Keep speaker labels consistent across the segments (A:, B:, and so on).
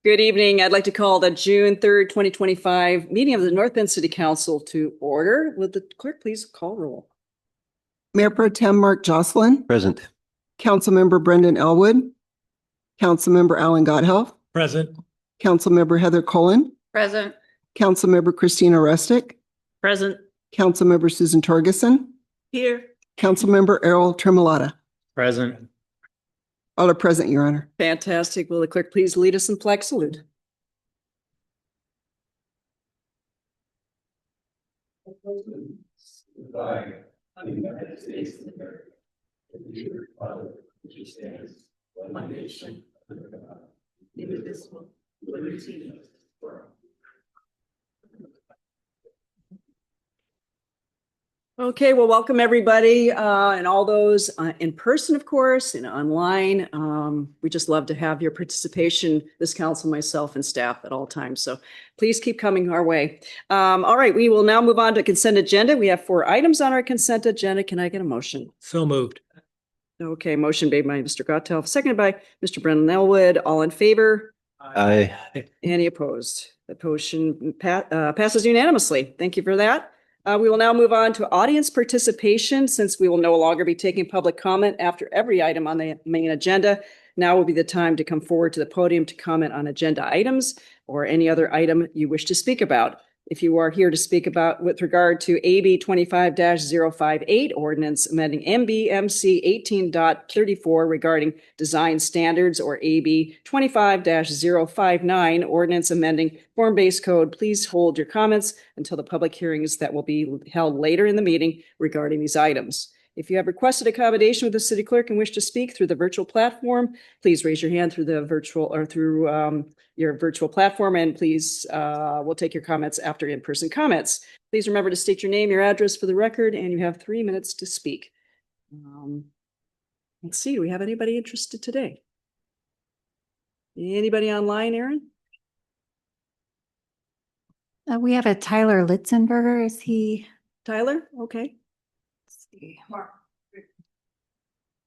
A: Good evening. I'd like to call the June 3rd, 2025 meeting of the North Bend City Council to order. Would the clerk please call roll?
B: Mayor Pro Tem Mark Jocelyn,
C: Present.
B: Councilmember Brendan Elwood, Councilmember Alan Gotthelf,
D: Present.
B: Councilmember Heather Cullen,
E: Present.
B: Councilmember Christina Rustic,
E: Present.
B: Councilmember Susan Torgerson,
E: Here.
B: Councilmember Errol Tremolata.
D: Present.
B: All are present, Your Honor.
A: Fantastic. Will the clerk please lead us in flag salute?
E: One nation, under God, indivisible, liberty and for all.
A: Okay, well, welcome everybody, and all those in person, of course, and online. We just love to have your participation, this council, myself, and staff at all times. So please keep coming our way. All right, we will now move on to consent agenda. We have 4 items on our consent agenda. Can I get a motion?
D: So moved.
A: Okay, motion made by Mr. Gotthelf, seconded by Mr. Brendan Elwood. All in favor?
C: Aye.
A: Any opposed? The motion passes unanimously. Thank you for that. We will now move on to audience participation, since we will no longer be taking public comment after every item on the main agenda. Now will be the time to come forward to the podium to comment on agenda items or any other item you wish to speak about. If you are here to speak about with regard to AB 25-058, ordinance amending MBMC 18.34 regarding design standards, or AB 25-059, ordinance amending form-based code, please hold your comments until the public hearings that will be held later in the meeting regarding these items. If you have requested accommodation with the city clerk and wish to speak through the virtual platform, please raise your hand through the virtual or through your virtual platform, and please, we'll take your comments after in-person comments. Please remember to state your name, your address for the record, and you have 3 minutes to speak. Let's see, do we have anybody interested today? Anybody online, Aaron?
F: We have a Tyler Litzenberger. Is he?
A: Tyler? Okay.
F: Let's see.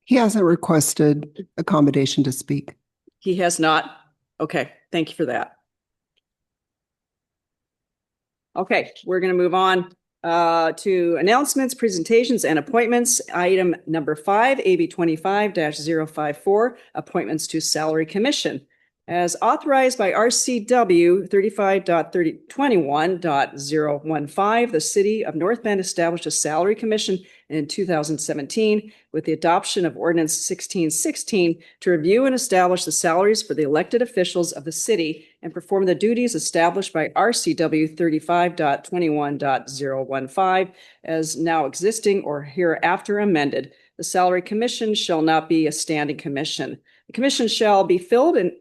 B: He hasn't requested accommodation to speak.
A: He has not. Okay, thank you for that. Okay, we're going to move on to announcements, presentations, and appointments. Item number 5, AB 25-054, appointments to Salary Commission. As authorized by RCW 35.21.015, the City of North Bend established a salary commission in 2017 with the adoption of Ordinance 1616 to review and establish the salaries for the elected officials of the city and perform the duties established by RCW 35.21.015 as now existing or hereafter amended. The Salary Commission shall not be a standing commission. The commission shall be filled and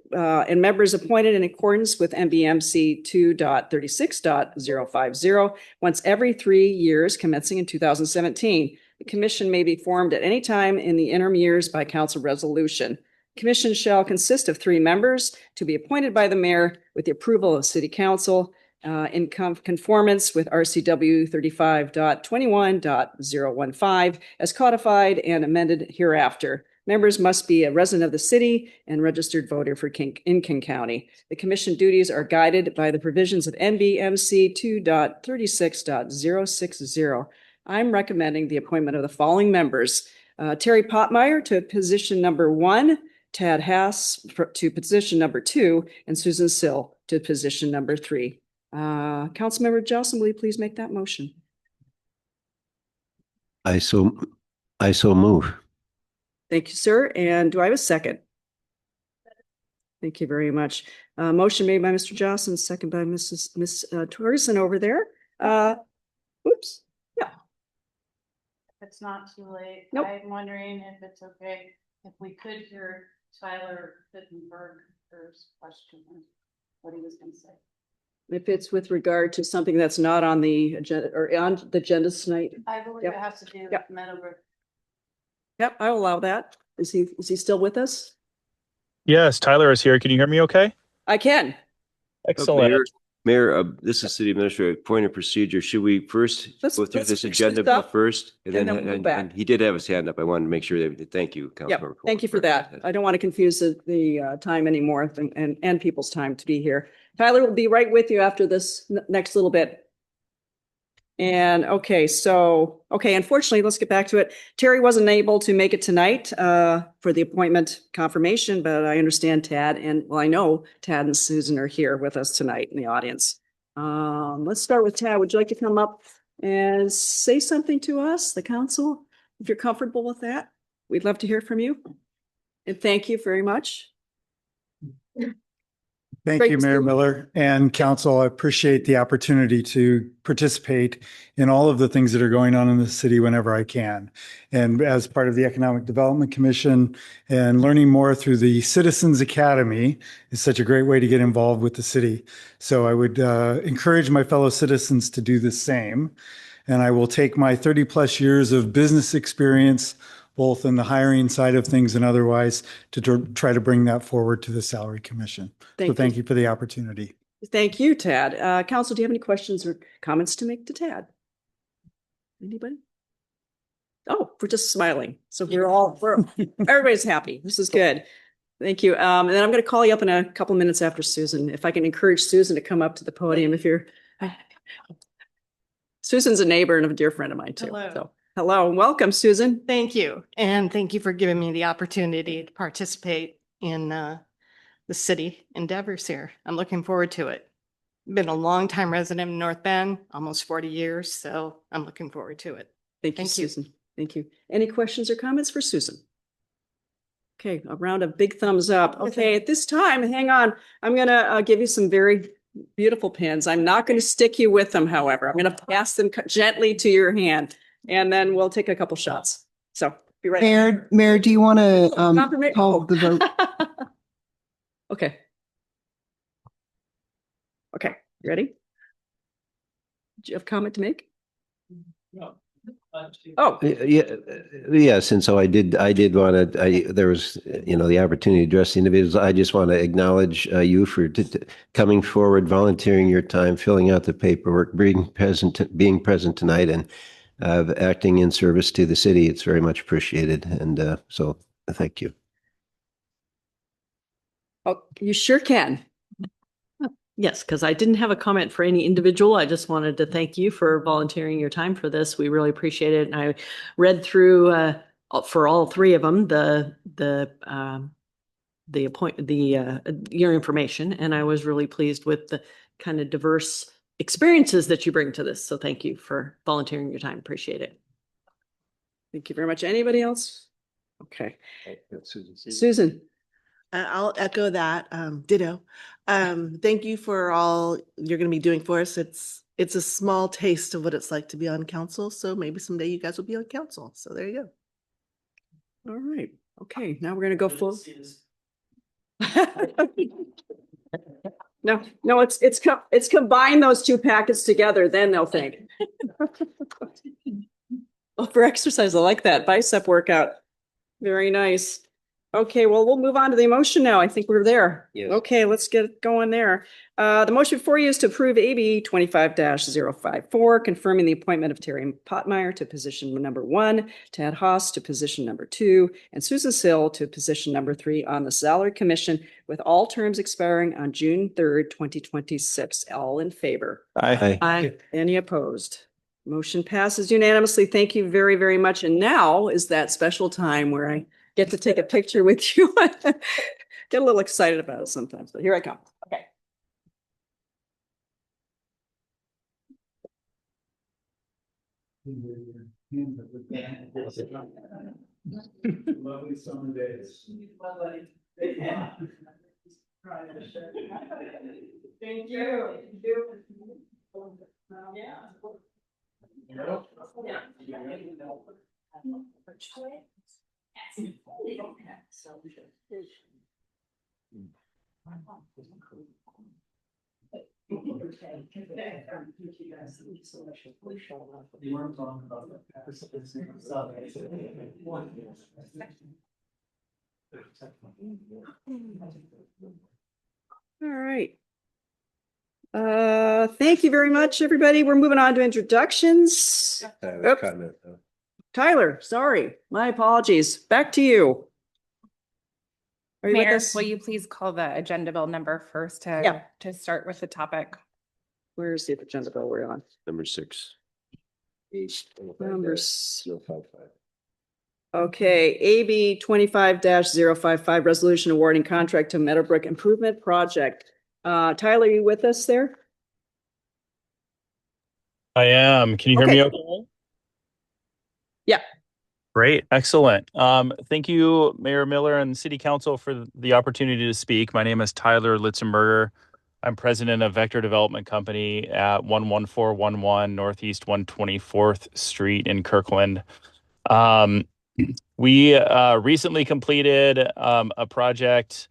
A: members appointed in accordance with MBMC 2.36.050 once every 3 years, commencing in 2017. The commission may be formed at any time in the interim years by council resolution. The commission shall consist of 3 members to be appointed by the mayor with the approval of city council in conformance with RCW 35.21.015 as codified and amended hereafter. Members must be a resident of the city and registered voter for in King County. The commission duties are guided by the provisions of NBMC 2.36.060. I'm recommending the appointment of the following members. Terry Potmeyer to position number 1, Tad Haas to position number 2, and Susan Sill to position number 3. Councilmember Jocelyn, will you please make that motion?
C: I so move.
A: Thank you, sir. And do I have a second? Thank you very much. Motion made by Mr. Jocelyn, second by Miss Torgerson over there. Whoops. Yeah.
E: It's not too late.
A: Nope.
E: I'm wondering if it's okay if we could hear Tyler Litzenberger's question, what he was going to say.
A: If it's with regard to something that's not on the agenda or on the agenda tonight.
E: I believe
A: Yep.
E: it has to do with
A: Yep.
E: Meadowbrook.
A: Yep, I will allow that. Is he still with us?
D: Yes, Tyler is here. Can you hear me okay?
A: I can.
D: Excellent.
C: Mayor, this is City Administrator, point of procedure. Should we first
A: Let's-
C: go through
A: let's
C: this
A: fix this
C: agenda
A: up,
C: first?
A: and then we'll go back.
C: And he did have his hand up. I wanted to make sure that, thank you,
A: Yep,
C: Councilmember.
A: thank you for that. I don't want to confuse the time anymore and people's time to be here. Tyler will be right with you after this next little bit. And okay, unfortunately, let's get back to it. Terry wasn't able to make it tonight for the appointment confirmation, but I understand I know Tad and Susan are here with us tonight in the audience. Let's start with Tad. Would you like to come up and say something to us, the council, if you're comfortable with that? We'd love to hear from you. And thank you very much.
D: Thank
A: Great
D: you,
A: to
D: Mayor
A: see-
D: Miller and council. I appreciate the opportunity to participate in all of the things that are going on in the city whenever I can. And as part of the Economic Development Commission and learning more through the Citizens Academy is such a great way to get involved with the city. So I would encourage my fellow citizens to do the same. And I will take my 30 plus years of business experience, both in the hiring side of things and otherwise, to try to bring that forward to the Salary Commission. So thank you for the opportunity.
A: Thank you, Tad. Council, do you have any questions or comments to make to Tad? Anybody? Oh, we're just smiling. So everybody's happy. This is good. Thank you. And then I'm going to call you up in a couple minutes after Susan. If I can encourage Susan to come up to the podium if you're. Susan's a neighbor and a dear friend of mine too.
G: Hello.
A: So, hello, welcome, Susan.
G: Thank you. And thank you for giving me the opportunity to participate in the city endeavors here. I'm looking forward to it. Been a long time resident in North Bend, almost 40 years, so I'm looking forward to it.
A: Thank you,
G: Thank you.
A: Susan. Thank you. Any questions or comments for Susan? Okay, a round of big thumbs up. Okay, at this time, hang on. I'm gonna give you some very beautiful pins. I'm not going to stick you with them, however. I'm going to pass them gently to your hand, and then we'll take a couple shots. So be ready.
B: Mayor, do you want to
A: Confirmation-
B: call the vote?
A: Okay. Okay, you ready? Do you have a comment to make? Oh,
C: Yes, and so I did want to, there was, the opportunity to address the individuals. I just want to acknowledge you for coming forward, volunteering your time, filling out the paperwork, being present tonight, and acting in service to the city. It's very much appreciated. And so thank you.
A: oh, you sure can.
H: Yes, because I didn't have a comment for any individual. I just wanted to thank you for volunteering your time for this. We really appreciate it. And I read through for all three of them your information, and I was really pleased with the kind of diverse experiences that you bring to this. So thank you for volunteering your time. Appreciate it.
A: Thank you very much. Anybody else? Okay, Susan.
I: I'll echo that. Ditto. Thank you for all you're going to be doing for us. It's a small taste of what it's like to be on council. So maybe someday you guys will be on council. So there you go.
A: All right. Okay, now we're going to go full. No, it's combine those two packets together, then they'll think. Well, for exercise, I like that bicep workout. Very nice. Okay, well, we'll move on to the motion now. I think we're there.
C: Yes.
A: Okay, let's get going there. The motion before you is to approve AB 25-054, confirming the appointment of Terry Potmeyer to position number 1, Tad Haas to position number 2, and Susan Sill to position number 3 on the Salary Commission, with all terms expiring on June 3rd, 2026. All in favor?
H: Aye.
A: Any opposed? Motion passes unanimously. Thank you very, very much. And now is that special time where I get to take a picture with you. Get a little excited about it sometimes, but here I come. Okay.
D: Lovely summer days.
A: Thank you. All right. Thank you very much, everybody. We're moving on to introductions. Oops. Tyler, sorry, my apologies. Back to you. Are you with
J: Mayor,
A: us?
J: will you please call the agenda bill number first
A: Yeah.
J: to start with the topic?
A: Where's the agenda bill we're on?
C: Number 6.
A: Numbers. Okay, AB 25-055, resolution awarding contract to Meadowbrook Improvement Project. Tyler, you with us there?
K: I am. Can you hear me okay?
A: Yeah.
K: Great. Excellent. Thank you, Mayor Miller and City Council for the opportunity to speak. My name is Tyler Litzenberger. I'm president of Vector Development Company at 11411 Northeast 124th Street in Kirkland. We recently completed a project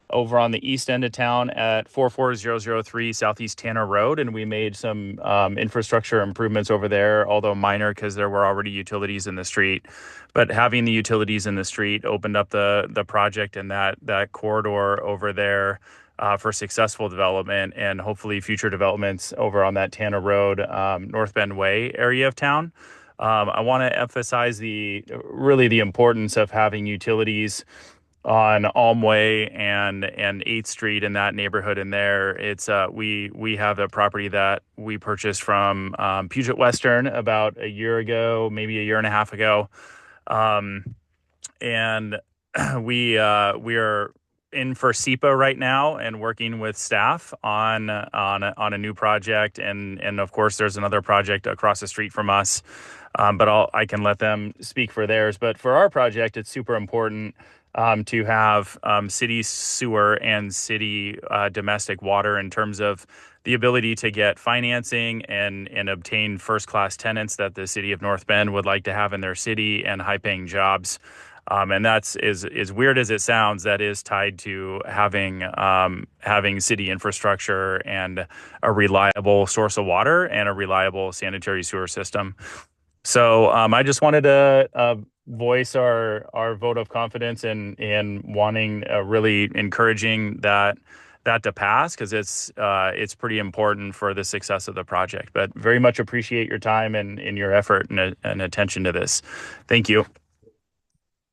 K: over on the east end of town at 44003 Southeast Tanner Road, and we made some infrastructure improvements over there, although minor because there were already utilities in the street. But having the utilities in the street opened up the project and that corridor over there for successful development and hopefully future developments over on that Tanner Road, North Bend Way area of town. I want to emphasize the importance of having utilities on Almway and 8th Street in that neighborhood in there. It's we have a property that we purchased from Puget Western about a year ago, maybe a year and a half ago. And we are in for SEPA right now and working with staff on a new project. And of course, there's another project across the street from us. But I can let them speak for theirs. But for our project, it's super important to have city sewer and city domestic water in terms of the ability to get financing and obtain first-class tenants that the city of North Bend would like to have in their city and high-paying jobs. And that's as weird as it sounds, that is tied to having city infrastructure and a reliable source of water and a reliable sanitary sewer system. So I just wanted to voice our vote of confidence in wanting, really encouraging that to pass, because it's pretty important for the success of the project. But very much appreciate your time and your effort and attention to this. Thank you.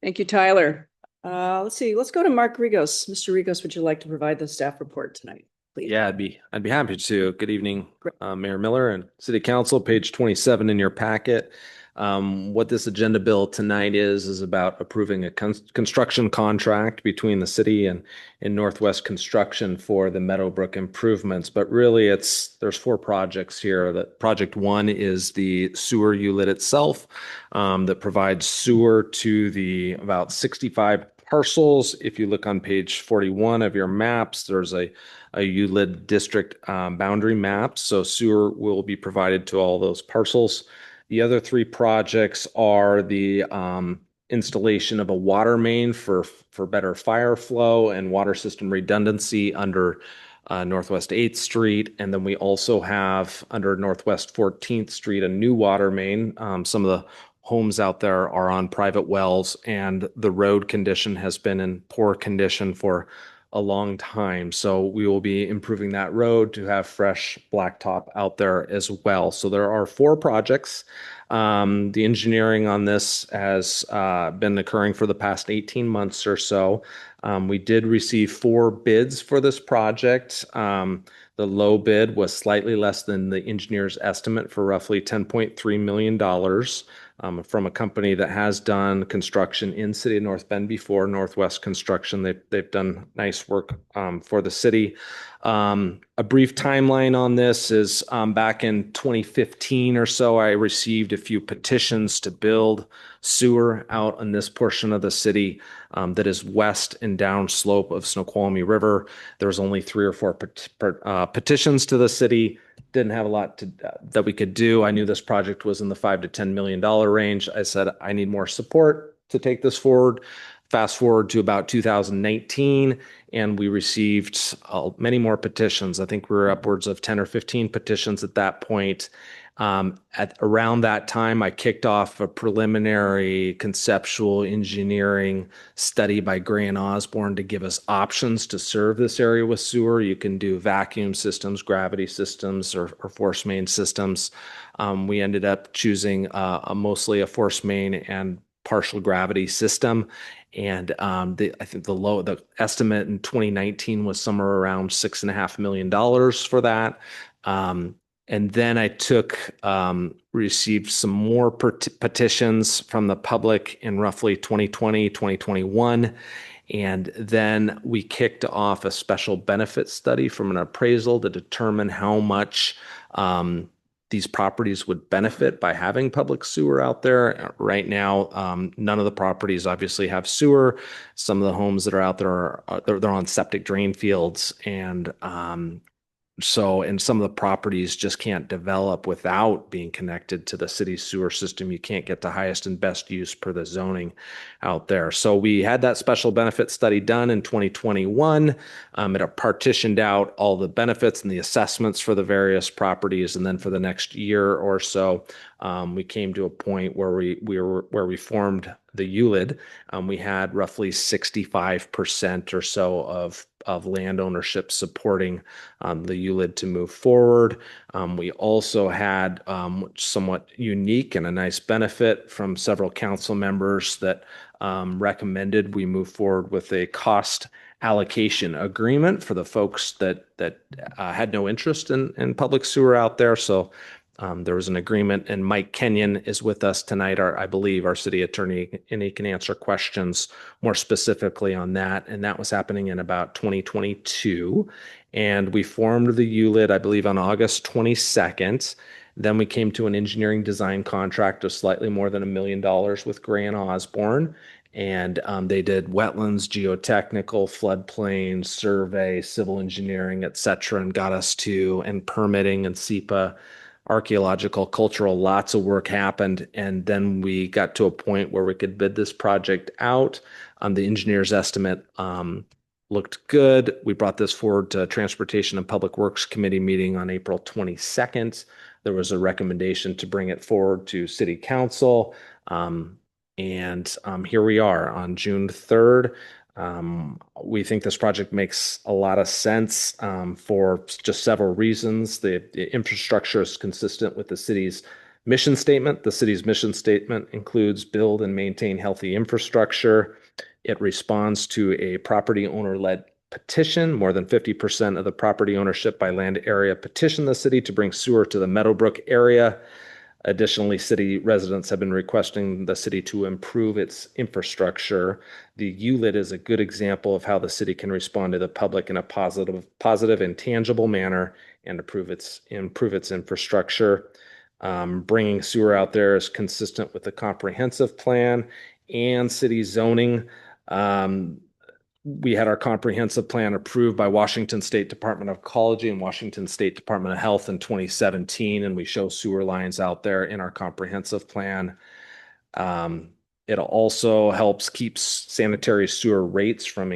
A: Thank you, Tyler. Let's see. Let's go to Mark Rigos. Mr. Rigos, would you like to provide the staff report tonight, please?
L: Yeah, I'd be happy to. Good evening, Mayor Miller and City Council. Page 27 in your packet. What this agenda bill tonight is about approving a construction contract between the city and Northwest Construction for the Meadowbrook improvements. But really, there's 4 projects here. That project 1 is the sewer ULIT itself, that provides sewer to the about 65 parcels. If you look on page 41 of your maps, there's a ULIT district boundary map. So sewer will be provided to all those parcels. The other 3 projects are the installation of a water main for better fire flow and water system redundancy under Northwest 8th Street. And then we also have under Northwest 14th Street a new water main. Some of the homes out there are on private wells, and the road condition has been in poor condition for a long time. So we will be improving that road to have fresh blacktop out there as well. So there are 4 projects. The engineering on this has been occurring for the past 18 months or so. We did receive 4 bids for this project. The low bid was slightly less than the engineer's estimate for roughly $10.3 million. From a company that has done construction in City of North Bend before, Northwest Construction. They've done nice work for the city. A brief timeline on this is back in 2015 or so, I received a few petitions to build sewer out on this portion of the city that is west and downslope of Snoqualmie River. There was only 3 or 4 petitions to the city. Didn't have a lot that we could do. I knew this project was in the $5 to $10 million range. I said, I need more support to take this forward. Fast forward to about 2019, and we received many more petitions. I think we were upwards of 10 or 15 petitions at that point. At around that time, I kicked off a preliminary conceptual engineering study by Gray and Osborne to give us options to serve this area with sewer. You can do vacuum systems, gravity systems, or force main systems. We ended up choosing mostly a force main and partial gravity system. And I think the estimate in 2019 was somewhere around $6.5 million for that. And then I received some more petitions from the public in roughly 2020, 2021. And then we kicked off a special benefit study from an appraisal to determine how much these properties would benefit by having public sewer out there. Right now, none of the properties obviously have sewer. Some of the homes that are out there they're on septic drain fields, and some of the properties just can't develop without being connected to the city's sewer system. You can't get the highest and best use per the zoning out there. So we had that special benefit study done in 2021. It partitioned out all the benefits and the assessments for the various properties. And then for the next year or so, we came to a point where we formed the ULID. We had roughly 65% or so of land ownership supporting the ULID to move forward. We also had somewhat unique and a nice benefit from several council members that recommended we move forward with a cost allocation agreement for the folks that had no interest in public sewer out there. So there was an agreement, and Mike Kenyon is with us tonight, I believe, our city attorney, and he can answer questions more specifically on that. And that was happening in about 2022. And we formed the ULID, I believe, on August 22nd. Then we came to an engineering design contract of slightly more than $1 million with Gray and Osborne. And they did wetlands, geotechnical, floodplain, survey, civil engineering, et cetera, and got us and permitting and SEPA, archaeological, cultural, lots of work happened. And then we got to a point where we could bid this project out. The engineer's estimate looked good. We brought this forward to Transportation and Public Works Committee meeting on April 22nd. There was a recommendation to bring it forward to City Council. And here we are on June 3rd. We think this project makes a lot of sense for just several reasons. The infrastructure is consistent with the city's mission statement. The city's mission statement includes build and maintain healthy infrastructure. It responds to a property owner-led petition. More than 50% of the property ownership by land area petitioned the city to bring sewer to the Meadowbrook area. Additionally, city residents have been requesting the city to improve its infrastructure. The ULID is a good example of how the city can respond to the public in a positive and tangible manner and improve its infrastructure. Bringing sewer out there is consistent with the comprehensive plan and city zoning. We had our comprehensive plan approved by Washington State Department of Ecology and Washington State Department of Health in 2017, and we show sewer lines out there in our comprehensive plan. It also helps keep sanitary sewer rates from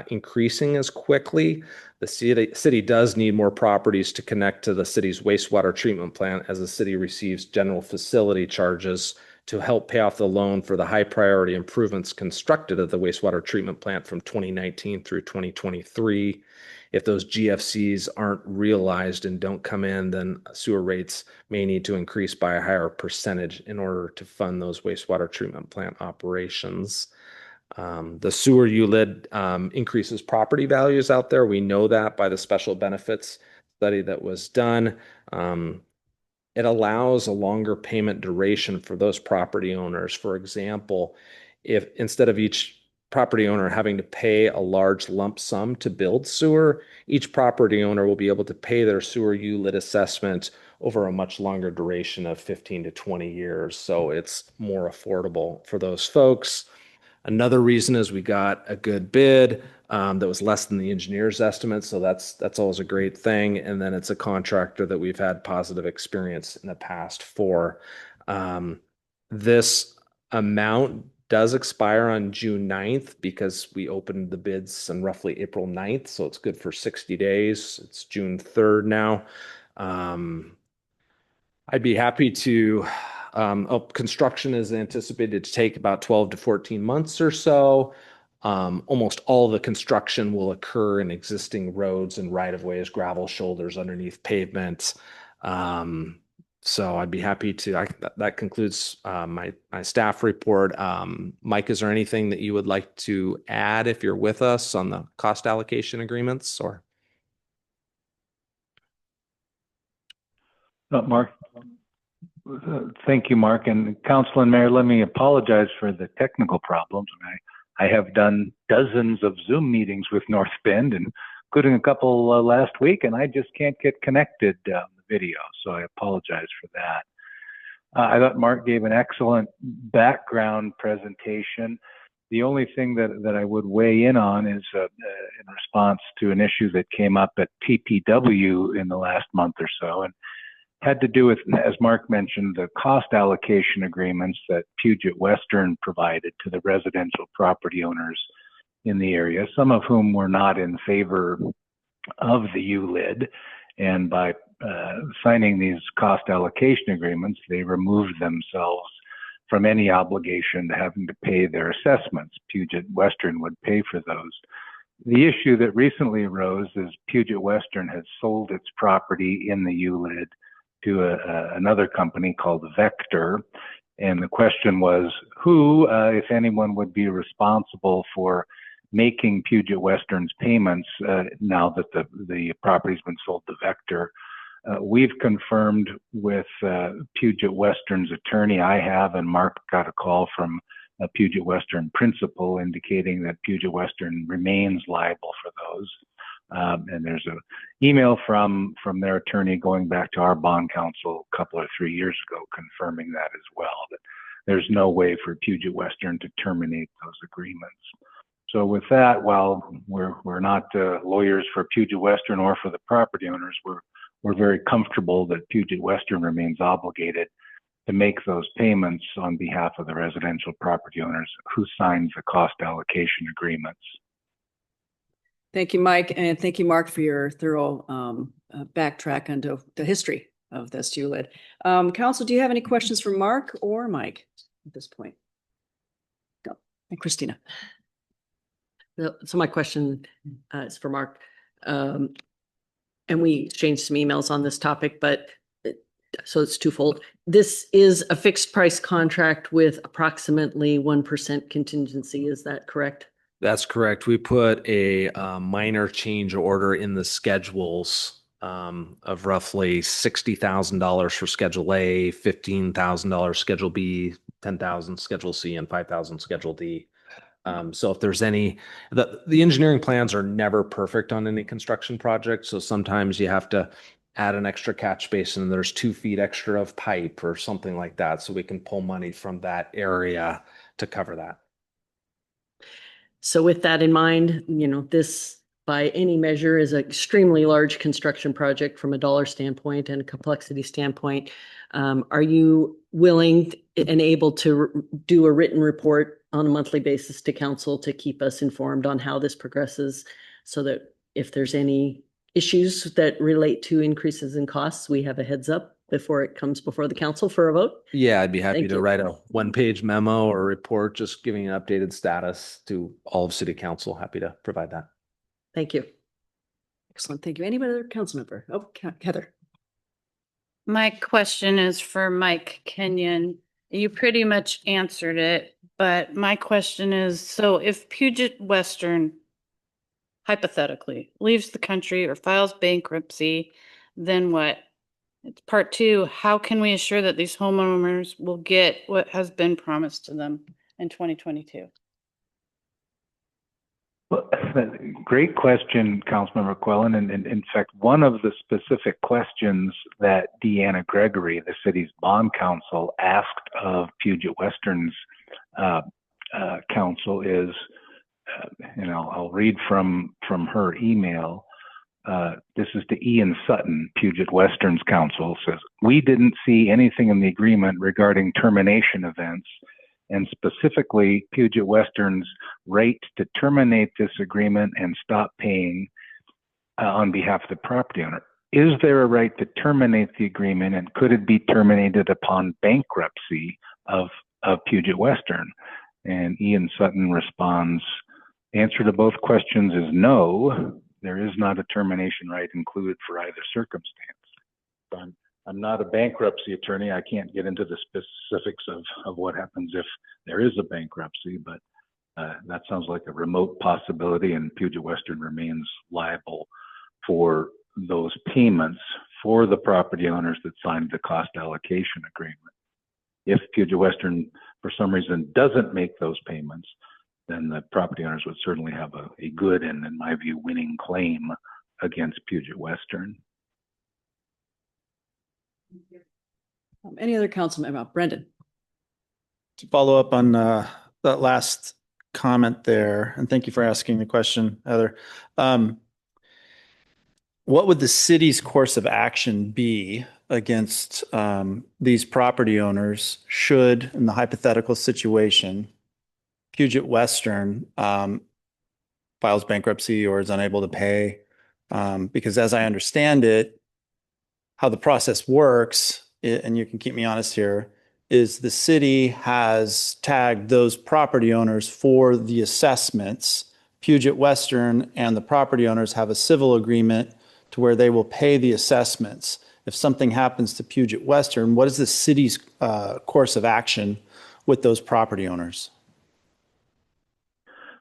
L: increasing as quickly. The city does need more properties to connect to the city's wastewater treatment plant, as the city receives general facility charges to help pay off the loan for the high priority improvements constructed at the wastewater treatment plant from 2019 through 2023. If those GFCs aren't realized and don't come in, then sewer rates may need to increase by a higher percentage in order to fund those wastewater treatment plant operations. The sewer ULID increases property values out there. We know that by the special benefits study that was done. It allows a longer payment duration for those property owners. For example, if instead of each property owner having to pay a large lump sum to build sewer, each property owner will be able to pay their sewer ULID assessment over a much longer duration of 15 to 20 years. So it's more affordable for those folks. Another reason is we got a good bid that was less than the engineer's estimate. So that's always a great thing. And then it's a contractor that we've had positive experience in the past for. This amount does expire on June 9th because we opened the bids on roughly April 9th. So it's good for 60 days. It's June 3rd now. I'd be happy to. Construction is anticipated to take about 12 to 14 months or so. Almost all the construction will occur in existing roads and right-of-ways, gravel shoulders underneath pavement. So I'd be happy to. That concludes my staff report. Mike, is there anything that you would like to add if you're with us on the cost allocation agreements or?
M: Mark, thank you, Mark. And Council and Mayor, let me apologize for the technical problems. I have done dozens of Zoom meetings with North Bend, and including a couple last week, and I just can't get connected on the video. So I apologize for that. I thought Mark gave an excellent background presentation. The only thing that I would weigh in on is in response to an issue that came up at PPW in the last month or so, and had to do with, as Mark mentioned, the cost allocation agreements that Puget Western provided to the residential property owners in the area, some of whom were not in favor of the ULID. And by signing these cost allocation agreements, they removed themselves from any obligation to having to pay their assessments. Puget Western would pay for those. The issue that recently arose is Puget Western has sold its property in the ULID to another company called Vector. And the question was who, if anyone, would be responsible for making Puget Western's payments now that the property's been sold to Vector. We've confirmed with Puget Western's attorney, I have, and Mark got a call from a Puget Western principal indicating that Puget Western remains liable for those. And there's an email from their attorney going back to our bond counsel a couple or 3 years ago confirming that as well, that there's no way for Puget Western to terminate those agreements. So with that, while we're not lawyers for Puget Western or for the property owners, we're very comfortable that Puget Western remains obligated to make those payments on behalf of the residential property owners who signed the cost allocation agreements.
A: Thank you, Mike, and thank you, Mark, for your thorough backtrack into the history of this ULID. Council, do you have any questions for Mark or Mike at this point? Go. And Christina.
H: So my question is for Mark. And we exchanged some emails on this topic, but so it's twofold. This is a fixed price contract with approximately 1% contingency. Is that correct?
L: That's correct. We put a minor change order in the schedules of roughly $60,000 for Schedule A, $15,000 Schedule B, $10,000 Schedule C, and $5,000 Schedule D. So if there's any, the engineering plans are never perfect on any construction project. So sometimes you have to add an extra catch basin and there's 2 feet extra of pipe or something like that. So we can pull money from that area to cover that.
H: So with that in mind, this by any measure is an extremely large construction project from a dollar standpoint and a complexity standpoint. Are you willing and able to do a written report on a monthly basis to council to keep us informed on how this progresses so that if there's any issues that relate to increases in costs, we have a heads up before it comes before the council for a vote?
L: Yeah, I'd be happy
H: Thank
L: to
H: you.
L: write a 1-page memo or report just giving an updated status to all of City Council. Happy to provide that.
H: Thank you.
A: Excellent. Thank you. Any other council member? Oh, Heather.
E: My question is for Mike Kenyon. You pretty much answered it, but my question is, so if Puget Western hypothetically leaves the country or files bankruptcy, then what? It's part 2. How can we assure that these homeowners will get what has been promised to them in 2022?
M: Well, great question, Councilmember Quillen. And in fact, one of the specific questions that Deanna Gregory, the city's bond counsel, asked of Puget Western's counsel is, I'll read from her email. This is to Ian Sutton, Puget Western's counsel, says, "We didn't see anything in the agreement regarding termination events, and specifically Puget Western's right to terminate this agreement and stop paying on behalf of the property owner. is there a right to terminate the agreement, and could it be terminated upon bankruptcy of Puget Western? And Ian Sutton responds, answer to both questions is no, there is not a termination right included for either circumstance. I'm not a bankruptcy attorney. I can't get into the specifics of what happens if there is a bankruptcy, but that sounds like a remote possibility, and Puget Western remains liable for those payments for the property owners that signed the cost allocation agreement. If Puget Western, for some reason, doesn't make those payments, then the property owners would certainly have a good and, in my view, winning claim against Puget Western.
A: Any other council member? Brendan?
N: To follow up on that last comment there, and thank you for asking the question, Heather. What would the city's course of action be against these property owners should, in the hypothetical situation, Puget Western files bankruptcy or is unable to pay? Because as I understand it, how the process works, and you can keep me honest here, is the city has tagged those property owners for the assessments. Puget Western and the property owners have a civil agreement to where they will pay the assessments. If something happens to Puget Western, what is the city's course of action with those property owners?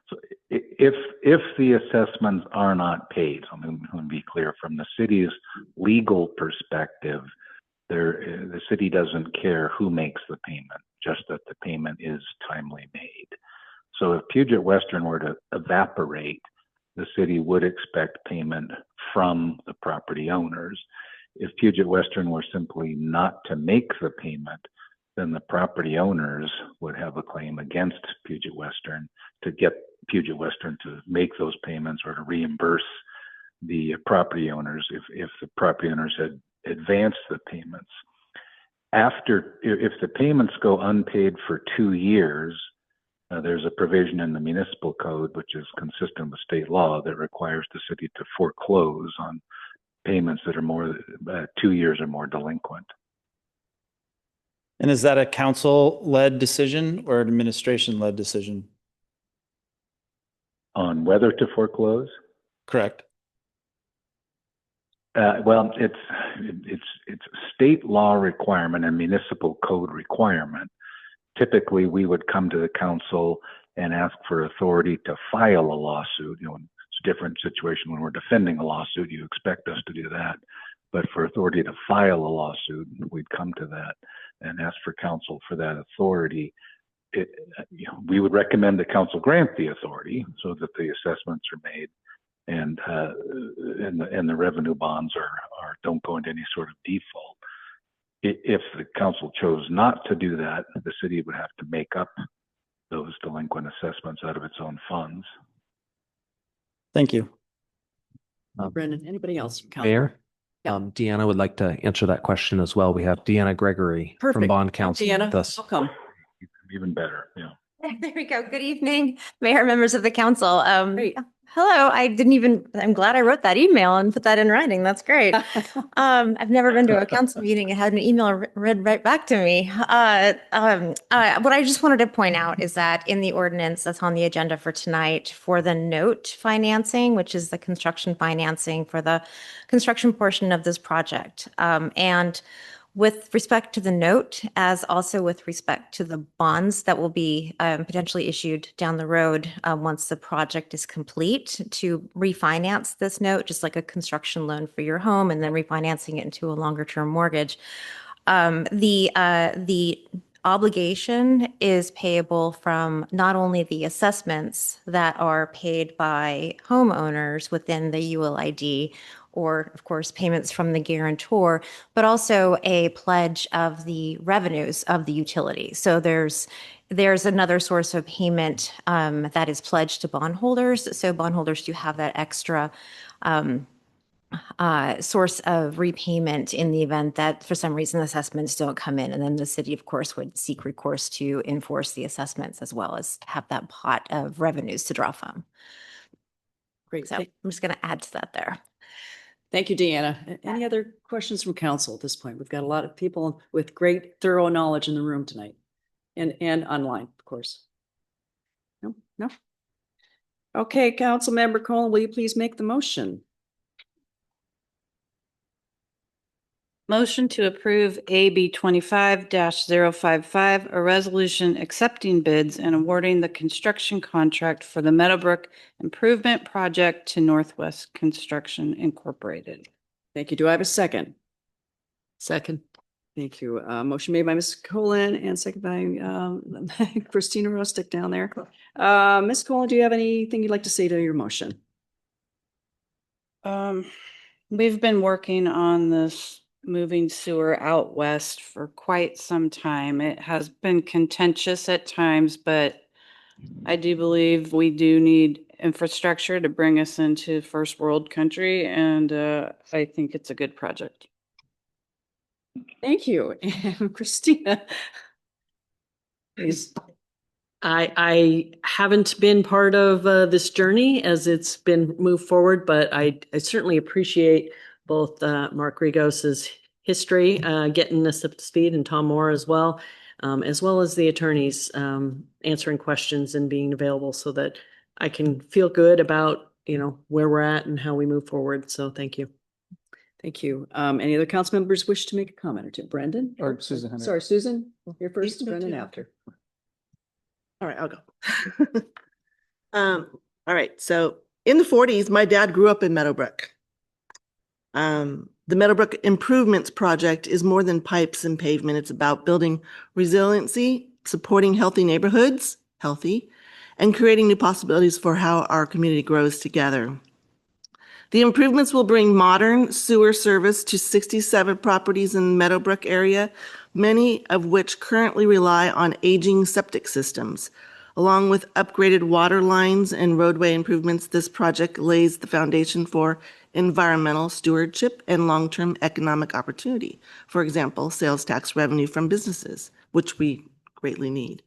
M: So if the assessments are not paid, so I'm going to be clear, from the city's legal perspective, the city doesn't care who makes the payment, just that the payment is timely made. So if Puget Western were to evaporate, the city would expect payment from the property owners. If Puget Western were simply not to make the payment, then the property owners would have a claim against Puget Western to get Puget Western to make those payments or to reimburse the property owners if the property owners had advanced the payments. If the payments go unpaid for 2 years, there's a provision in the municipal code, which is consistent with state law, that requires the city to foreclose on payments that are more 2 years or more delinquent.
N: And is that a council-led decision or an administration-led decision?
M: On whether to foreclose?
N: Correct.
M: Well, it's state law requirement and municipal code requirement. Typically, we would come to the council and ask for authority to file a lawsuit. It's a different situation when we're defending a lawsuit. You expect us to do that. But for authority to file a lawsuit, we'd come to that and ask for council for that authority. We would recommend that council grant the authority so that the assessments are made and the revenue bonds don't go into any sort of default. If the council chose not to do that, the city would have to make up those delinquent assessments out of its own funds.
N: Thank you.
A: Brendan, anybody else? From council?
O: Mayor,
A: Yeah.
O: Deanna would like to answer that question as well. We have Deanna Gregory from
A: Perfect.
O: Bond Counsel
A: Deanna,
O: with us.
A: welcome.
M: Even better, yeah.
P: There we go. Good evening, Mayor, members of the council.
A: Great.
P: Hello. I'm glad I wrote that email and put that in writing. That's great. I've never been to a council meeting and had an email read right back to me. What I just wanted to point out is that in the ordinance that's on the agenda for tonight for the note financing, which is the construction financing for the construction portion of this project, and with respect to the note, as also with respect to the bonds that will be potentially issued down the road once the project is complete to refinance this note, just like a construction loan for your home and then refinancing it into a longer term mortgage. The obligation is payable from not only the assessments that are paid by homeowners within the ULID, or of course payments from the guarantor, but also a pledge of the revenues of the utility. So there's another source of payment that is pledged to bondholders. So bondholders do have that extra source of repayment in the event that for some reason assessments don't come in. And then the city, of course, would seek recourse to enforce the assessments as well as have that pot of revenues to draw from.
A: Great.
P: So I'm just going to add to that there.
A: Thank you, Deanna. Any other questions from council at this point? We've got a lot of people with great thorough knowledge in the room tonight and online, of course. No, no. Okay, Councilmember Cohen, will you please make the motion?
E: Motion to approve AB 25-055, a resolution accepting bids and awarding the construction contract for the Meadowbrook Improvement Project to Northwest Construction Incorporated.
A: Thank you. Do I have a second?
H: Second.
A: Thank you. Motion made by Ms. Colin and second by Christina Rostick down there. Ms. Colin, do you have anything you'd like to say to your motion?
E: We've been working on this moving sewer out west for quite some time. It has been contentious at times, but I do believe we do need infrastructure to bring us into first world country, and I think it's a good project.
A: Thank you. And Christina, please.
H: I haven't been part of this journey as it's been moved forward, but I certainly appreciate both Mark Rigos's history, getting us up to speed, and Tom Moore as well as the attorneys answering questions and being available so that I can feel good about, where we're at and how we move forward. So thank you.
A: Thank you. Any other council members wish to make a comment or two? Brendan?
N: Or Susan Henry.
A: Sorry, Susan, you're first,
I: You can go
A: Brendan
I: too.
A: after.
I: All right, I'll go. All right, so in the 40s, my dad grew up in Meadowbrook. The Meadowbrook Improvements Project is more than pipes and pavement. It's about building resiliency, supporting healthy neighborhoods, and creating new possibilities for how our community grows together. The improvements will bring modern sewer service to 67 properties in the Meadowbrook area, many of which currently rely on aging septic systems. Along with upgraded water lines and roadway improvements, this project lays the foundation for environmental stewardship and long-term economic opportunity. For example, sales tax revenue from businesses, which we greatly need.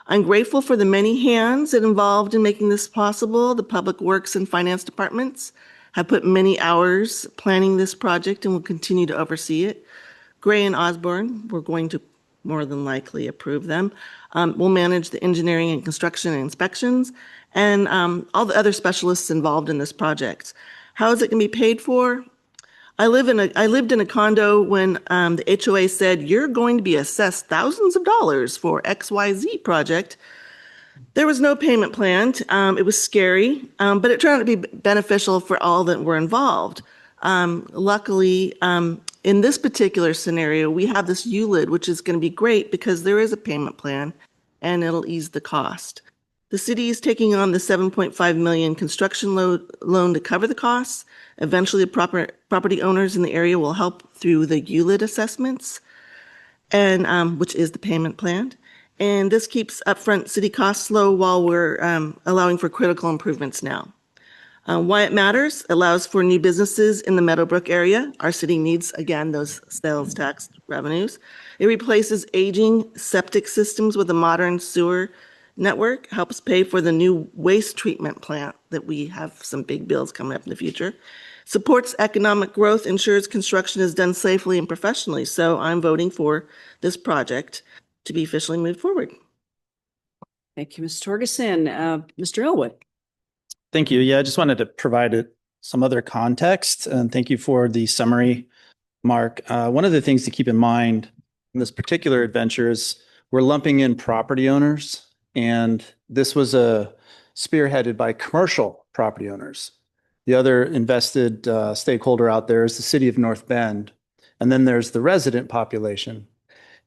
I: I'm grateful for the many hands involved in making this possible. The Public Works and Finance departments have put many hours planning this project and will continue to oversee it. Gray and Osborne, we're going to more than likely approve them, will manage the engineering and construction and inspections, and all the other specialists involved in this project. How is it going to be paid for? I lived in a condo when the HOA said, you're going to be assessed thousands of dollars for XYZ project. There was no payment planned. It was scary, but it turned out to be beneficial for all that were involved. Luckily, in this particular scenario, we have this ULID, which is going to be great because there is a payment plan and it'll ease the cost. The city is taking on the $7.5 million construction loan to cover the costs. Eventually, the property owners in the area will help through the ULID assessments, and which is the payment plan. And this keeps upfront city costs low while we're allowing for critical improvements now. Why it matters: allows for new businesses in the Meadowbrook area. Our city needs, again, those sales tax revenues. It replaces aging septic systems with a modern sewer network, helps pay for the new waste treatment plant that we have some big bills coming up in the future, supports economic growth, ensures construction is done safely and professionally. So I'm voting for this project to be officially moved forward.
A: Thank you, Ms. Torgerson. Mr. Elwood.
N: Thank you. Yeah, I just wanted to provide some other context, and thank you for the summary, Mark. One of the things to keep in mind in this particular adventure is we're lumping in property owners, and this was spearheaded by commercial property owners. The other invested stakeholder out there is the city of North Bend, and then there's the resident population.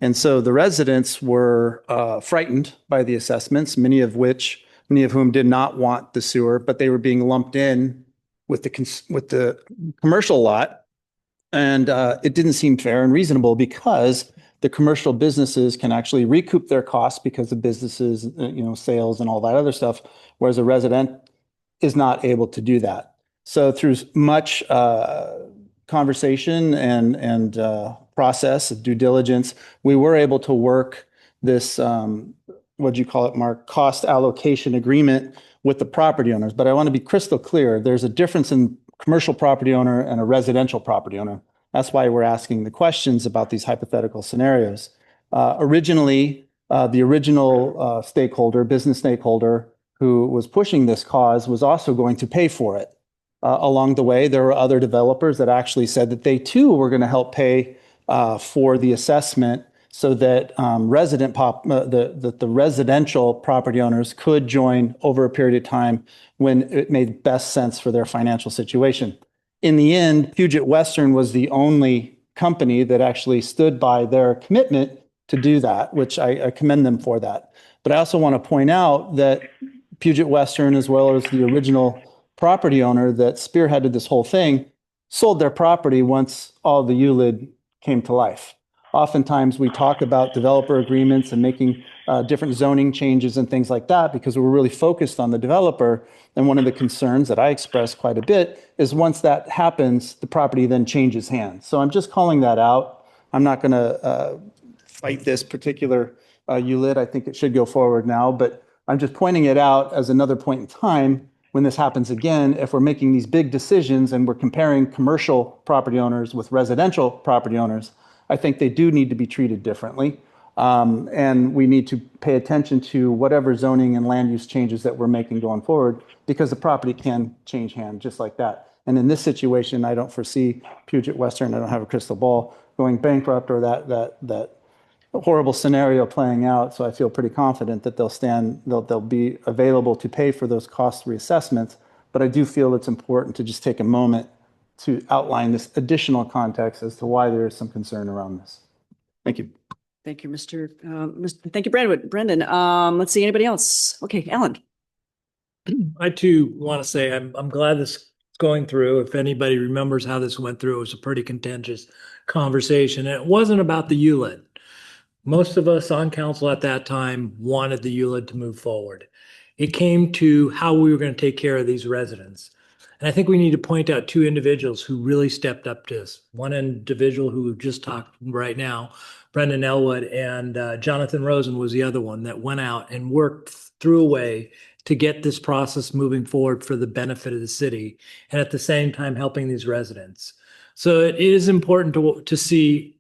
N: And so the residents were frightened by the assessments, many of whom did not want the sewer, but they were being lumped in with the commercial lot. And it didn't seem fair and reasonable because the commercial businesses can actually recoup their costs because of businesses, sales and all that other stuff, whereas a resident is not able to do that. So through much conversation and process of due diligence, we were able to work this, what'd you call it, Mark, cost allocation agreement with the property owners. But I want to be crystal clear. There's a difference in commercial property owner and a residential property owner. That's why we're asking the questions about these hypothetical scenarios. Originally, the original stakeholder, business stakeholder, who was pushing this cause was also going to pay for it. Along the way, there were other developers that actually said that they too were going to help pay for the assessment so that the residential property owners could join over a period of time when it made best sense for their financial situation. In the end, Puget Western was the only company that actually stood by their commitment to do that, which I commend them for that. But I also want to point out that Puget Western, as well as the original property owner that spearheaded this whole thing, sold their property once all the ULID came to life. Oftentimes we talk about developer agreements and making different zoning changes and things like that because we're really focused on the developer. And one of the concerns that I express quite a bit is once that happens, the property then changes hands. So I'm just calling that out. I'm not going to fight this particular ULID. I think it should go forward now, but I'm just pointing it out as another point in time when this happens again. If we're making these big decisions and we're comparing commercial property owners with residential property owners, I think they do need to be treated differently. And we need to pay attention to whatever zoning and land use changes that we're making going forward, because the property can change hands just like that. And in this situation, I don't foresee Puget Western, I don't have a crystal ball, going bankrupt or that horrible scenario playing out. So I feel pretty confident that they'll be available to pay for those cost reassessments. But I do feel it's important to just take a moment to outline this additional context as to why there is some concern around this. Thank you.
A: Thank you, thank you, Brendan. Let's see, anybody else? Okay, Alan.
Q: I too want to say I'm glad this is going through. If anybody remembers how this went through, it was a pretty contentious conversation. And it wasn't about the ULID. Most of us on council at that time wanted the ULID to move forward. It came to how we were going to take care of these residents. And I think we need to point out two individuals who really stepped up to this. One individual who we've just talked right now, Brendan Elwood, and Jonathan Rosen was the other one that went out and worked through a way to get this process moving forward for the benefit of the city, and at the same time helping these residents. So it is important to see,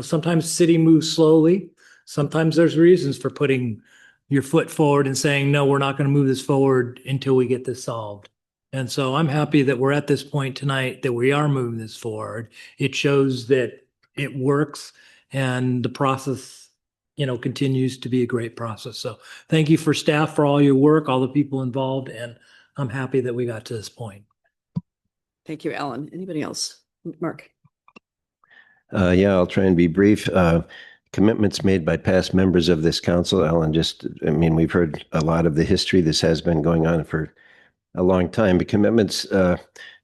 Q: sometimes the city moves slowly. Sometimes there's reasons for putting your foot forward and saying, no, we're not going to move this forward until we get this solved. And so I'm happy that we're at this point tonight, that we are moving this forward. It shows that it works and the process, continues to be a great process. So thank you for staff for all your work, all the people involved, and I'm happy that we got to this point.
A: Thank you, Alan. Anybody else? Mark.
C: Yeah, I'll try and be brief. Commitments made by past members of this council, Alan, we've heard a lot of the history. This has been going on for a long time. The commitments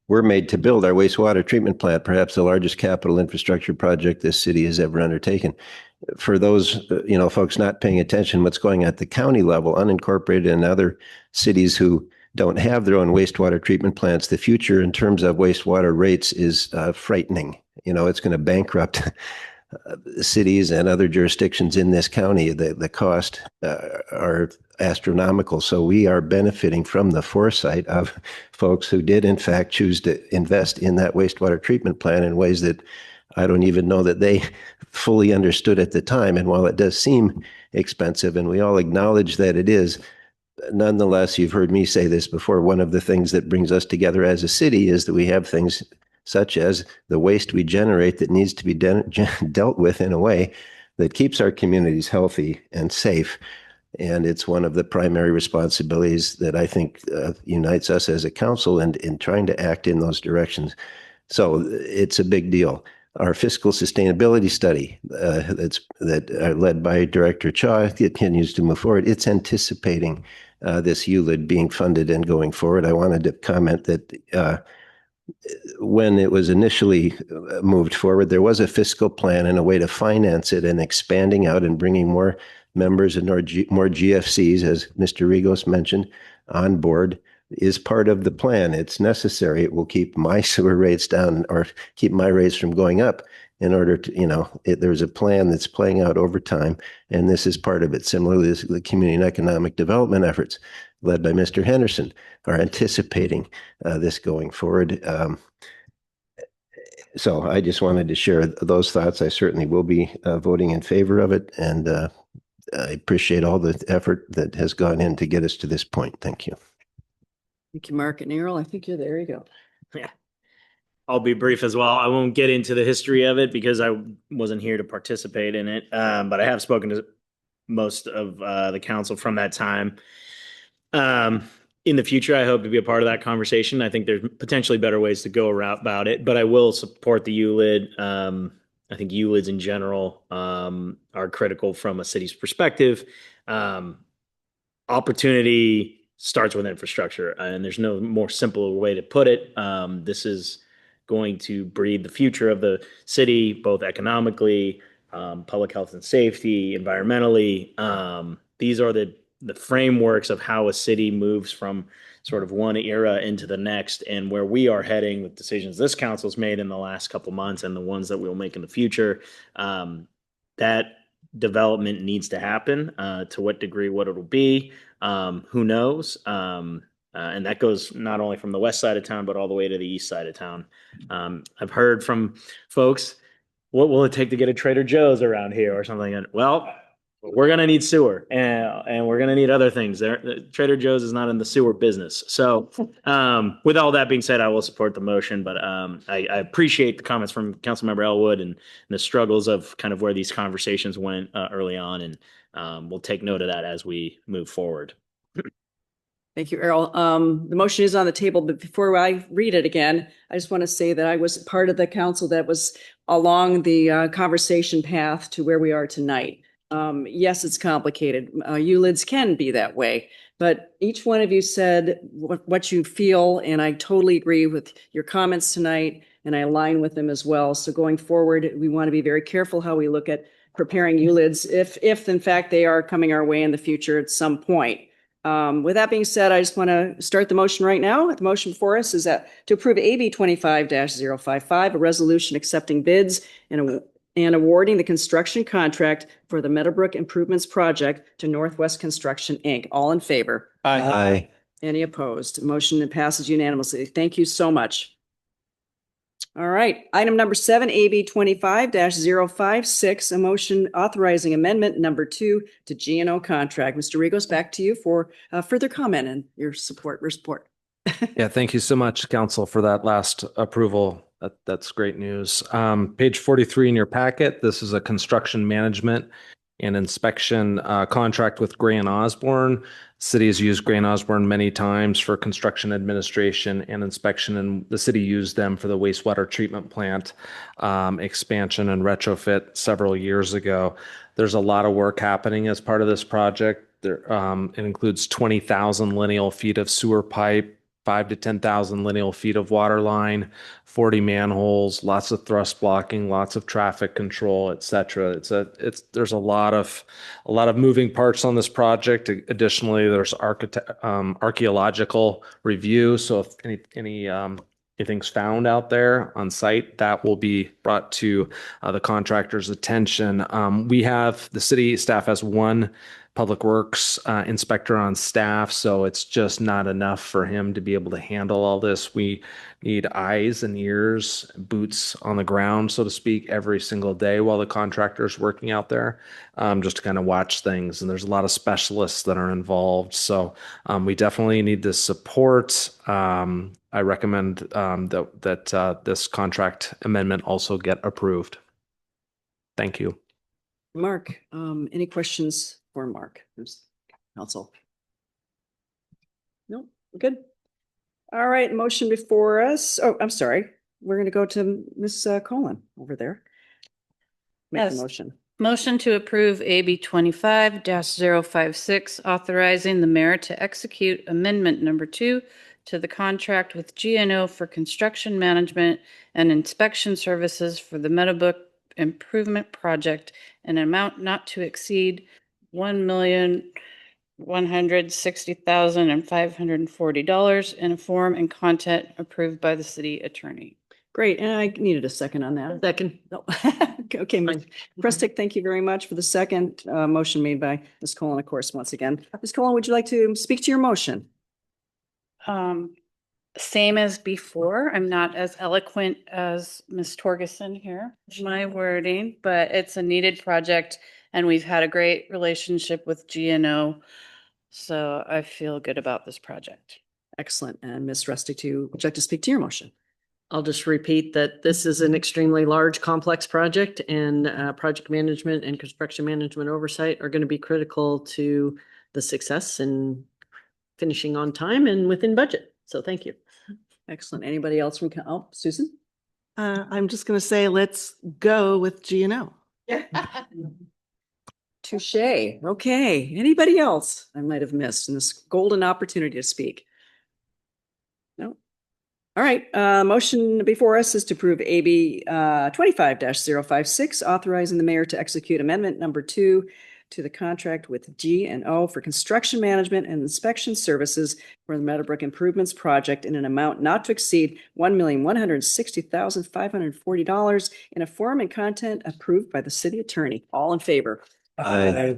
C: were made to build our wastewater treatment plant, perhaps the largest capital infrastructure project this city has ever undertaken. For those, folks not paying attention, what's going on at the county level, unincorporated and other cities who don't have their own wastewater treatment plants, the future in terms of wastewater rates is frightening. It's going to bankrupt cities and other jurisdictions in this county. The cost are astronomical. So we are benefiting from the foresight of folks who did in fact choose to invest in that wastewater treatment plant in ways that I don't even know that they fully understood at the time. And while it does seem expensive, and we all acknowledge that it is, nonetheless, you've heard me say this before, one of the things that brings us together as a city is that we have things such as the waste we generate that needs to be dealt with in a way that keeps our communities healthy and safe. And it's one of the primary responsibilities that I think unites us as a council and in trying to act in those directions. So it's a big deal. Our fiscal sustainability study that led by Director Cha continues to move forward. It's anticipating this ULID being funded and going forward. I wanted to comment that when it was initially moved forward, there was a fiscal plan and a way to finance it and expanding out and bringing more members and more GFCs, as Mr. Rigos mentioned, on board is part of the plan. It's necessary. It will keep my sewer rates down or keep my rates from going up in order to, there's a plan that's playing out over time, and this is part of it. Similarly, the community and economic development efforts led by Mr. Henderson are anticipating this going forward. So I just wanted to share those thoughts. I certainly will be voting in favor of it, and I appreciate all the effort that has gone in to get us to this point. Thank you.
A: Thank you, Mark and Errol. I think you're there. You go.
R: Yeah. I'll be brief as well. I won't get into the history of it because I wasn't here to participate in it. But I have spoken to most of the council from that time. In the future, I hope to be a part of that conversation. I think there's potentially better ways to go about it, but I will support the ULID. I think ULIDs in general are critical from a city's perspective. Opportunity starts with infrastructure, and there's no more simple way to put it. This is going to breed the future of the city, both economically, public health and safety, environmentally. These are the frameworks of how a city moves from sort of one era into the next, and where we are heading with decisions this council's made in the last couple months and the ones that we'll make in the future. That development needs to happen. To what degree, what it'll be, who knows? And that goes not only from the west side of town, but all the way to the east side of town. I've heard from folks, what will it take to get a Trader Joe's around here or something? And well, we're going to need sewer and we're going to need other things. Trader Joe's is not in the sewer business. So with all that being said, I will support the motion, but I appreciate the comments from Councilmember Elwood and the struggles of kind of where these conversations went early on. And we'll take note of that as we move forward.
A: Thank you, Errol. The motion is on the table, but before I read it again, I just want to say that I was part of the council that was along the conversation path to where we are tonight. Yes, it's complicated. ULIDs can be that way, but each one of you said what you feel, and I totally agree with your comments tonight, and I align with them as well. So going forward, we want to be very careful how we look at preparing ULIDs if in fact they are coming our way in the future at some point. With that being said, I just want to start the motion right now. The motion for us is that to approve AB 25-055, a resolution accepting bids and awarding the construction contract for the Meadowbrook Improvements Project to Northwest Construction, Inc. All in favor?
C: Aye.
A: Any opposed? Motion passes unanimously. Thank you so much. All right. Item number 7, AB 25-056, a motion authorizing amendment number 2 to G&O contract. Mr. Rigos, back to you for further comment and your support.
L: Yeah, thank you so much, Council, for that last approval. That's great news. Page 43 in your packet, this is a construction management and inspection contract with Gray and Osborne. City has used Gray and Osborne many times for construction administration and inspection, and the city used them for the wastewater treatment plant expansion and retrofit several years ago. There's a lot of work happening as part of this project. It includes 20,000 lineal feet of sewer pipe, 5 to 10,000 lineal feet of water line, 40 manholes, lots of thrust blocking, lots of traffic control, etc. There's a lot of moving parts on this project. Additionally, there's archaeological review. So if anything's found out there on site, that will be brought to the contractor's attention. The city staff has one Public Works inspector on staff, so it's just not enough for him to be able to handle all this. We need eyes and ears, boots on the ground, so to speak, every single day while the contractor's working out there, just to kind of watch things. And there's a lot of specialists that are involved, so we definitely need this support. I recommend that this contract amendment also get approved. Thank you.
A: Mark, any questions for Mark, who's counsel? No, we're good. All right, motion before us. Oh, I'm sorry. We're going to go to Ms. Colin over there. Make the motion.
E: Motion to approve AB 25-056, authorizing the mayor to execute amendment number 2 to the contract with GNO for construction management and inspection services for the Meadowbrook Improvement Project, an amount not to exceed $1,100,000 $160,540 in a form and content approved by the city attorney.
A: Great. And I needed a second on that.
H: Second.
A: No. Okay, Ms. Prestick, thank you very much for the second motion made by Ms. Colon, of course, once again. Ms. Colon, would you like to speak to your motion?
E: Same as before. I'm not as eloquent as Ms. Torgerson here, my wording, but it's a needed project and we've had a great relationship with GNO. So I feel good about this project.
A: Excellent. And Ms. Rusty, would you like to speak to your motion?
H: I'll just repeat that this is an extremely large, complex project, and project management and construction management oversight are going to be critical to the success and finishing on time and within budget. So thank you.
A: Excellent. Anybody else from, Susan?
I: I'm just going to say, let's go with GNO.
A: Touche. Okay. Anybody else I might have missed in this golden opportunity to speak? No. All right. Motion before us is to approve AB 25-056, authorizing the mayor to execute amendment number 2 to the contract with G&O for construction management and inspection services for the Meadowbrook Improvements Project in an amount not to exceed $1,160,540 in a form and content approved by the city attorney. All in favor?
C: Aye.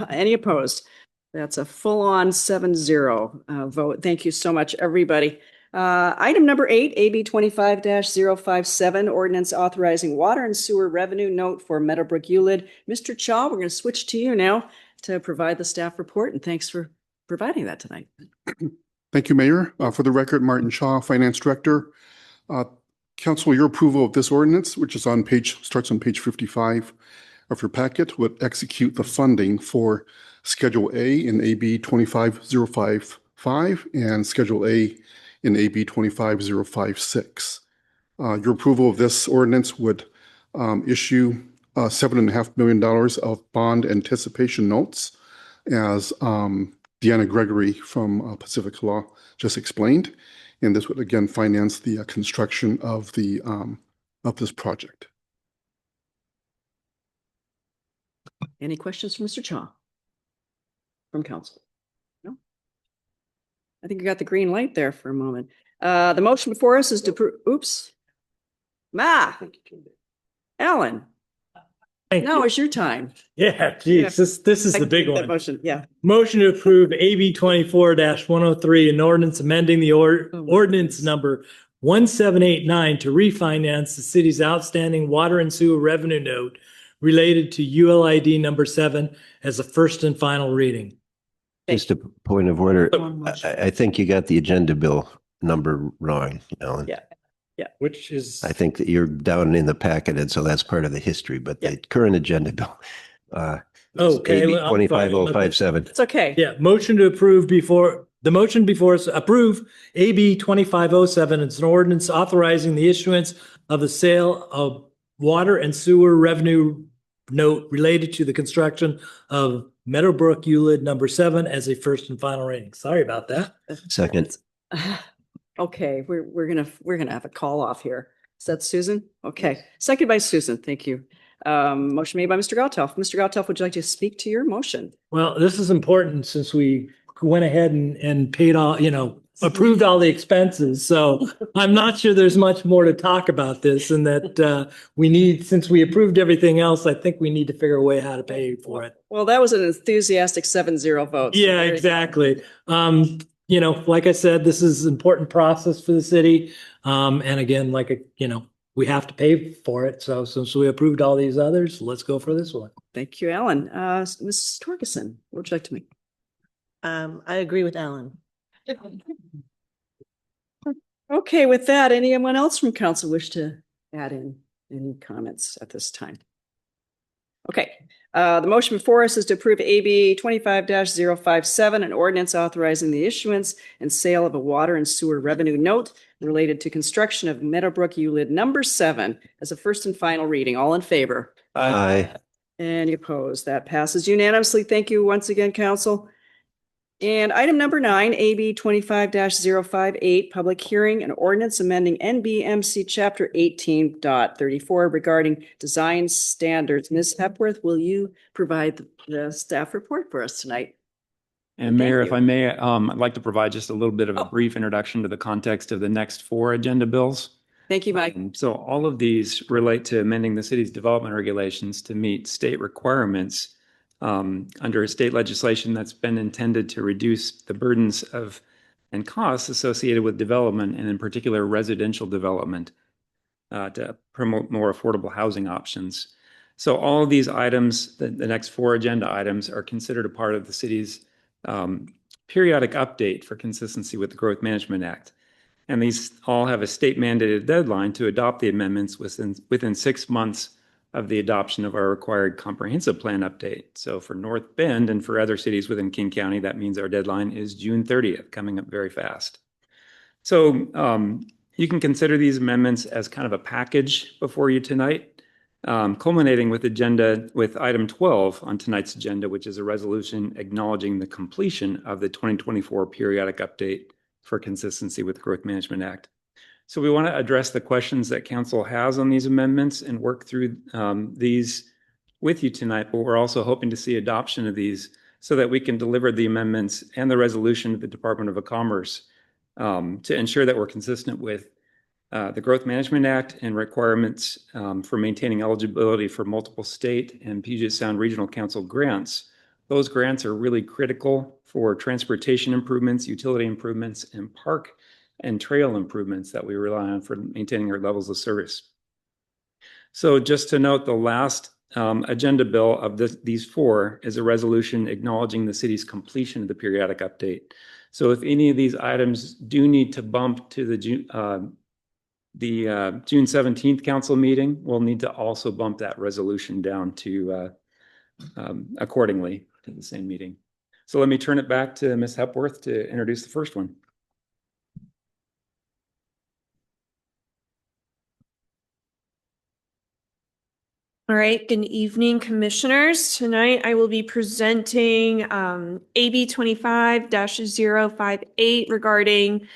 A: Any opposed? That's a full-on 7-0 vote. Thank you so much, everybody. Item number 8, AB 25-057, ordinance authorizing water and sewer revenue note for Meadowbrook ULID. Mr. Chaw, we're going to switch to you now to provide the staff report, and thanks for providing that tonight.
S: Thank you, Mayor. For the record, Martin Shaw, Finance Director. Council, your approval of this ordinance, which is starts on page 55 of your packet, would execute the funding for Schedule A in AB 25-055 and Schedule A in AB 25-056. Your approval of this ordinance would issue $7.5 million of bond anticipation notes, as Deanna Gregory from Pacific Law just explained. And this would again finance the construction of this project.
A: Any questions from Mr. Chaw? From council? No? I think you got the green light there for a moment. The motion before us is to Alan. Now is your time.
Q: Yeah, geez, this is the big one.
A: Motion, yeah.
Q: Motion to approve AB 24-103, an ordinance amending the ordinance number 1789 to refinance the city's outstanding water and sewer revenue note related to ULID number 7 as a first and final reading.
C: Just a point of order. I think you got the agenda bill number wrong, Alan.
A: Yeah. Yeah.
Q: Which is,
C: I think that you're down in the packet, and so that's part of the history, but the current agenda bill.
Q: Okay.
C: AB
Q: well, I'm sorry.
C: 25057.
A: It's okay.
Q: Yeah, motion to approve the motion before us, approve AB 2507. It's an ordinance authorizing the issuance of the sale of water and sewer revenue note related to the construction of Meadowbrook ULID number 7 as a first and final reading. Sorry about that.
C: Second.
A: Okay, we're gonna have a call off here. Is that Susan? Okay, second by Susan. Thank you. Motion made by Mr. Gautelf. Mr. Gautelf, would you like to speak to your motion?
Q: Well, this is important since we went ahead and paid all, approved all the expenses. So I'm not sure there's much more to talk about this, and that since we approved everything else, I think we need to figure a way how to pay for it.
A: Well, that was an enthusiastic 7-0 vote.
Q: Yeah, exactly. Like I said, this is an important process for the city. And again, we have to pay for it. So since we approved all these others, let's go for this one.
A: Thank you, Alan. Mrs. Torgerson, what would you like to make?
I: I agree with Alan.
A: Okay, with that, anyone else from council wish to add in any comments at this time? Okay, the motion before us is to approve AB 25-057, an ordinance authorizing the issuance and sale of a water and sewer revenue note related to construction of Meadowbrook ULID number 7 as a first and final reading. All in favor?
C: Aye.
A: Any opposed? That passes unanimously. Thank you once again, council. And item number 9, AB 25-058, public hearing and ordinance amending NBMC Chapter 18.34 regarding design standards. Ms. Hepworth, will you provide the staff report for us tonight?
T: And Mayor,
A: Thank
T: if
A: you.
T: I may, I'd like to provide just a little bit of a brief introduction to the context of the next 4 agenda bills.
A: Thank you, Mike.
T: So all of these relate to amending the city's development regulations to meet state requirements under state legislation that's been intended to reduce the burdens of and costs associated with development, and in particular residential development, to promote more affordable housing options. So all of these items, the next 4 agenda items, are considered a part of the city's periodic update for consistency with the Growth Management Act. And these all have a state mandated deadline to adopt the amendments within 6 months of the adoption of our required comprehensive plan update. So for North Bend and for other cities within King County, that means our deadline is June 30th, coming up very fast. So you can consider these amendments as kind of a package before you tonight, culminating with item 12 on tonight's agenda, which is a resolution acknowledging the completion of the 2024 periodic update for consistency with the Growth Management Act. So we want to address the questions that council has on these amendments and work through these with you tonight, but we're also hoping to see adoption of these so that we can deliver the amendments and the resolution to the Department of Commerce to ensure that we're consistent with the Growth Management Act and requirements for maintaining eligibility for multiple state and Puget Sound Regional Council grants. Those grants are really critical for transportation improvements, utility improvements, and park and trail improvements that we rely on for maintaining our levels of service. So just to note, the last agenda bill of these 4 is a resolution acknowledging the city's completion of the periodic update. So if any of these items do need to bump to the June 17th council meeting, we'll need to also bump that resolution down to accordingly to the same meeting. So let me turn it back to Ms. Hepworth to introduce the first one.
U: All right, good evening, commissioners. Tonight I will be presenting AB 25-058 regarding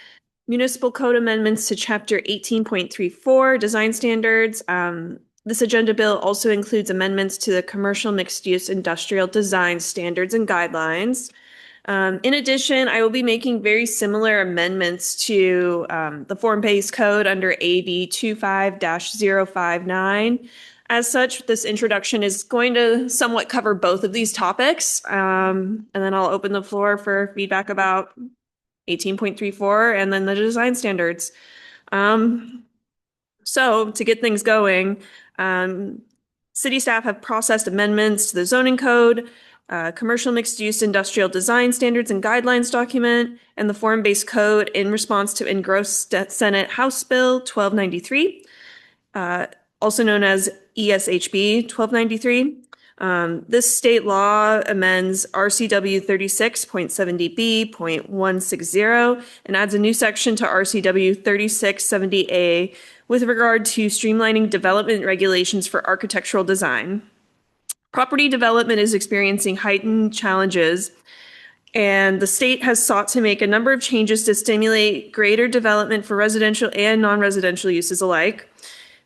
U: municipal code amendments to chapter 18.34 design standards. This agenda bill also includes amendments to the commercial mixed-use industrial design standards and guidelines. In addition, I will be making very similar amendments to the form-based code under AB 25-059. As such, this introduction is going to somewhat cover both of these topics, and then I'll open the floor for feedback about 18.34 and then the design standards. So to get things going, city staff have processed amendments to the zoning code, commercial mixed-use industrial design standards and guidelines document, and the form-based code in response to engrossed Senate House Bill 1293, also known as ESHB 1293. This state law amends RCW 36.70B.160 and adds a new section to RCW 3670A with regard to streamlining development regulations for architectural design. Property development is experiencing heightened challenges, and the state has sought to make a number of changes to stimulate greater development for residential and non-residential uses alike.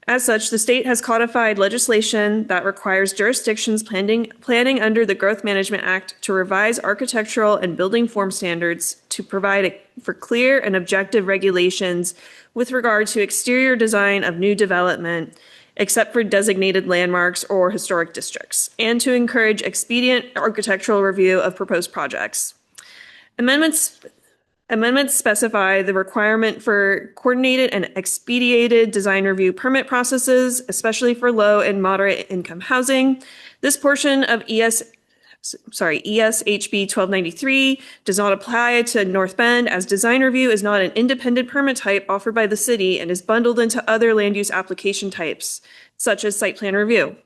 U: As such, the state has codified legislation that requires jurisdictions planning under the Growth Management Act to revise architectural and building form standards to provide for clear and objective regulations with regard to exterior design of new development, except for designated landmarks or historic districts, and to encourage expedient architectural review of proposed projects. Amendments specify the requirement for coordinated and expedited design review permit processes, especially for low and moderate income housing. This portion of ESHB 1293 does not apply to North Bend, as design review is not an independent permit type offered by the city and is bundled into other land use application types, such as site plan review.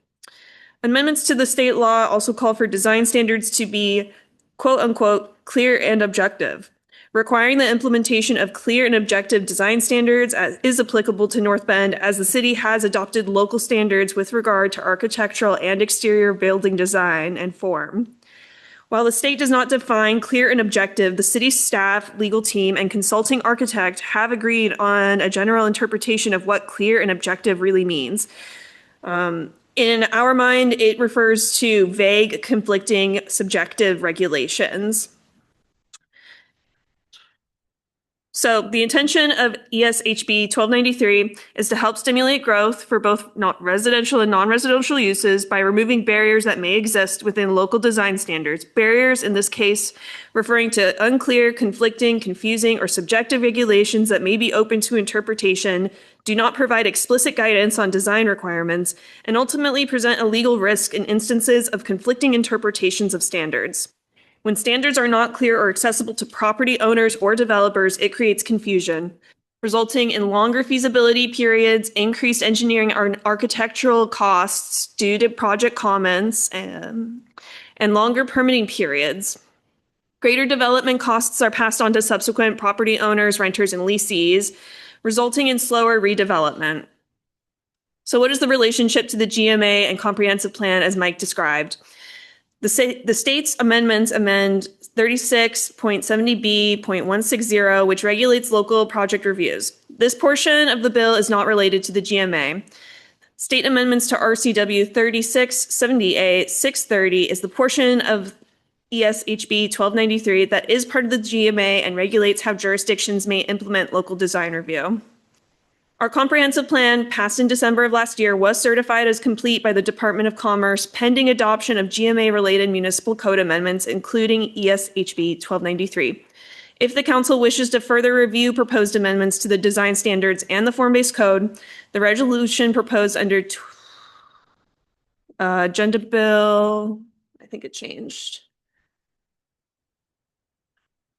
U: Amendments to the state law also call for design standards to be quote unquote clear and objective. Requiring the implementation of clear and objective design standards is applicable to North Bend, as the city has adopted local standards with regard to architectural and exterior building design and form. While the state does not define clear and objective, the city's staff, legal team, and consulting architect have agreed on a general interpretation of what clear and objective really means. In our mind, it refers to vague, conflicting, subjective regulations. So the intention of ESHB 1293 is to help stimulate growth for both not residential and non-residential uses by removing barriers that may exist within local design standards. Barriers in this case referring to unclear, conflicting, confusing, or subjective regulations that may be open to interpretation, do not provide explicit guidance on design requirements, and ultimately present a legal risk in instances of conflicting interpretations of standards. When standards are not clear or accessible to property owners or developers, it creates confusion, resulting in longer feasibility periods, increased engineering and architectural costs due to project comments, and longer permitting periods. Greater development costs are passed on to subsequent property owners, renters, and lessees, resulting in slower redevelopment. So what is the relationship to the GMA and comprehensive plan as Mike described? The state's amendments amend 36.70B.160, which regulates local project reviews. This portion of the bill is not related to the GMA. State amendments to RCW 3670A 630 is the portion of ESHB 1293 that is part of the GMA and regulates how jurisdictions may implement local design review. Our comprehensive plan, passed in December of last year, was certified as complete by the Department of Commerce pending adoption of GMA-related municipal code amendments, including ESHB 1293. If the council wishes to further review proposed amendments to the design standards and the form-based code, the resolution proposed under Agenda Bill, I think it changed,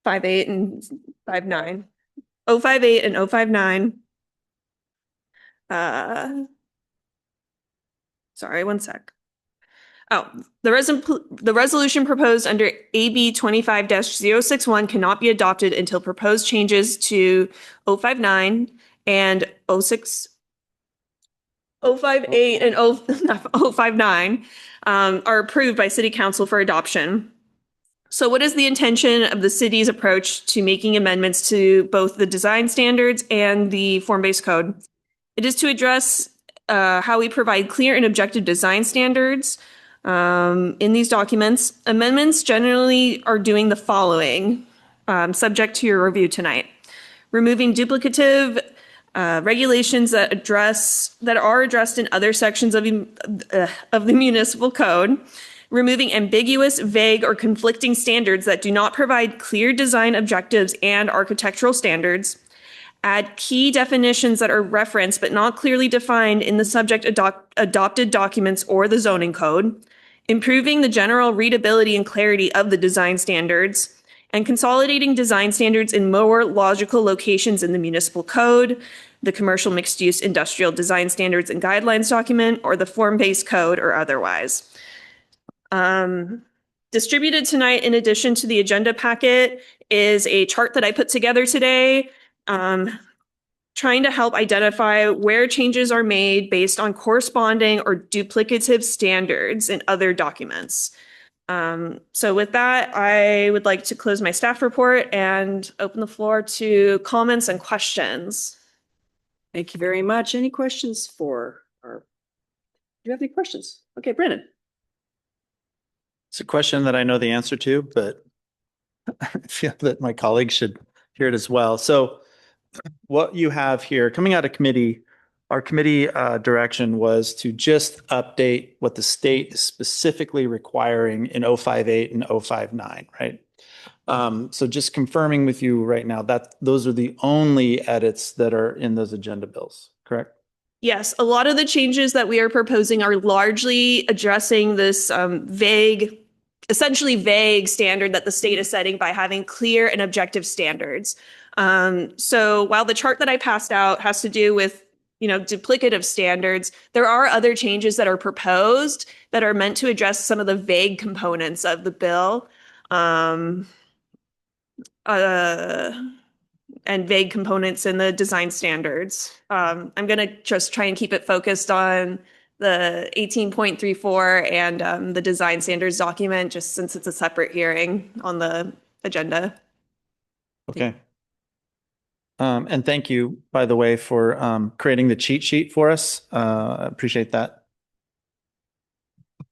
U: 58 and 59, 058 and 059. Sorry, one sec. Oh, the resolution proposed under AB 25-061 cannot be adopted until proposed changes to 059 and 058 and 059 are approved by City Council for adoption. So what is the intention of the city's approach to making amendments to both the design standards and the form-based code? It is to address how we provide clear and objective design standards in these documents. Amendments generally are doing the following, subject to your review tonight. Removing duplicative regulations that are addressed in other sections of the municipal code. Removing ambiguous, vague, or conflicting standards that do not provide clear design objectives and architectural standards. Add key definitions that are referenced but not clearly defined in the subject adopted documents or the zoning code, improving the general readability and clarity of the design standards, and consolidating design standards in more logical locations in the municipal code, the commercial mixed-use industrial design standards and guidelines document, or the form-based code or otherwise. Distributed tonight, in addition to the agenda packet, is a chart that I put together today, trying to help identify where changes are made based on corresponding or duplicative standards in other documents. So with that, I would like to close my staff report and open the floor to comments and questions.
A: Thank you very much. Any questions do you have any questions? Okay, Brandon.
N: It's a question that I know the answer to, but I feel that my colleagues should hear it as well. So what you have here coming out of committee, our committee direction was to just update what the state is specifically requiring in 058 and 059, right? So just confirming with you right now that those are the only edits that are in those agenda bills, correct?
U: Yes, a lot of the changes that we are proposing are largely addressing this essentially vague standard that the state is setting by having clear and objective standards. So while the chart that I passed out has to do with, duplicative standards, there are other changes that are proposed that are meant to address some of the vague components of the bill. And vague components in the design standards. I'm going to just try and keep it focused on the 18.34 and the design standards document, just since it's a separate hearing on the agenda.
N: Okay. And thank you, by the way, for creating the cheat sheet for us. I appreciate that.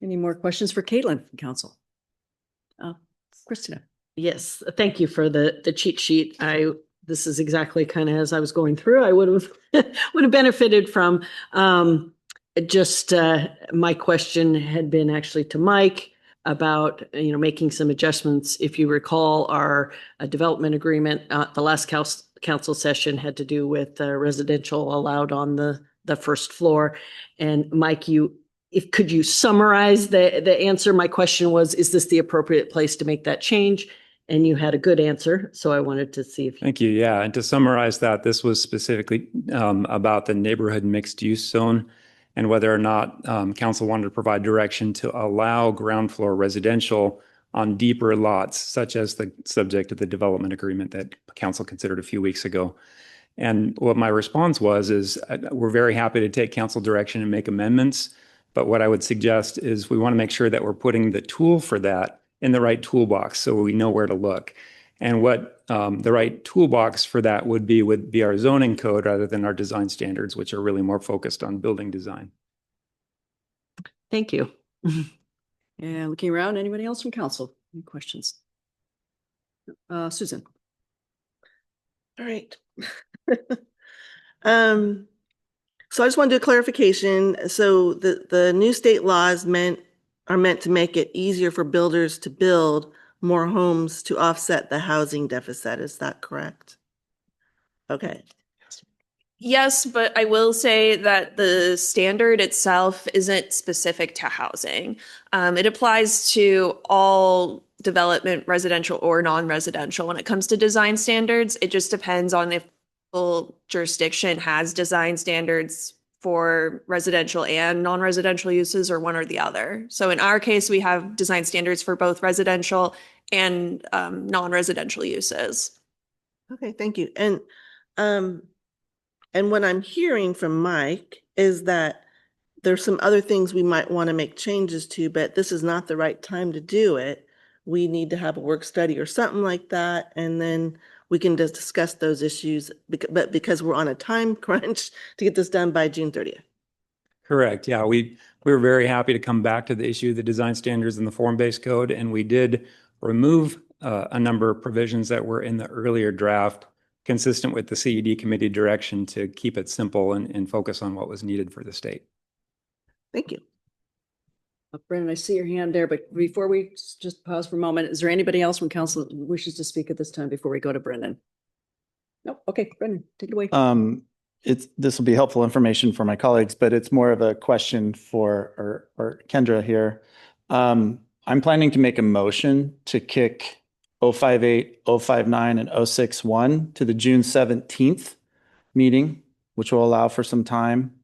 A: Any more questions for Caitlin from council? Christina.
H: Yes, thank you for the cheat sheet. I this is exactly kind of as I was going through, I would have benefited from. My question had been actually to Mike about, making some adjustments. If you recall, our development agreement, the last council session had to do with residential allowed on the first floor. And Mike, could you summarize the answer? My question was, is this the appropriate place to make that change? And you had a good answer. So I wanted to see if you.
T: Thank you. Yeah. And to summarize that, this was specifically about the neighborhood mixed use zone and whether or not council wanted to provide direction to allow ground floor residential on deeper lots, such as the subject of the development agreement that council considered a few weeks ago. And what my response was is we're very happy to take council direction and make amendments. But what I would suggest is we want to make sure that we're putting the tool for that in the right toolbox so we know where to look. And what the right toolbox for that would be our zoning code rather than our design standards, which are really more focused on building design.
H: Thank you.
A: And looking around, anybody else from council? Any questions? Susan.
I: All right. So I just want to do a clarification. So the new state laws are meant to make it easier for builders to build more homes to offset the housing deficit. Is that correct? Okay.
U: Yes, but I will say that the standard itself isn't specific to housing. It applies to all development, residential or non-residential. When it comes to design standards, it just depends on if the jurisdiction has design standards for residential and non-residential uses or one or the other. So in our case, we have design standards for both residential and non-residential uses.
I: Okay, thank you. And what I'm hearing from Mike is that there's some other things we might want to make changes to, but this is not the right time to do it. We need to have a work study or something like that, and then we can just discuss those issues, but because we're on a time crunch to get this done by June 30th.
T: Correct. Yeah, we were very happy to come back to the issue of the design standards in the form-based code, and we did remove a number of provisions that were in the earlier draft, consistent with the CED committee direction to keep it simple and focus on what was needed for the state.
I: Thank you.
A: Brendan, I see your hand there, but before we just pause for a moment, is there anybody else from council who wishes to speak at this time before we go to Brendan? No. Okay, Brendan, take it away.
N: This will be helpful information for my colleagues, but it's more of a question for or Kendra here. I'm planning to make a motion to kick 058, 059, and 061 to the June 17th meeting, which will allow for some time.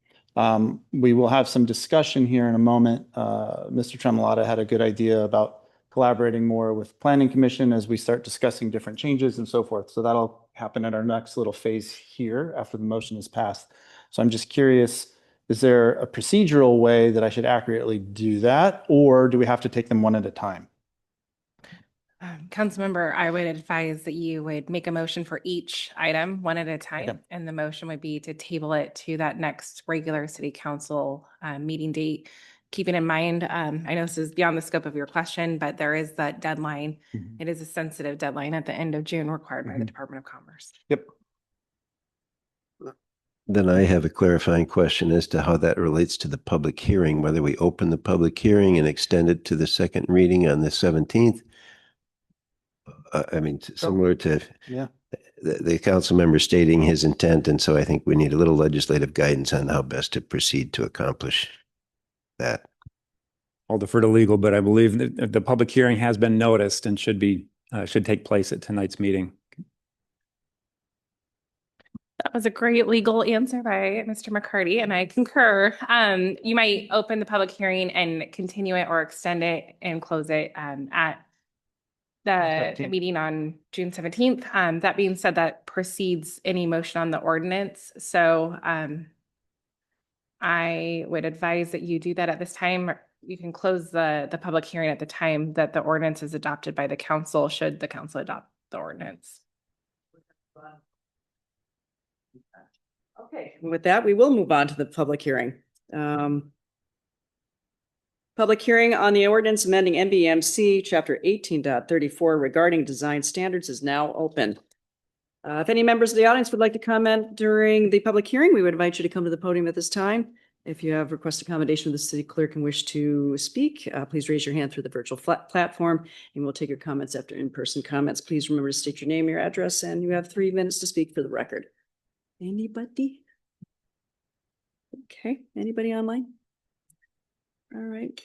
N: We will have some discussion here in a moment. Mr. Tremolata had a good idea about collaborating more with Planning Commission as we start discussing different changes and so forth. So that'll happen at our next little phase here after the motion is passed. So I'm just curious, is there a procedural way that I should accurately do that, or do we have to take them one at a time?
J: Councilmember, I would advise that you would make a motion for each item one at a time.
N: Okay.
J: And the motion would be to table it to that next regular city council meeting date. Keeping in mind, I know this is beyond the scope of your question, but there is that deadline. It is a sensitive deadline at the end of June required by the Department of Commerce.
N: Yep.
C: Then I have a clarifying question as to how that relates to the public hearing, whether we open the public hearing and extend it to the second reading on the 17th. I mean, similar to the council member stating his intent. And so I think we need a little legislative guidance on how best to proceed to accomplish that.
T: I'll defer to legal, but I believe that the public hearing has been noticed and should take place at tonight's meeting.
J: That was a great legal answer by Mr. McCarty, and I concur. You might open the public hearing and continue it or extend it and close it at the meeting on June 17th. That being said, that precedes any motion on the ordinance. So I would advise that you do that at this time. You can close the public hearing at the time that the ordinance is adopted by the council, should the council adopt the ordinance.
A: Okay, with that, we will move on to the public hearing. Public hearing on the ordinance amending NBMC Chapter 18.34 regarding design standards is now open. If any members of the audience would like to comment during the public hearing, we would invite you to come to the podium at this time. If you have requested accommodation with the city clerk and wish to speak, please raise your hand through the virtual platform, and we'll take your comments after in-person comments. Please remember to state your name, your address, and you have 3 minutes to speak for the record. Anybody? Okay, anybody online? All right.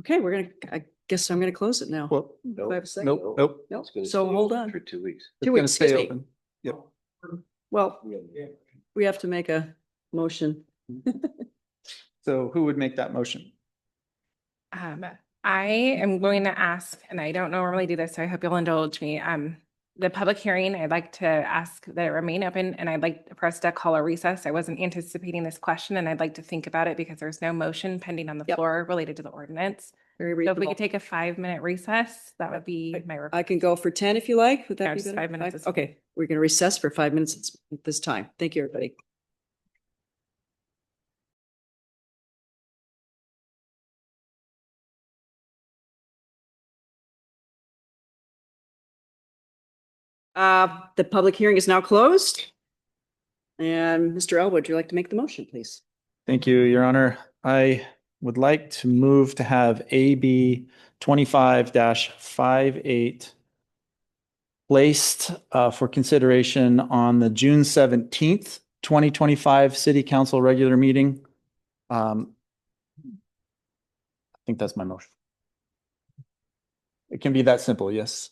A: Okay, I guess I'm gonna close it now.
N: Well,
A: Do I have a second?
N: nope, nope.
A: Nope.
C: It's gonna
A: So
C: stay
A: hold
C: open
A: on.
C: For 2 weeks.
N: It's
A: 2
N: gonna
A: weeks,
N: stay
A: excuse me.
N: open. Yep.
A: Well, we have to make a motion.
N: So who would make that motion?
J: I am going to ask, and I don't normally do this, so I hope you'll indulge me. The public hearing, I'd like to ask that it remain open, and I'd like for us to call a recess. I wasn't anticipating this question, and I'd like to think about it because there's no motion pending on the floor related to the ordinance.
A: Very
J: So if we
A: reasonable.
J: could take a 5-minute recess, that would be my request.
A: I can go for 10 if you like. Would that
J: No,
A: be
J: just
A: better?
J: 5 minutes is fine.
A: Okay, we're gonna recess for 5 minutes at this time. Thank you, everybody. The public hearing is now closed. And Mr. Elwood, would you like to make the motion, please?
N: Thank you, Your Honor. I would like to move to have AB 25-58 placed for consideration on the June 17th, 2025 City Council regular meeting. I think that's my motion. It can be that simple, yes.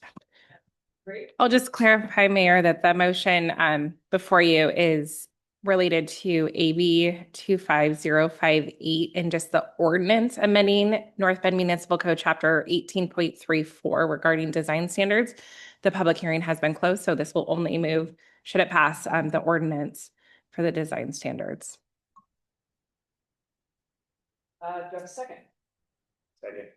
J: I'll just clarify, Mayor, that the motion before you is related to AB 25058 and just the ordinance amending North Bend Municipal Code Chapter 18.34 regarding design standards. The public hearing has been closed, so this will only move, should it pass, the ordinance for the design standards.
A: Do you have a second?
K: Second.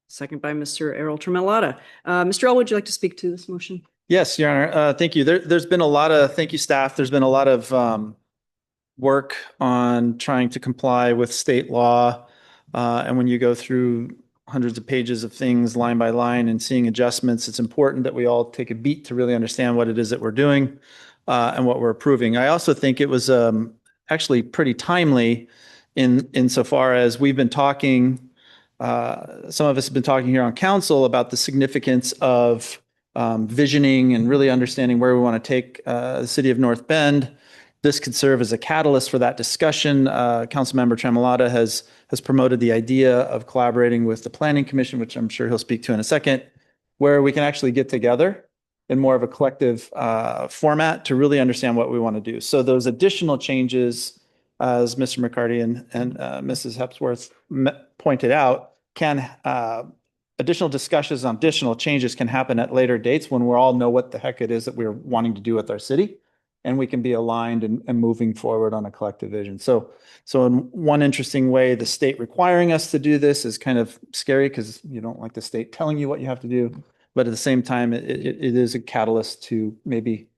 A: Second by Mr. Errol Tremolata. Mr. Elwood, would you like to speak to this motion?
N: Yes, Your Honor. Thank you. There's been a lot of, thank you, staff. There's been a lot of work on trying to comply with state law. And when you go through hundreds of pages of things line by line and seeing adjustments, it's important that we all take a beat to really understand what it is that we're doing and what we're approving. I also think it was actually pretty timely insofar as we've been talking, some of us have been talking here on council about the significance of visioning and really understanding where we want to take the city of North Bend. This could serve as a catalyst for that discussion. Councilmember Tremolata has promoted the idea of collaborating with the Planning Commission, which I'm sure he'll speak to in a second, where we can actually get together in more of a collective format to really understand what we want to do. So those additional changes, as Mr. McCarty and Mrs. Hepsworth pointed out, can additional discussions on additional changes can happen at later dates when we all know what the heck it is that we're wanting to do with our city, and we can be aligned and moving forward on a collective vision. So in one interesting way, the state requiring us to do this is kind of scary because you don't like the state telling you what you have to do. But at the same time, it is a catalyst to maybe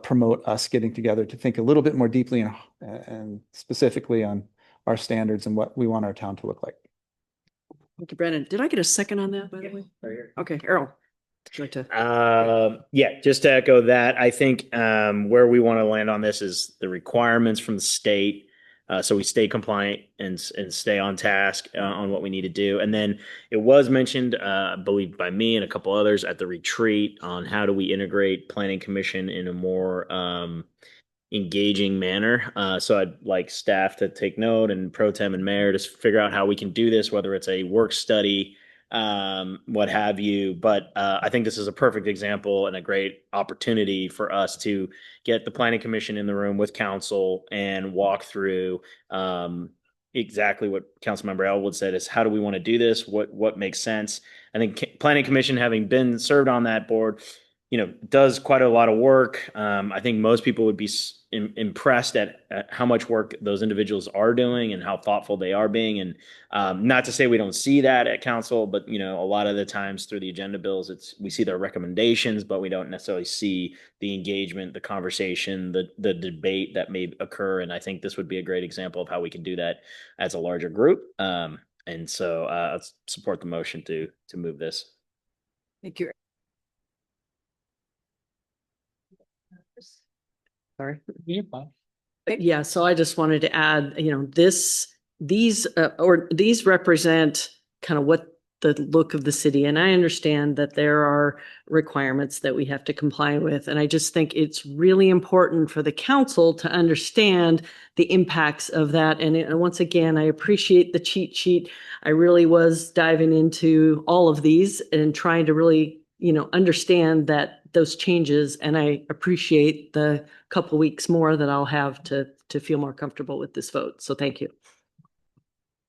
N: promote us getting together to think a little bit more deeply and specifically on our standards and what we want our town to look like.
A: Thank you, Brandon. Did I get a second on that, by the way? Okay, Errol, would you like to?
R: Yeah, just to echo that, I think where we want to land on this is the requirements from the state. So we stay compliant and stay on task on what we need to do. And then it was mentioned, I believe by me and a couple others at the retreat on how do we integrate Planning Commission in a more engaging manner. So I'd like staff to take note and pro tem and mayor to figure out how we can do this, whether it's a work study, what have you. But I think this is a perfect example and a great opportunity for us to get the Planning Commission in the room with council and walk through exactly what Councilmember Elwood said is how do we want to do this? What makes sense? I think Planning Commission, having been served on that board, does quite a lot of work. I think most people would be impressed at how much work those individuals are doing and how thoughtful they are being. And not to say we don't see that at council, but a lot of the times through the agenda bills, we see their recommendations, but we don't necessarily see the engagement, the conversation, the debate that may occur. And I think this would be a great example of how we can do that as a larger group. And so let's support the motion to move this.
A: Thank you.
H: Sorry. Yeah, so I just wanted to add, these represent kind of what the look of the city. And I understand that there are requirements that we have to comply with. And I just think it's really important for the council to understand the impacts of that. And once again, I appreciate the cheat sheet. I really was diving into all of these and trying to really, understand that those changes. And I appreciate the couple weeks more that I'll have to feel more comfortable with this vote. So thank you.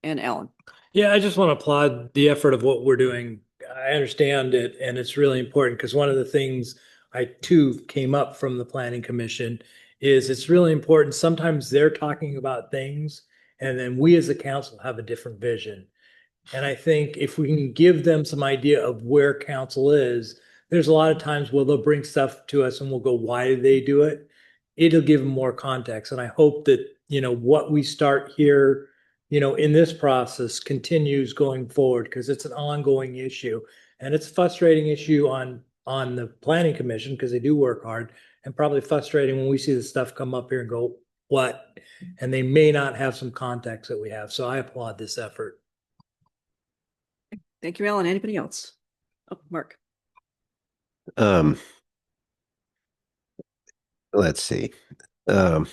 A: And Ellen.
Q: Yeah, I just want to applaud the effort of what we're doing. I understand it, and it's really important because one of the things I too came up from the Planning Commission is it's really important. Sometimes they're talking about things, and then we as a council have a different vision. And I think if we can give them some idea of where council is, there's a lot of times where they'll bring stuff to us and we'll go, why did they do it? It'll give them more context. And I hope that, what we start here, in this process continues going forward because it's an ongoing issue and it's a frustrating issue on the Planning Commission because they do work hard, and probably frustrating when we see the stuff come up here and go, what? And they may not have some context that we have. So I applaud this effort.
A: Thank you, Ellen. Anybody else? Oh, Mark.
C: Let's see. I'm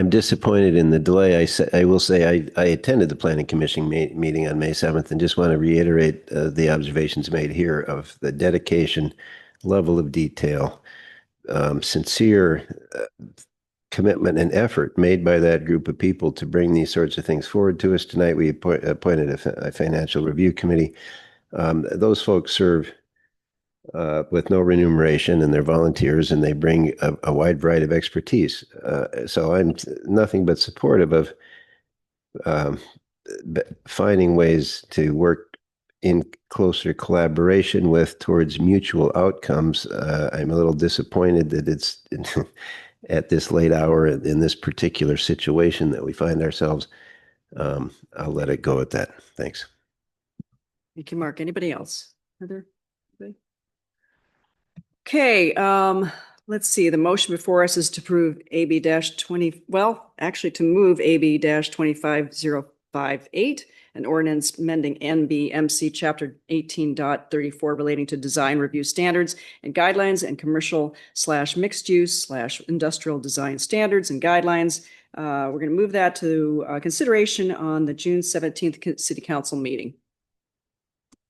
C: disappointed in the delay. I will say I attended the Planning Commission meeting on May 7th and just want to reiterate the observations made here of the dedication, level of detail, sincere commitment and effort made by that group of people to bring these sorts of things forward to us tonight. We appointed a financial review committee. Those folks serve with no remuneration, and they're volunteers, and they bring a wide variety of expertise. So I'm nothing but supportive of finding ways to work in closer collaboration with towards mutual outcomes. I'm a little disappointed that it's at this late hour in this particular situation that we find ourselves. I'll let it go at that. Thanks.
A: Thank you, Mark. Anybody else? Heather? Okay, let's see. The motion before us is to approve AB-20, to move AB-25058, an ordinance amending NBMC Chapter 18.34 relating to design review standards and guidelines and commercial/mixed-use/industrial design standards and guidelines. We're going to move that to consideration on the June 17th City Council meeting.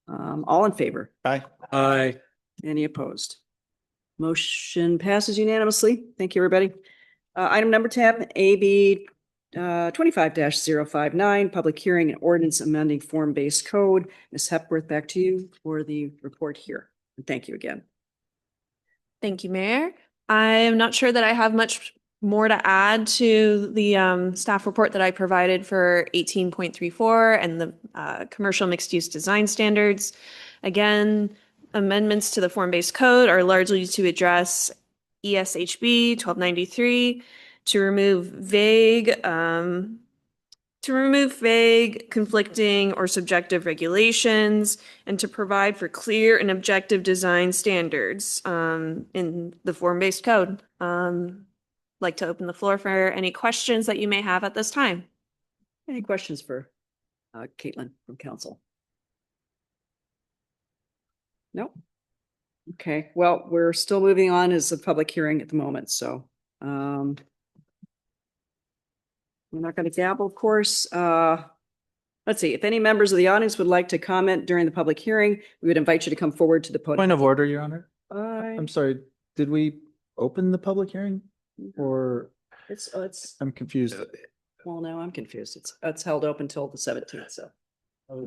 A: All in favor?
N: Aye.
Q: Aye.
A: Any opposed? Motion passes unanimously. Thank you, everybody. Item number 10, AB 25-059, public hearing and ordinance amending form-based code. Ms. Hepworth, back to you for the report here. And thank you again.
U: Thank you, Mayor. I'm not sure that I have much more to add to the staff report that I provided for 18.34 and the commercial mixed-use design standards. Again, amendments to the form-based code are largely to address ESHB 1293 to remove vague, conflicting, or subjective regulations, and to provide for clear and objective design standards in the form-based code. I'd like to open the floor for any questions that you may have at this time.
A: Any questions for Caitlin from council? No? Okay, well, we're still moving on as a public hearing at the moment, so we're not going to gavel, of course. Let's see, if any members of the audience would like to comment during the public hearing, we would invite you to come forward to the podium.
N: Point of order, Your Honor. I'm sorry, did we open the public hearing or?
A: It's
N: I'm confused.
A: Well, no, I'm confused. It's held open until the 17th, so.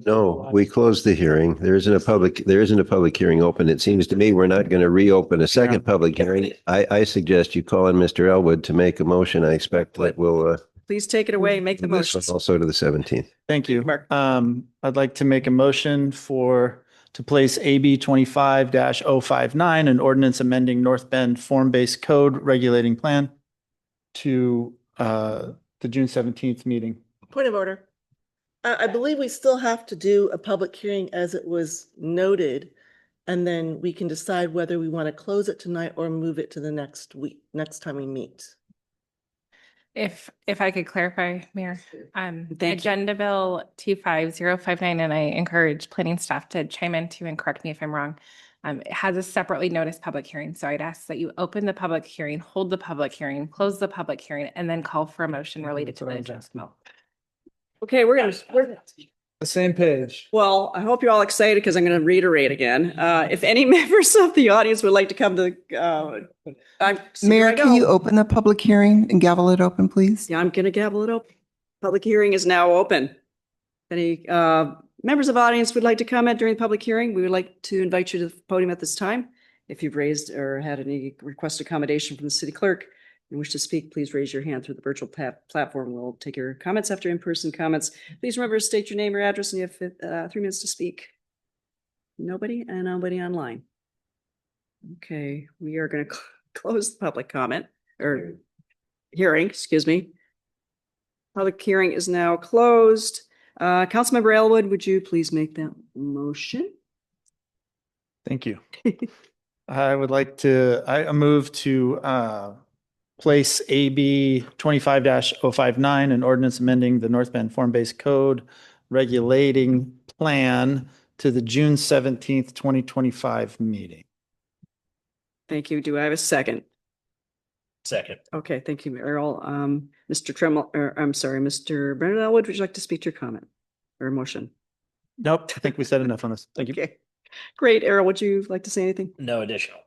C: No, we closed the hearing. There isn't a public hearing open. It seems to me we're not going to reopen a second public hearing. I suggest you call in Mr. Elwood to make a motion. I expect that we'll
A: Please take it away, make the motion.
C: also to the 17th.
N: Thank you. I'd like to make a motion to place AB 25-059, an ordinance amending North Bend form-based code regulating plan to the June 17th meeting.
I: Point of order. I believe we still have to do a public hearing as it was noted And then we can decide whether we want to close it tonight or move it to the next week, next time we meet.
J: If I could clarify, Mayor,
A: Thank you.
J: Agenda Bill 25059, and I encourage planning staff to chime in too and correct me if I'm wrong. It has a separately noticed public hearing. So I'd ask that you open the public hearing, hold the public hearing, close the public hearing, and then call for a motion related to the agenda.
A: Okay, we're
N: The same page.
A: well, I hope you're all excited because I'm going to reiterate again. If any members of the audience would like to come to,
B: Mayor, can you open the public hearing and gavel it open, please?
A: Yeah, I'm going to gavel it open. Public hearing is now open. Any members of the audience would like to comment during the public hearing, we would like to invite you to the podium at this time. If you've raised or had any request accommodation from the city clerk and wish to speak, please raise your hand through the virtual platform. We'll take your comments after in-person comments. Please remember to state your name, your address, and you have 3 minutes to speak. Nobody and nobody online. Okay, we are going to close the public comment or hearing, excuse me. Public hearing is now closed. Councilmember Elwood, would you please make that motion?
N: Thank you. I would like to, I move to place AB 25-059, an ordinance amending the North Bend Form-Based Code regulating plan to the June 17th, 2025 meeting.
A: Thank you. Do I have a second?
R: Second.
A: Okay, thank you, Errol. Mr. Brendan Elwood, would you like to speak to your comment or motion?
N: Nope, I think we said enough on this. Thank you.
A: Okay, great. Errol, would you like to say anything?
R: No additional.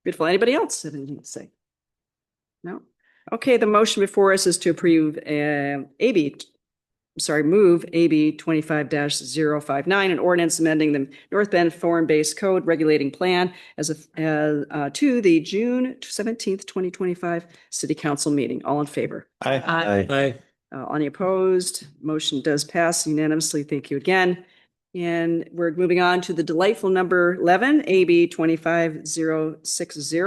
A: Beautiful. Anybody else have anything to say? No? Okay, the motion before us is to approve move AB 25-059, an ordinance amending the North Bend Form-Based Code regulating plan to the June 17th, 2025 City Council meeting. All in favor?
N: Aye.
A: Any opposed? Motion does pass unanimously. Thank you again. And we're moving on to the delightful number 11, AB 25060,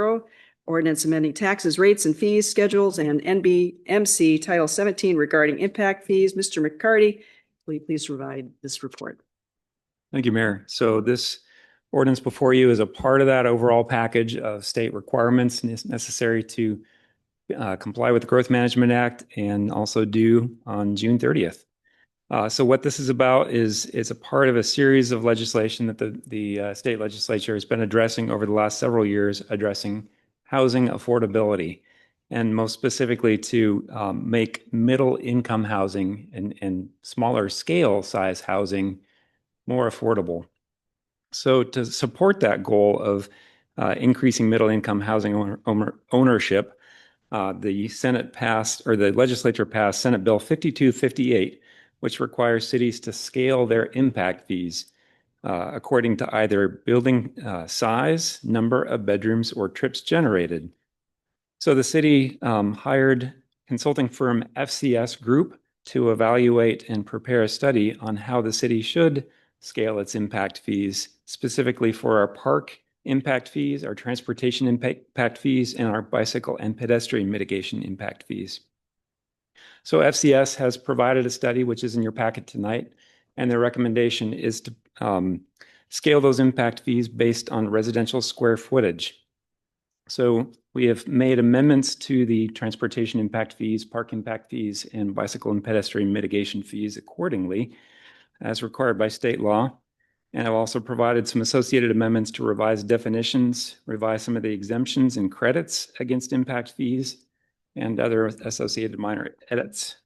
A: ordinance amending taxes, rates, and fees schedules and NBMC Title 17 regarding impact fees. Mr. McCarty, will you please provide this report?
T: Thank you, Mayor. So this ordinance before you is a part of that overall package of state requirements necessary to comply with the Growth Management Act and also due on June 30th. So what this is about is it's a part of a series of legislation that the state legislature has been addressing over the last several years, addressing housing affordability, and most specifically to make middle income housing and smaller scale size housing more affordable. So to support that goal of increasing middle income housing ownership, the legislature passed Senate Bill 5258, which requires cities to scale their impact fees according to either building size, number of bedrooms, or trips generated. So the city hired consulting firm FCS Group to evaluate and prepare a study on how the city should scale its impact fees, specifically for our park impact fees, our transportation impact fees, and our bicycle and pedestrian mitigation impact fees. So FCS has provided a study, which is in your packet tonight, and their recommendation is to scale those impact fees based on residential square footage. So we have made amendments to the transportation impact fees, park impact fees, and bicycle and pedestrian mitigation fees accordingly, as required by state law. And I've also provided some associated amendments to revise definitions, revise some of the exemptions and credits against impact fees, and other associated minor edits.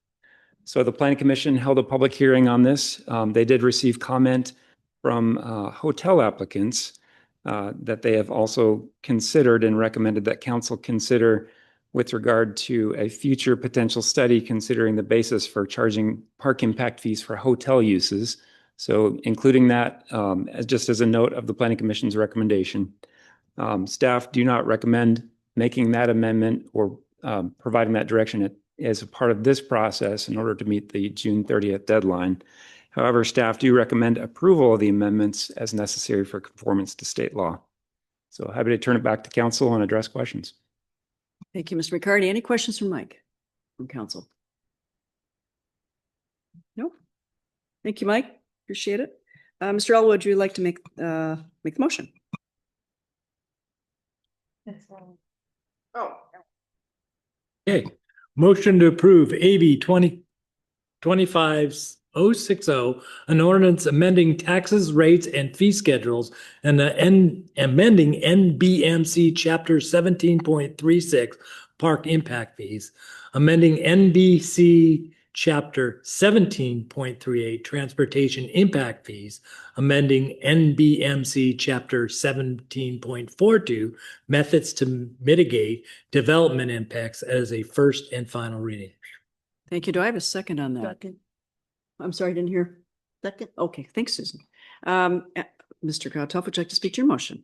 T: So the Planning Commission held a public hearing on this. They did receive comment from hotel applicants that they have also considered and recommended that council consider with regard to a future potential study considering the basis for charging park impact fees for hotel uses. So including that just as a note of the Planning Commission's recommendation. Staff do not recommend making that amendment or providing that direction as a part of this process in order to meet the June 30th deadline. However, staff do recommend approval of the amendments as necessary for conformance to state law. So happy to turn it back to council and address questions.
A: Thank you, Mr. McCarty. Any questions from Mike, from council? No? Thank you, Mike. Appreciate it. Mr. Elwood, would you like to make the motion? Oh.
Q: Okay, motion to approve AB 2025-060, an ordinance amending taxes, rates, and fee schedules and amending NBMC Chapter 17.36 Park Impact Fees, amending NBC Chapter 17.38 Transportation Impact Fees, amending NBMC Chapter 17.42 Methods to Mitigate Development Impacts as a first and final reading.
A: Thank you. Do I have a second on that?
I: Second.
A: I'm sorry, I didn't hear.
I: Second.
A: Okay, thanks, Susan. Mr. Gottoff, would you like to speak to your motion?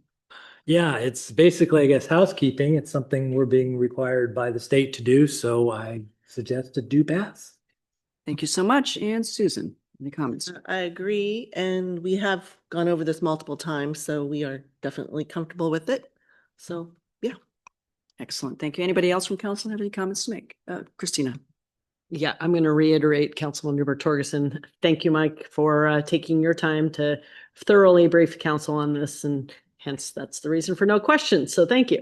Q: Yeah, it's basically, I guess, housekeeping. It's something we're being required by the state to do, so I suggest it do pass.
A: Thank you so much. And Susan, any comments?
I: I agree, and we have gone over this multiple times, so we are definitely comfortable with it. So, yeah.
A: Excellent. Thank you. Anybody else from council have any comments to make? Christina.
H: Yeah, I'm going to reiterate Councilmember Torgerson. Thank you, Mike, for taking your time to thoroughly brief council on this, and hence that's the reason for no questions. So thank you.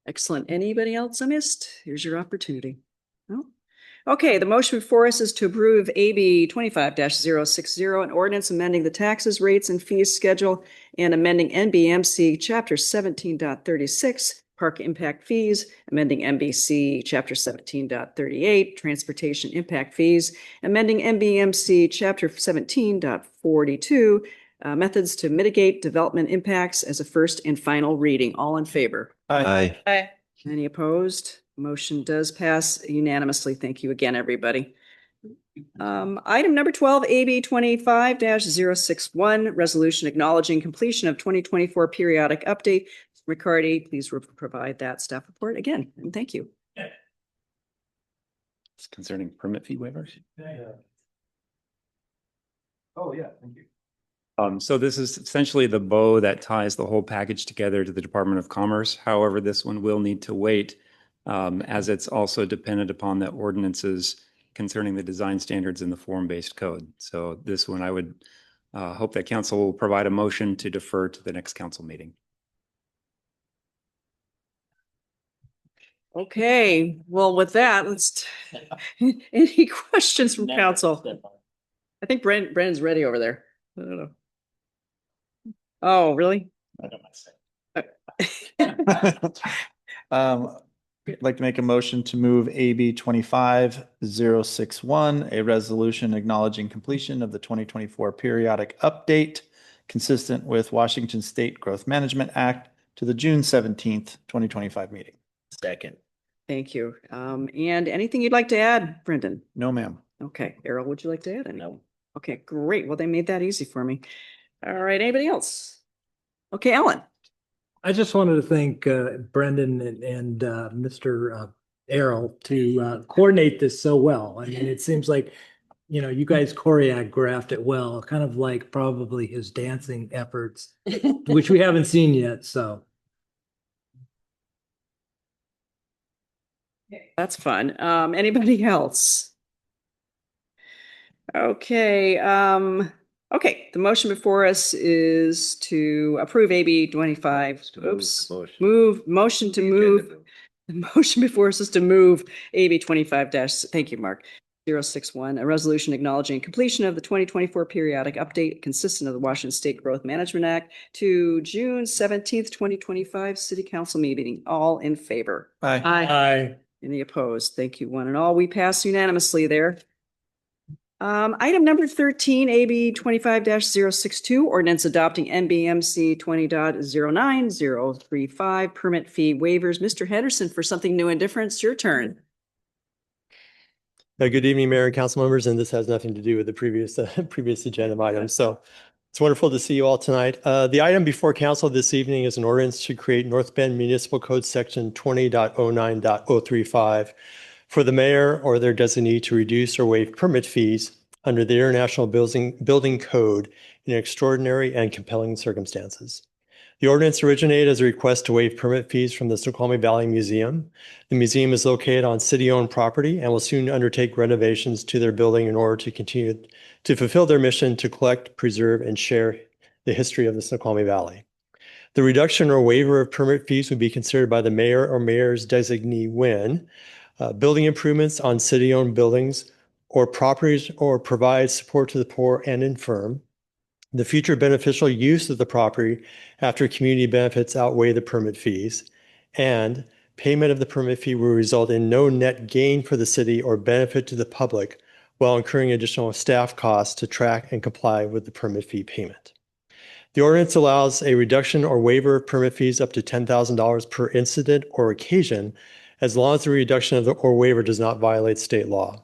A: Excellent. Anybody else I missed? Here's your opportunity. No? Okay, the motion before us is to approve AB 25-060, an ordinance amending the taxes, rates, and fees schedule and amending NBMC Chapter 17.36 Park Impact Fees, amending NBC Chapter 17.38 Transportation Impact Fees, amending NBMC Chapter 17.42 Methods to Mitigate Development Impacts as a first and final reading. All in favor?
C: Aye.
U: Aye.
A: Any opposed? Motion does pass unanimously. Thank you again, everybody. Item number 12, AB 25-061, resolution acknowledging completion of 2024 periodic update. Riccardi, please provide that staff report again, and thank you.
T: It's concerning permit fee waivers.
N: Oh, yeah, thank you.
T: So this is essentially the bow that ties the whole package together to the Department of Commerce. However, this one will need to wait as it's also dependent upon the ordinances concerning the design standards in the form-based code. So this one, I would hope that council will provide a motion to defer to the next council meeting.
A: Okay, well, with that, let's, any questions from council? I think Brandon's ready over there. I don't know. Oh, really?
N: I don't I'd like to make a motion to move AB 25-061, a resolution acknowledging completion of the 2024 periodic update consistent with Washington State Growth Management Act to the June 17th, 2025 meeting.
R: Second.
A: Thank you. And anything you'd like to add, Brendan?
N: No, ma'am.
A: Okay, Errol, would you like to add anything?
R: No.
A: Okay, great. Well, they made that easy for me. All right, anybody else? Okay, Ellen.
Q: I just wanted to thank Brendan and Mr. Errol to coordinate this so well. I mean, it seems like, you know, you guys choreographed it well, kind of like probably his dancing efforts, which we haven't seen yet, so.
A: That's fun. Anybody else? Okay, okay, the motion before us is to approve AB 25. Oops. Motion to move. The motion before us is to move AB 25 thank you, Mark. 061, a resolution acknowledging completion of the 2024 periodic update consistent of the Washington State Growth Management Act to June 17th, 2025 City Council meeting. All in favor?
N: Aye.
Q: Aye.
A: Any opposed? Thank you, one and all. We pass unanimously there. Item number 13, AB 25-062, ordinance adopting NBMC 20.09035 permit fee waivers. Mr. Henderson, for something new and different, it's your turn.
F: Good evening, Mayor and council members, and this has nothing to do with the previous agenda item. So it's wonderful to see you all tonight. The item before council this evening is an ordinance to create North Bend Municipal Code Section 20.09.035 for the mayor or their designee to reduce or waive permit fees under the International Building Code in extraordinary and compelling circumstances. The ordinance originated as a request to waive permit fees from the Snoqualmie Valley Museum. The museum is located on city-owned property and will soon undertake renovations to their building in order to continue to fulfill their mission to collect, preserve, and share the history of the Snoqualmie Valley. The reduction or waiver of permit fees would be considered by the mayor or mayor's designee when building improvements on city-owned buildings or properties or provide support to the poor and infirm. The future beneficial use of the property after community benefits outweigh the permit fees, and payment of the permit fee will result in no net gain for the city or benefit to the public while incurring additional staff costs to track and comply with the permit fee payment. The ordinance allows a reduction or waiver of permit fees up to $10,000 per incident or occasion, as long as the reduction of the or waiver does not violate state law.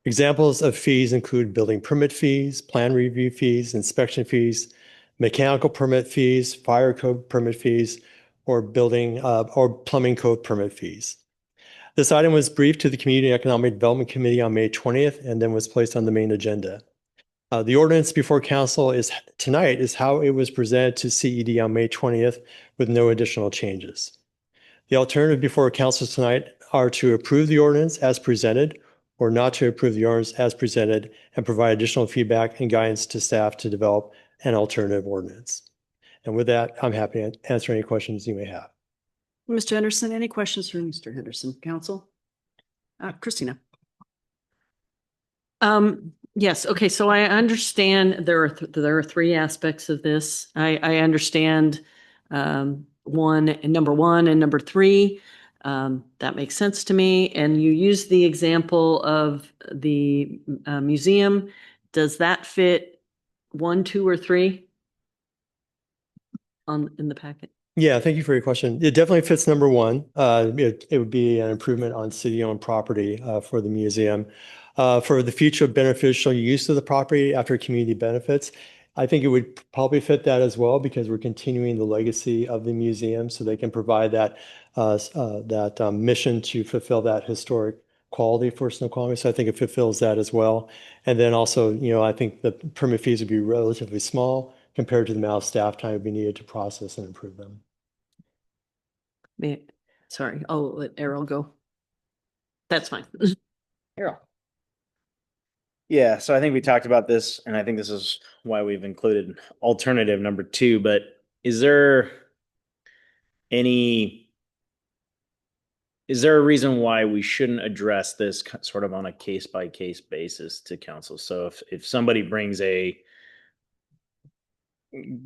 F: Examples of fees include building permit fees, plan review fees, inspection fees, mechanical permit fees, fire code permit fees, or building or plumbing code permit fees. This item was briefed to the Community Economic Development Committee on May 20th and then was placed on the main agenda. The ordinance before council tonight is how it was presented to CED on May 20th with no additional changes. The alternative before council tonight are to approve the ordinance as presented or not to approve the ordinance as presented and provide additional feedback and guidance to staff to develop an alternative ordinance. And with that, I'm happy to answer any questions you may have.
A: Mr. Henderson, any questions for Mr. Henderson, council? Christina.
H: Yes. Okay. So I understand there are three aspects of this. I understand number one and number three. That makes sense to me. And you use the example of the museum. Does that fit 1, 2, or 3 in the packet?
F: Yeah, thank you for your question. It definitely fits number one. It would be an improvement on city-owned property for the museum. For the future beneficial use of the property after community benefits, I think it would probably fit that as well because we're continuing the legacy of the museum, so they can provide that mission to fulfill that historic quality for Snoqualmie. So I think it fulfills that as well. And then also, I think the permit fees would be relatively small compared to the amount of staff time would be needed to process and improve them.
H: Sorry, I'll let Errol go. That's fine.
R: Errol. Yeah, so I think we talked about this, and I think this is why we've included alternative number 2, but is there a reason why we shouldn't address this sort of on a case-by-case basis to council? So if somebody brings a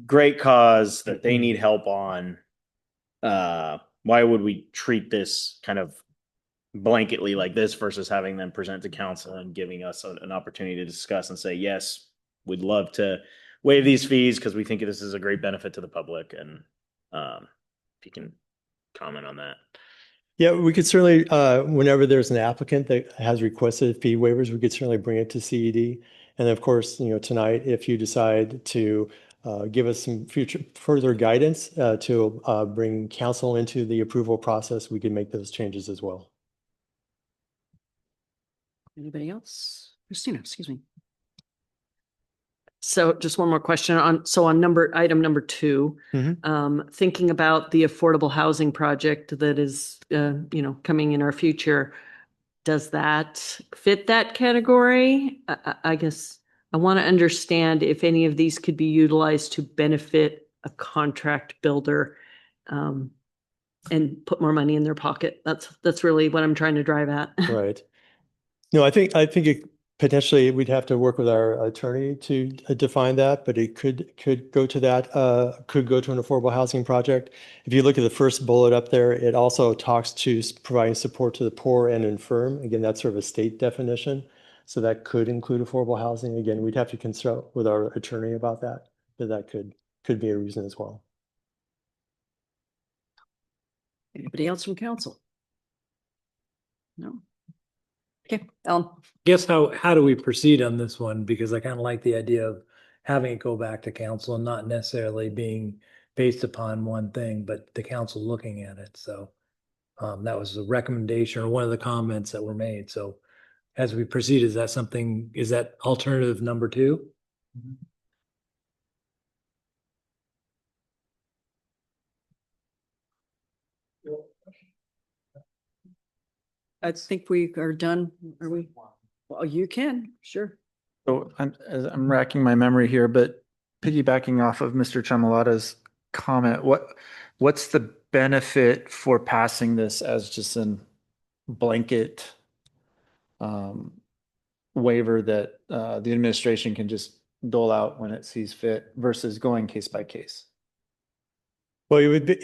R: great cause that they need help on, why would we treat this kind of blanketly like this versus having them present to council and giving us an opportunity to discuss and say, yes, we'd love to waive these fees because we think this is a great benefit to the public? And if you can comment on that.
F: Yeah, we could certainly, whenever there's an applicant that has requested fee waivers, we could certainly bring it to CED. And of course, tonight, if you decide to give us some further guidance to bring council into the approval process, we can make those changes as well.
A: Anybody else? Christina, excuse me.
H: So just one more question on item number 2, thinking about the affordable housing project that is, coming in our future, does that fit that category? I guess I want to understand if any of these could be utilized to benefit a contract builder, and put more money in their pocket. That's really what I'm trying to drive at.
F: Right. No, I think it potentially we'd have to work with our attorney to define that, but it could go to that, could go to an affordable housing project. If you look at the first bullet up there, it also talks to providing support to the poor and infirm. Again, that's sort of a state definition. So that could include affordable housing. Again, we'd have to consult with our attorney about that, but that could be a reason as well.
A: Anybody else from council? No. Okay, Ellen.
Q: Guess how do we proceed on this one? Because I kind of like the idea of having it go back to council and not necessarily being based upon one thing, but the council looking at it. So that was a recommendation or one of the comments that were made. So as we proceed, is that alternative number 2?
A: I think we are done. Are we? Well, you can, sure.
N: So I'm racking my memory here, but piggybacking off of Mr. Chamalata's comment. What's the benefit for passing this as just an blanket waiver that the administration can just dole out when it sees fit versus going case by case?
F: Well, it would be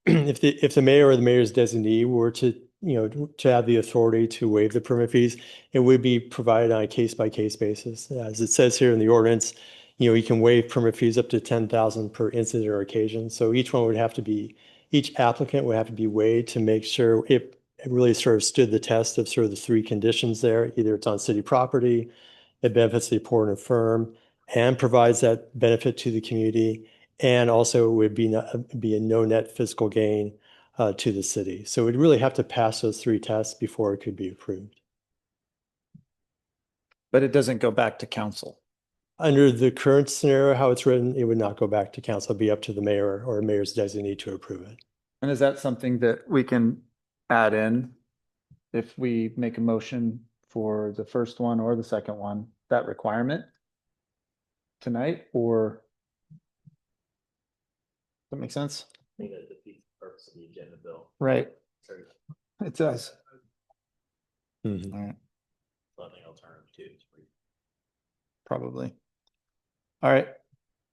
F: if the mayor or the mayor's designee were to to have the authority to waive the permit fees, it would be provided on a case by case basis. As it says here in the ordinance, you can waive permit fees up to 10,000 per incident or occasion. So each applicant would have to be weighed to make sure it really sort of stood the test of sort of the three conditions there. Either it's on city property, it benefits the poor and infirm, and provides that benefit to the community, and also it would be a no net fiscal gain to the city. So we'd really have to pass those three tests before it could be approved.
N: But it doesn't go back to council.
F: Under the current scenario, how it's written, it would not go back to council. It'd be up to the mayor or mayor's designee to approve it.
N: And is that something that we can add in if we make a motion for the first one or the second one, that requirement tonight, or does that make sense?
R: I think that defeats the purpose of the agenda bill.
N: Right. It does.
F: Mm-hmm.
N: All right.
R: Funding alternative too.
N: Probably. All right.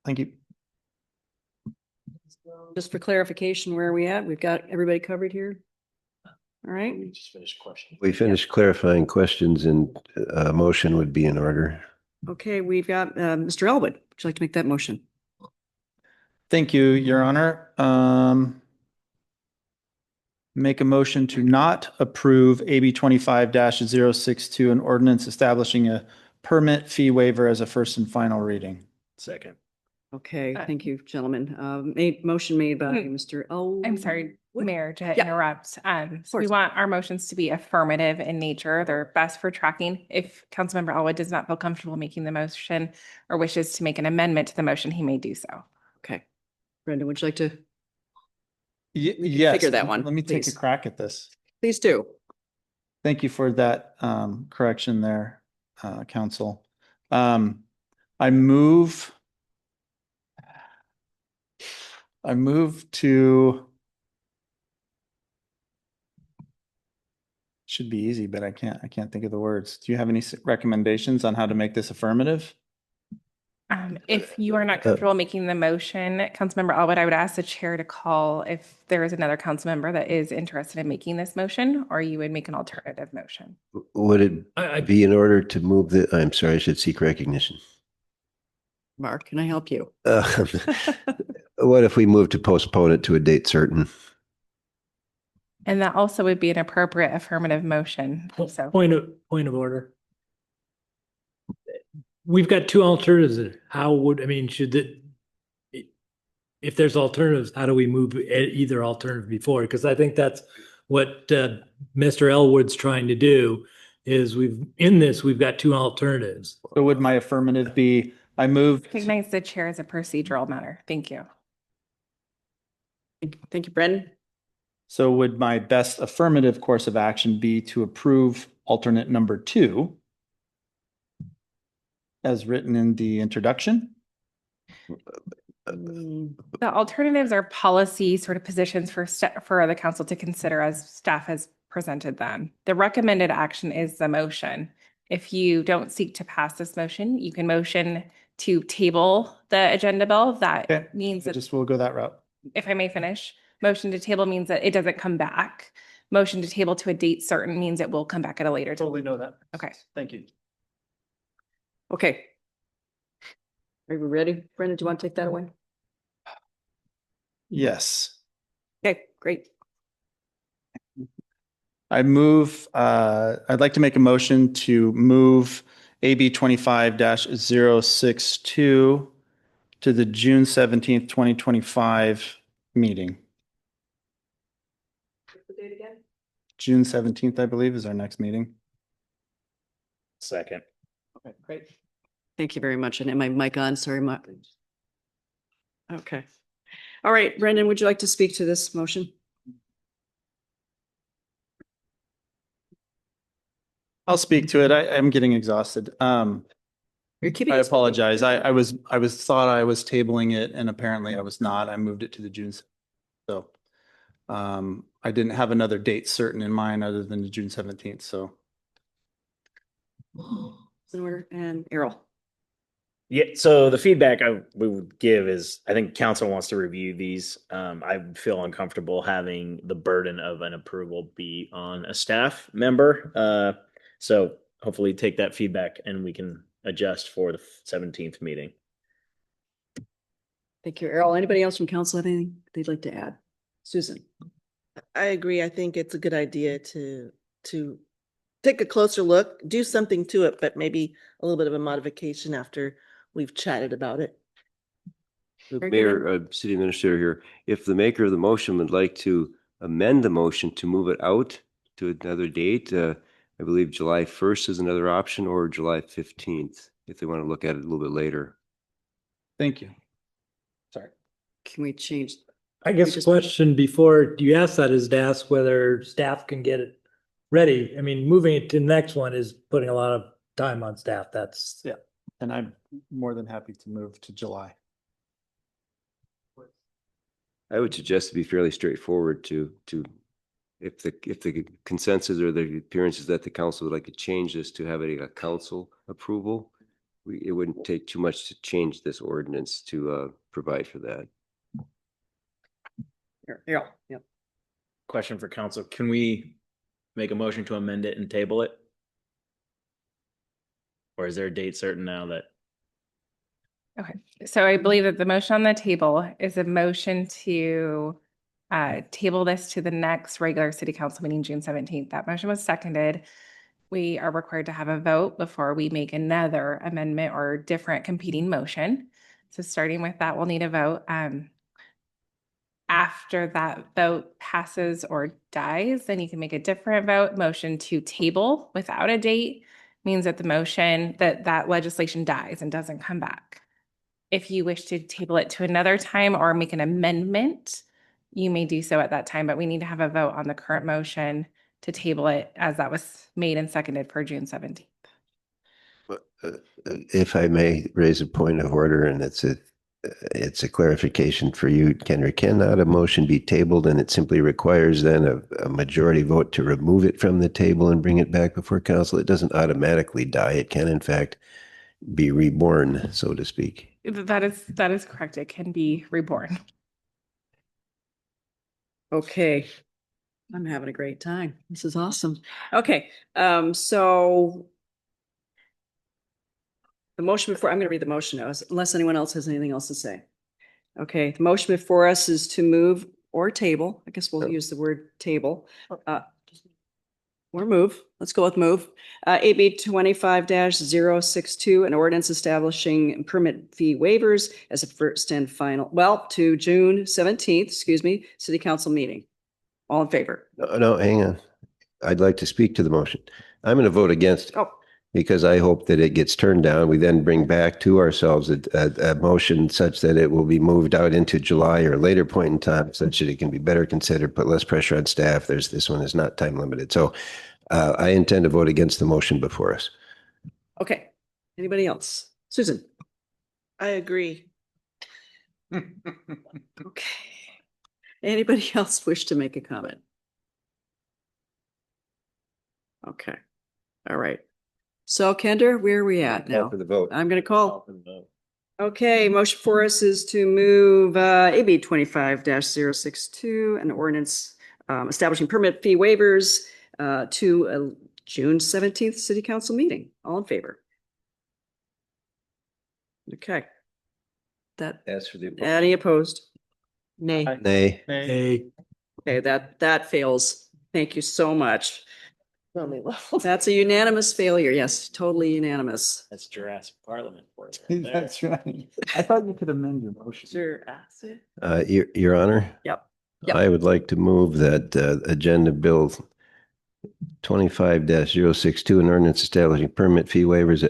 N: Thank you.
A: Just for clarification, where are we at? We've got everybody covered here. All right.
R: We just finished question.
C: We finished clarifying questions, and a motion would be in order.
A: Okay, we've got Mr. Elwood. Would you like to make that motion?
N: Thank you, Your Honor. Make a motion to not approve AB 25-062, an ordinance establishing a permit fee waiver as a first and final reading.
R: Second.
A: Okay, thank you, gentlemen. Motion made by Mr. Elwood.
J: I'm sorry, Mayor, to
A: Yeah.
J: interrupt. So we want our motions to be affirmative in nature. They're best for tracking. If Councilmember Elwood does not feel comfortable making the motion or wishes to make an amendment to the motion, he may do so.
A: Okay. Brenda, would you like to
N: Yes.
A: figure that one?
N: Let me take a
A: please?
N: crack at this.
A: Please do.
N: Thank you for that correction there, Council. I move to, should be easy, but I can't think of the words. Do you have any recommendations on how to make this affirmative?
J: If you are not comfortable making the motion, Councilmember Elwood, I would ask the chair to call if there is another council member that is interested in making this motion, or you would make an alternative motion.
C: Would it be in order to move I'm sorry, I should seek recognition.
A: Mark, can I help you?
C: What if we move to postpone it to a date certain?
J: And that also would be an appropriate affirmative motion. So
Q: Point of order. We've got two alternatives. If there's alternatives, how do we move either alternative before? Because I think that's what Mr. Elwood's trying to do is we've got two alternatives.
N: So would my affirmative be, I move.
J: recognize the chair as a procedural matter. Thank you.
A: Thank you, Brendan.
N: So would my best affirmative course of action be to approve alternate number 2 as written in the introduction?
J: The alternatives are policy sort of positions for the council to consider as staff has presented them. The recommended action is the motion. If you don't seek to pass this motion, you can motion to table the agenda bill. That means that
N: We'll go that route.
J: if I may finish, motion to table means that it doesn't come back. Motion to table to a date certain means it will come back at a later time.
N: Totally know that.
J: Okay.
N: Thank you.
A: Okay. Are we ready? Brenda, do you want to take that away?
N: Yes.
A: Okay, great.
N: I'd like to make a motion to move AB 25-062 to the June 17th, 2025 meeting.
A: What's the date again?
N: June 17th, I believe, is our next meeting.
R: Second.
A: Okay, great. Thank you very much. And my mic on, sorry, Mark. Okay. All right, Brendan, would you like to speak to this motion?
N: I'll speak to it. I'm getting exhausted.
A: You're keeping
N: I
A: us-
N: apologize. I was thought I was tabling it and apparently I was not. I moved it to the June. So I didn't have another date certain in mind other than the June 17th. So.
A: In order, and Errol.
R: Yeah, so the feedback we would give is I think council wants to review these. I feel uncomfortable having the burden of an approval be on a staff member. So hopefully take that feedback and we can adjust for the 17th meeting.
A: Thank you, Errol. Anybody else from council have anything they'd like to add? Susan?
I: I agree. I think it's a good idea to take a closer look, do something to it, but maybe a little bit of a modification after we've chatted about it.
C: Mayor, City Administrator here, if the maker of the motion would like to amend the motion to move it out to another date, I believe July 1st is another option, or July 15th, if they want to look at it a little bit later.
N: Thank you.
R: Sorry.
A: Can we change?
Q: I guess the question before you ask that is to ask whether staff can get it ready. I mean, moving it to the next one is putting a lot of time on staff. That's
N: Yeah. And I'm more than happy to move to July.
C: I would suggest to be fairly straightforward to if the consensus or the appearance is that the council would like to change this to have a council approval, it wouldn't take too much to change this ordinance to provide for that.
A: Errol, yep.
R: Question for council. Can we make a motion to amend it and table it? Or is there a date certain now that?
J: Okay, so I believe that the motion on the table is a motion to table this to the next regular city council meeting, June 17th. That motion was seconded. We are required to have a vote before we make another amendment or different competing motion. So starting with that, we'll need a vote. After that vote passes or dies, then you can make a different vote. Motion to table without a date means that the motion, that legislation dies and doesn't come back. If you wish to table it to another time or make an amendment, you may do so at that time, but we need to have a vote on the current motion to table it as that was made and seconded for June 17th.
C: If I may raise a point of order, and it's a clarification for you, Kendra, cannot a motion be tabled and it simply requires then a majority vote to remove it from the table and bring it back before council? It doesn't automatically die. It can in fact be reborn, so to speak.
J: That is correct. It can be reborn.
A: Okay. I'm having a great time. This is awesome. Okay, so the motion before, I'm going to read the motion now, unless anyone else has anything else to say. Okay, the motion before us is to move or table. I guess we'll use the word table. Or move. Let's go with move. AB 25-062, an ordinance establishing permit fee waivers as a first and final, to June 17th, city council meeting. All in favor?
C: No, hang on. I'd like to speak to the motion. I'm going to vote against it. Because I hope that it gets turned down. We then bring back to ourselves a motion such that it will be moved out into July or a later point in time, such that it can be better considered, put less pressure on staff. This one is not time limited. So I intend to vote against the motion before us.
A: Okay. Anybody else? Susan?
I: I agree.
A: Okay. Anybody else wish to make a comment? Okay. All right. So Kendra, where are we at now?
C: For the vote.
A: I'm going to call. Okay, motion for us is to move AB 25-062, an ordinance establishing permit fee waivers to a June 17th city council meeting. All in favor? Okay.
C: That's for the
A: Any opposed?
I: Nay.
C: Nay.
Q: Nay.
A: Okay, that fails. Thank you so much. That's a unanimous failure. Yes, totally unanimous.
R: That's Jurassic Parliament for you.
N: That's right. I thought you could amend your motion.
C: Your Honor?
A: Yep.
C: I would like to move that Agenda Bill 25-062, an ordinance establishing permit fee waivers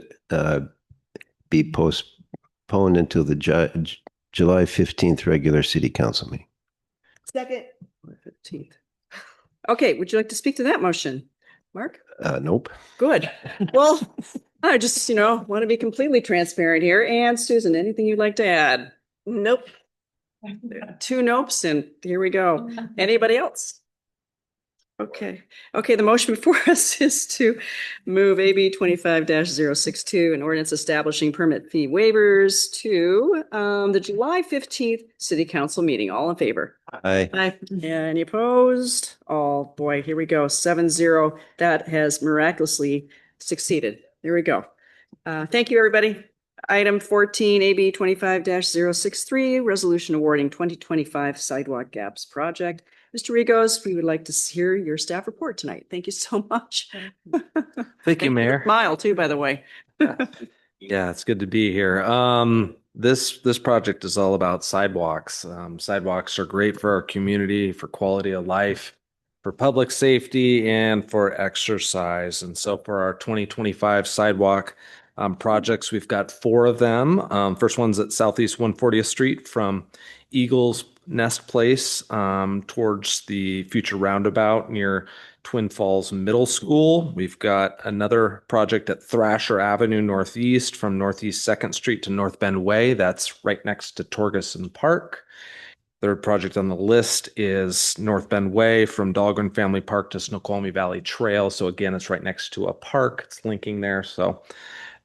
C: be postponed until the July 15th regular city council meeting.
I: Second.
A: 15th. Okay, would you like to speak to that motion? Mark?
C: Nope.
A: Good. Well, I just, want to be completely transparent here. And Susan, anything you'd like to add?
I: Nope.
A: 2 nopes, and here we go. Anybody else? Okay. The motion before us is to move AB 25-062, an ordinance establishing permit fee waivers to the July 15th City Council meeting. All in favor?
C: Aye.
H: Aye.
A: Any opposed? Oh, boy, here we go. 7-0. That has miraculously succeeded. There we go. Thank you, everybody. Item 14, AB 25-063, resolution awarding 2025 sidewalk gaps project. Mr. Rigos, we would like to hear your staff report tonight. Thank you so much.
L: Thank you, Mayor.
A: Smile too, by the way.
L: Yeah, it's good to be here. This project is all about sidewalks. Sidewalks are great for our community, for quality of life, for public safety, and for exercise. And so for our 2025 sidewalk projects, we've got 4 of them. First one's at Southeast 140th Street from Eagles Nest Place towards the future roundabout near Twin Falls Middle School. We've got another project at Thrasher Avenue Northeast from Northeast 2nd Street to North Bend Way. That's right next to Torgerson Park. Third project on the list is North Bend Way from Dahlgren Family Park to Snoqualmie Valley Trail. So again, it's right next to a park. It's linking there. So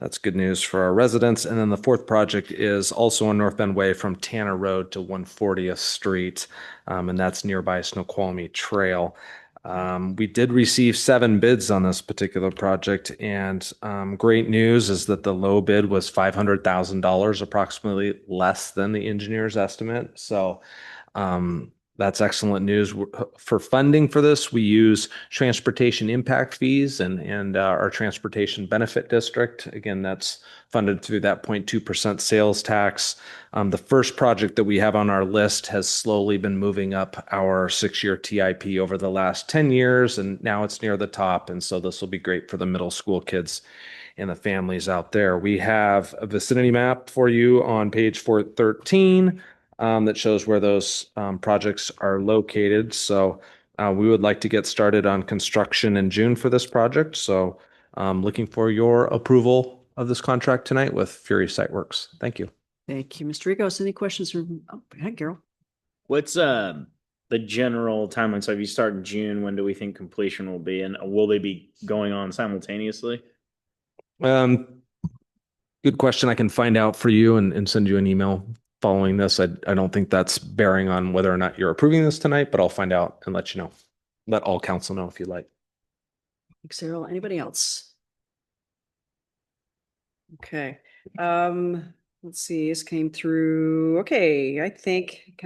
L: that's good news for our residents. And then the fourth project is also on North Bend Way from Tanner Road to 140th Street. And that's nearby Snoqualmie Trail. We did receive 7 bids on this particular project, and great news is that the low bid was $500,000, approximately less than the engineer's estimate. So that's excellent news. For funding for this, we use transportation impact fees and our transportation benefit district. Again, that's funded through that 0.2% sales tax. The first project that we have on our list has slowly been moving up our 6-year TIP over the last 10 years, and now it's near the top. And so this will be great for the middle school kids and the families out there. We have a vicinity map for you on page 413. That shows where those projects are located. So we would like to get started on construction in June for this project. So looking for your approval of this contract tonight with Fury Siteworks. Thank you.
A: Thank you, Mr. Rigos. Any questions from, Carol?
R: What's the general timeline? So if you start in June, when do we think completion will be? And will they be going on simultaneously?
L: Good question. I can find out for you and send you an email following this. I don't think that's bearing on whether or not you're approving this tonight, but I'll find out and let you know. Let all council know if you'd like.
A: Thanks, Errol. Anybody else? Okay. Let's see. This came through. Okay. I think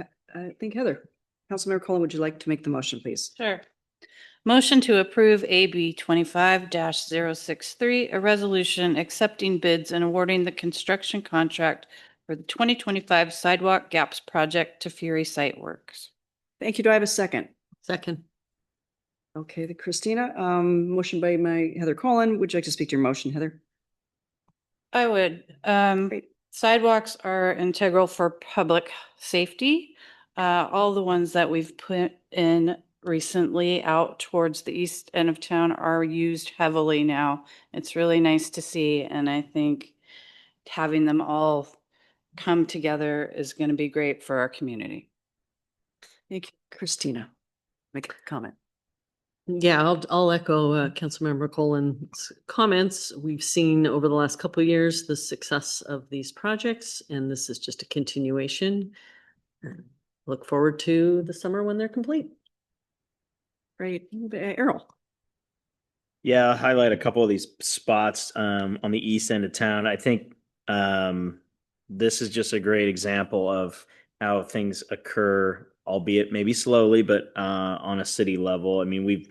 A: Heather, Councilmember Cullen, would you like to make the motion, please?
E: Sure. Motion to approve AB 25-063, a resolution accepting bids and awarding the construction contract for the 2025 Sidewalk Gaps Project to Fury Siteworks.
A: Thank you. Do I have a second?
H: Second.
A: Okay, Christina. Motion by Heather Cullen. Would you like to speak to your motion, Heather?
E: I would. Sidewalks are integral for public safety. All the ones that we've put in recently out towards the east end of town are used heavily now. It's really nice to see, and I think having them all come together is going to be great for our community.
A: Thank you, Christina. Make a comment.
H: Yeah, I'll echo Councilmember Cullen's comments. We've seen over the last couple of years the success of these projects, and this is just a continuation. Look forward to the summer when they're complete.
A: Great. Errol.
R: Yeah, I'll highlight a couple of these spots on the east end of town. I think this is just a great example of how things occur, albeit maybe slowly, but on a city level. I mean, we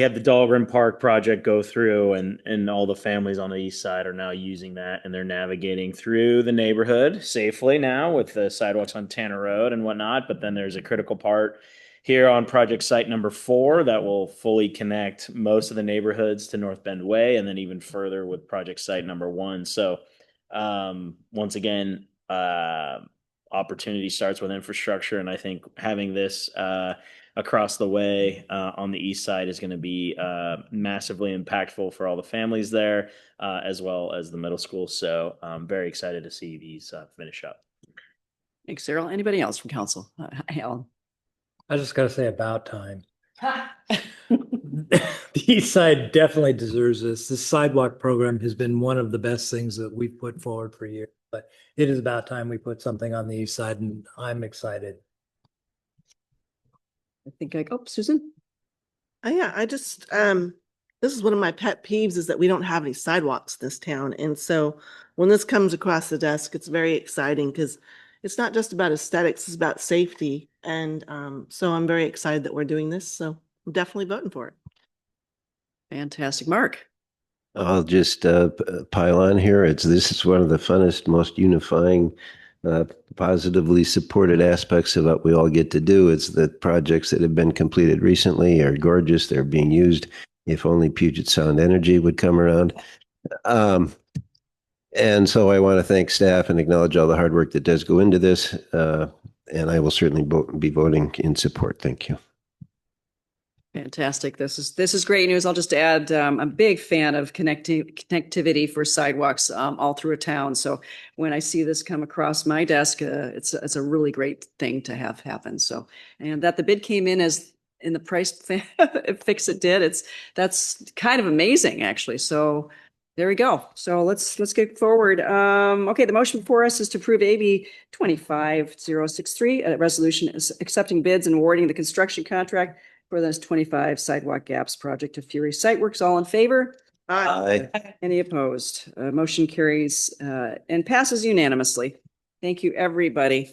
R: had the Dahlgren Park project go through, and all the families on the east side are now using that, and they're navigating through the neighborhood safely now with the sidewalks on Tanner Road and whatnot. But then there's a critical part here on project site number 4 that will fully connect most of the neighborhoods to North Bend Way, and then even further with project site number 1. So once again, opportunity starts with infrastructure, and I think having this across the way on the east side is going to be massively impactful for all the families there, as well as the middle school. So I'm very excited to see these finish up.
A: Thanks, Errol. Anybody else from council? Alan.
Q: I just got to say about time. The east side definitely deserves this. This sidewalk program has been one of the best things that we've put forward for years, but it is about time we put something on the east side, and I'm excited.
A: I think Susan.
I: Yeah, I just this is one of my pet peeves is that we don't have any sidewalks in this town. And so when this comes across the desk, it's very exciting because it's not just about aesthetics, it's about safety. And so I'm very excited that we're doing this. So I'm definitely voting for it.
A: Fantastic. Mark.
C: I'll just pile on here. This is one of the funnest, most unifying, positively supported aspects of what we all get to do. It's the projects that have been completed recently are gorgeous. They're being used. If only Puget Sound Energy would come around. And so I want to thank staff and acknowledge all the hard work that does go into this. And I will certainly be voting in support. Thank you.
A: Fantastic. This is great news. I'll just add, I'm a big fan of connectivity for sidewalks all through a town. So when I see this come across my desk, it's a really great thing to have happen. So, and that the bid came in as in the price fix it did. That's kind of amazing, actually. So there we go. So let's get forward. Okay, the motion before us is to approve AB 25063, a resolution accepting bids and awarding the construction contract for this 25 sidewalk gaps project of Fury Site Works. All in favor?
C: Aye.
A: Any opposed? Motion carries and passes unanimously. Thank you, everybody.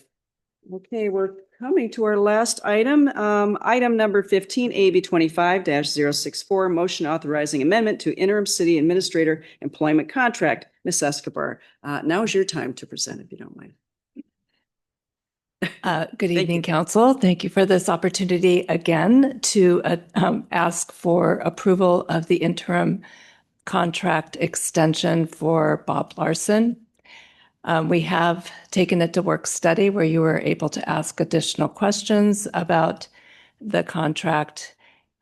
A: Okay, we're coming to our last item. Item number 15, AB 25-064, motion authorizing amendment to interim city administrator employment contract. Ms. Escobar, now is your time to present, if you don't mind.
G: Good evening, Council. Thank you for this opportunity again to ask for approval of the interim contract extension for Bob Larson. We have taken it to work study where you were able to ask additional questions about the contract.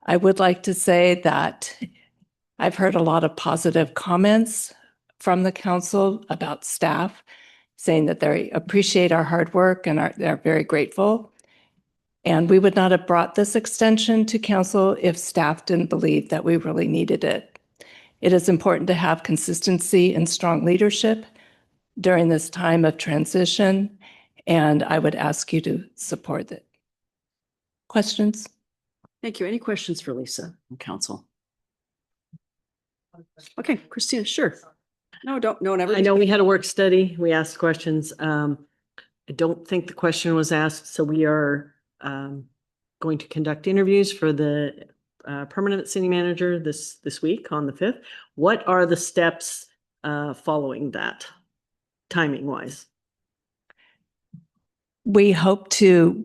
G: I would like to say that I've heard a lot of positive comments from the council about staff, saying that they appreciate our hard work and they're very grateful. And we would not have brought this extension to council if staff didn't believe that we really needed it. It is important to have consistency and strong leadership during this time of transition, and I would ask you to support it. Questions?
A: Thank you. Any questions for Lisa from council? Okay, Christina, sure. No, never.
H: I know we had a work study. We asked questions. I don't think the question was asked, so we are going to conduct interviews for the permanent city manager this week on the 5th. What are the steps following that, timing wise?
G: We hope to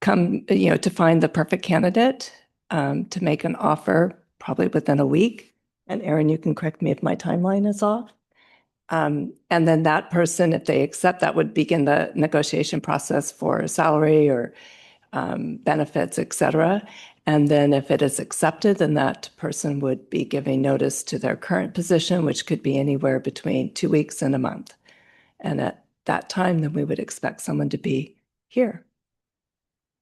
G: come, to find the perfect candidate, to make an offer probably within a week. And Aaron, you can correct me if my timeline is off. And then that person, if they accept, that would begin the negotiation process for salary or benefits, et cetera. And then if it is accepted, then that person would be giving notice to their current position, which could be anywhere between 2 weeks and a month. And at that time, then we would expect someone to be here.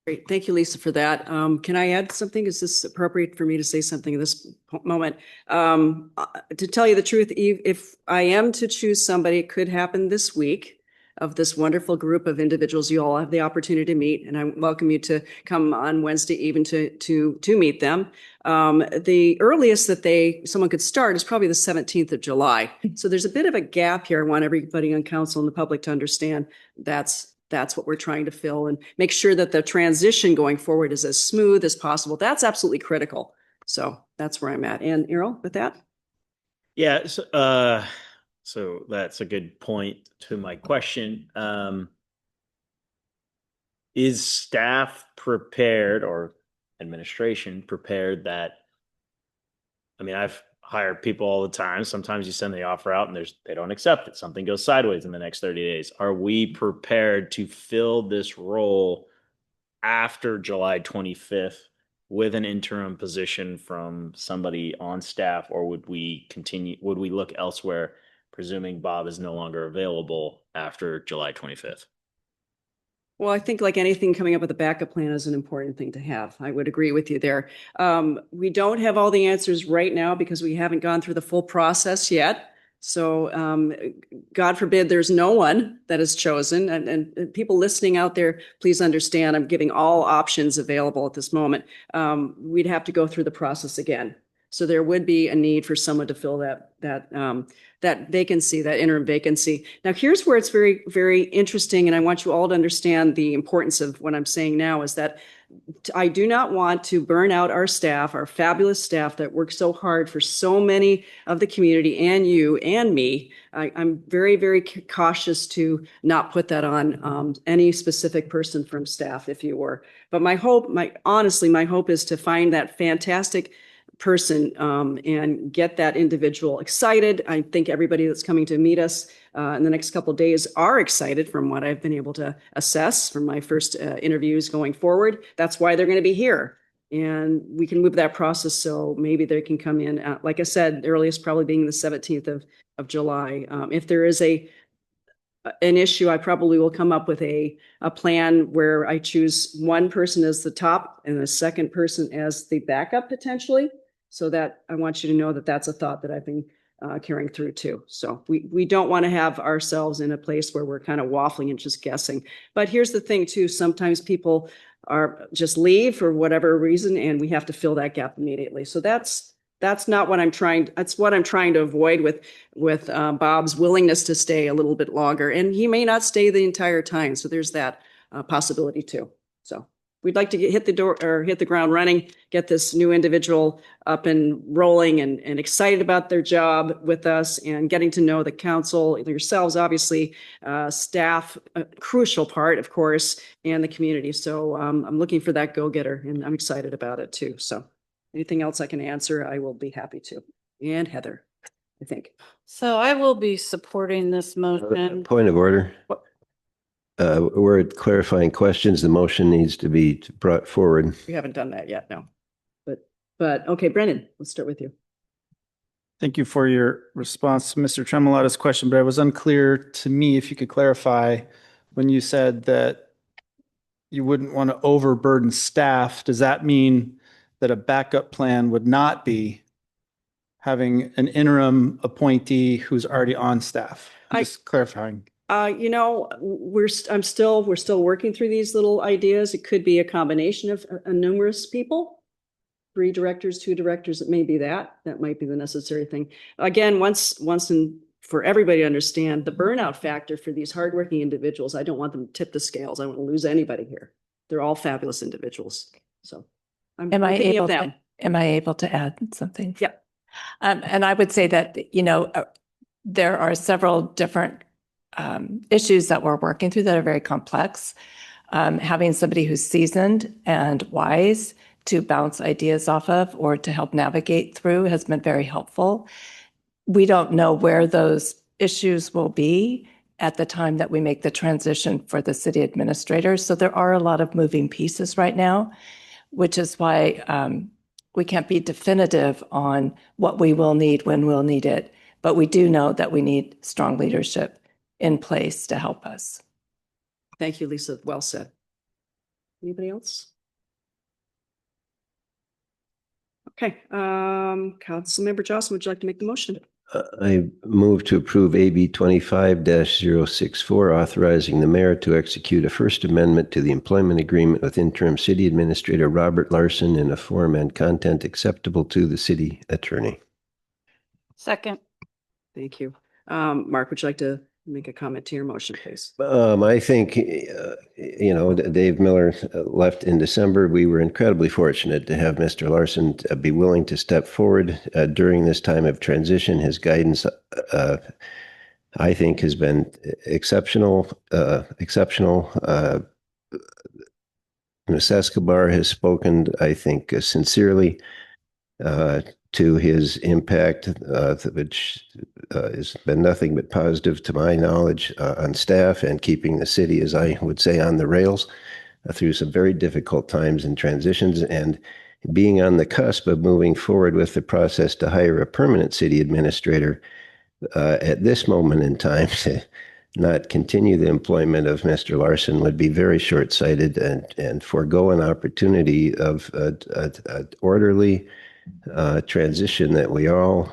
A: Great. Thank you, Lisa, for that. Can I add something? Is this appropriate for me to say something at this moment? To tell you the truth, if I am to choose somebody, it could happen this week of this wonderful group of individuals you all have the opportunity to meet. And I welcome you to come on Wednesday even to meet them. The earliest that someone could start is probably the 17th of July. So there's a bit of a gap here. I want everybody on council and the public to understand that's what we're trying to fill and make sure that the transition going forward is as smooth as possible. That's absolutely critical. So that's where I'm at. And Errol, with that?
R: Yeah. So that's a good point to my question. Is staff prepared or administration prepared that, I've hired people all the time. Sometimes you send the offer out and they don't accept it. Something goes sideways in the next 30 days. Are we prepared to fill this role after July 25th with an interim position from somebody on staff, or would we look elsewhere, presuming Bob is no longer available after July 25th?
A: Well, I think like anything, coming up with a backup plan is an important thing to have. I would agree with you there. We don't have all the answers right now because we haven't gone through the full process yet. So God forbid there's no one that is chosen. And people listening out there, please understand, I'm giving all options available at this moment. We'd have to go through the process again. So there would be a need for someone to fill that vacancy, that interim vacancy. Now, here's where it's very, very interesting, and I want you all to understand the importance of what I'm saying now, is that I do not want to burn out our staff, our fabulous staff that work so hard for so many of the community and you and me. I'm very, very cautious to not put that on any specific person from staff, if you were. But honestly, my hope is to find that fantastic person and get that individual excited. I think everybody that's coming to meet us in the next couple of days are excited from what I've been able to assess from my first interviews going forward. That's why they're going to be here. And we can move that process so maybe they can come in, like I said, the earliest probably being the 17th of July. If there is an issue, I probably will come up with a plan where I choose one person as the top and a second person as the backup potentially. So that I want you to know that that's a thought that I've been carrying through too. So we don't want to have ourselves in a place where we're kind of waffling and just guessing. But here's the thing too, sometimes people are just leave for whatever reason and we have to fill that gap immediately. So that's not what that's what I'm trying to avoid with Bob's willingness to stay a little bit longer. And he may not stay the entire time. So there's that possibility too. So we'd like to hit the ground running, get this new individual up and rolling and excited about their job with us and getting to know the council, yourselves, obviously, staff, a crucial part, of course, and the community. So I'm looking for that go-getter and I'm excited about it too. So anything else I can answer, I will be happy to. And Heather, I think.
E: So I will be supporting this motion.
C: Point of order. We're clarifying questions. The motion needs to be brought forward.
A: We haven't done that yet, no. But okay, Brennan, let's start with you.
N: Thank you for your response to Mr. Tremolata's question, but it was unclear to me if you could clarify when you said that you wouldn't want to overburden staff. Does that mean that a backup plan would not be having an interim appointee who's already on staff? Just clarifying.
A: We're still working through these little ideas. It could be a combination of numerous people, 3 directors, 2 directors. It may be that might be the necessary thing. Again, once and for everybody to understand the burnout factor for these hardworking individuals. I don't want them to tip the scales. I don't want to lose anybody here. They're all fabulous individuals. So
G: am I able to add something?
A: Yeah.
G: And I would say that, there are several different issues that we're working through that are very complex. Having somebody who's seasoned and wise to bounce ideas off of or to help navigate through has been very helpful. We don't know where those issues will be at the time that we make the transition for the city administrator. So there are a lot of moving pieces right now, which is why we can't be definitive on what we will need when we'll need it. But we do know that we need strong leadership in place to help us.
A: Thank you, Lisa. Well said. Anybody else? Okay. Councilmember Johnson, would you like to make the motion?
C: I move to approve AB 25-064, authorizing the mayor to execute a First Amendment to the employment agreement with interim city administrator Robert Larson in a form and content acceptable to the city attorney.
E: Second.
A: Thank you. Mark, would you like to make a comment to your motion, please?
C: I think, Dave Miller left in December. We were incredibly fortunate to have Mr. Larson be willing to step forward during this time of transition. His guidance, I think, has been exceptional. Ms. Escobar has spoken, I think, sincerely to his impact, which has been nothing but positive to my knowledge on staff and keeping the city, as I would say, on the rails. through some very difficult times and transitions, and being on the cusp of moving forward with the process to hire a permanent city administrator at this moment in time to not continue the employment of Mr. Larson would be very short-sighted and forego an opportunity of an orderly transition that we all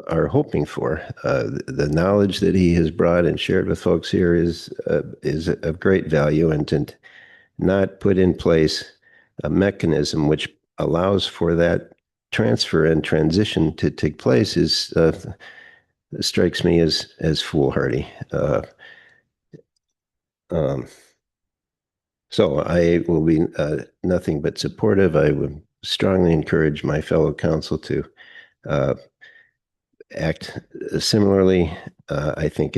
C: are hoping for. The knowledge that he has brought and shared with folks here is of great value, and to not put in place a mechanism which allows for that transfer and transition to take place is strikes me as foolhardy. So I will be nothing but supportive. I would strongly encourage my fellow council to act similarly. I think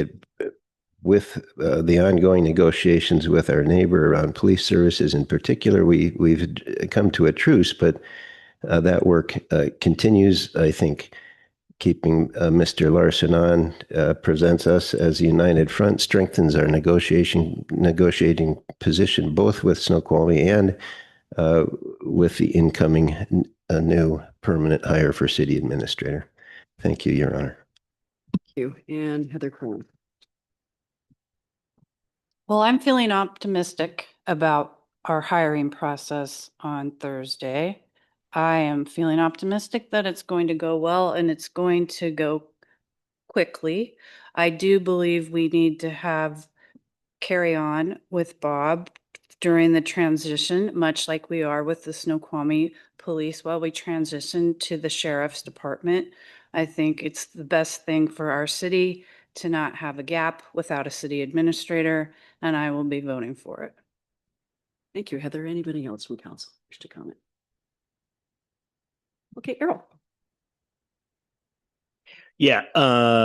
C: with the ongoing negotiations with our neighbor around police services in particular, we've come to a truce, but that work continues. I think keeping Mr. Larson on presents us as a united front, strengthens our negotiating position, both with Snoqualmie and with the incoming new permanent hire for city administrator. Thank you, Your Honor.
A: Thank you. And Heather Cohen.
E: Well, I'm feeling optimistic about our hiring process on Thursday. I am feeling optimistic that it's going to go well and it's going to go quickly. I do believe we need to carry on with Bob during the transition, much like we are with the Snoqualmie Police while we transition to the Sheriff's Department. I think it's the best thing for our city to not have a gap without a city administrator, and I will be voting for it.
A: Thank you, Heather. Anybody else from council wish to comment? Okay, Errol.
R: Yeah.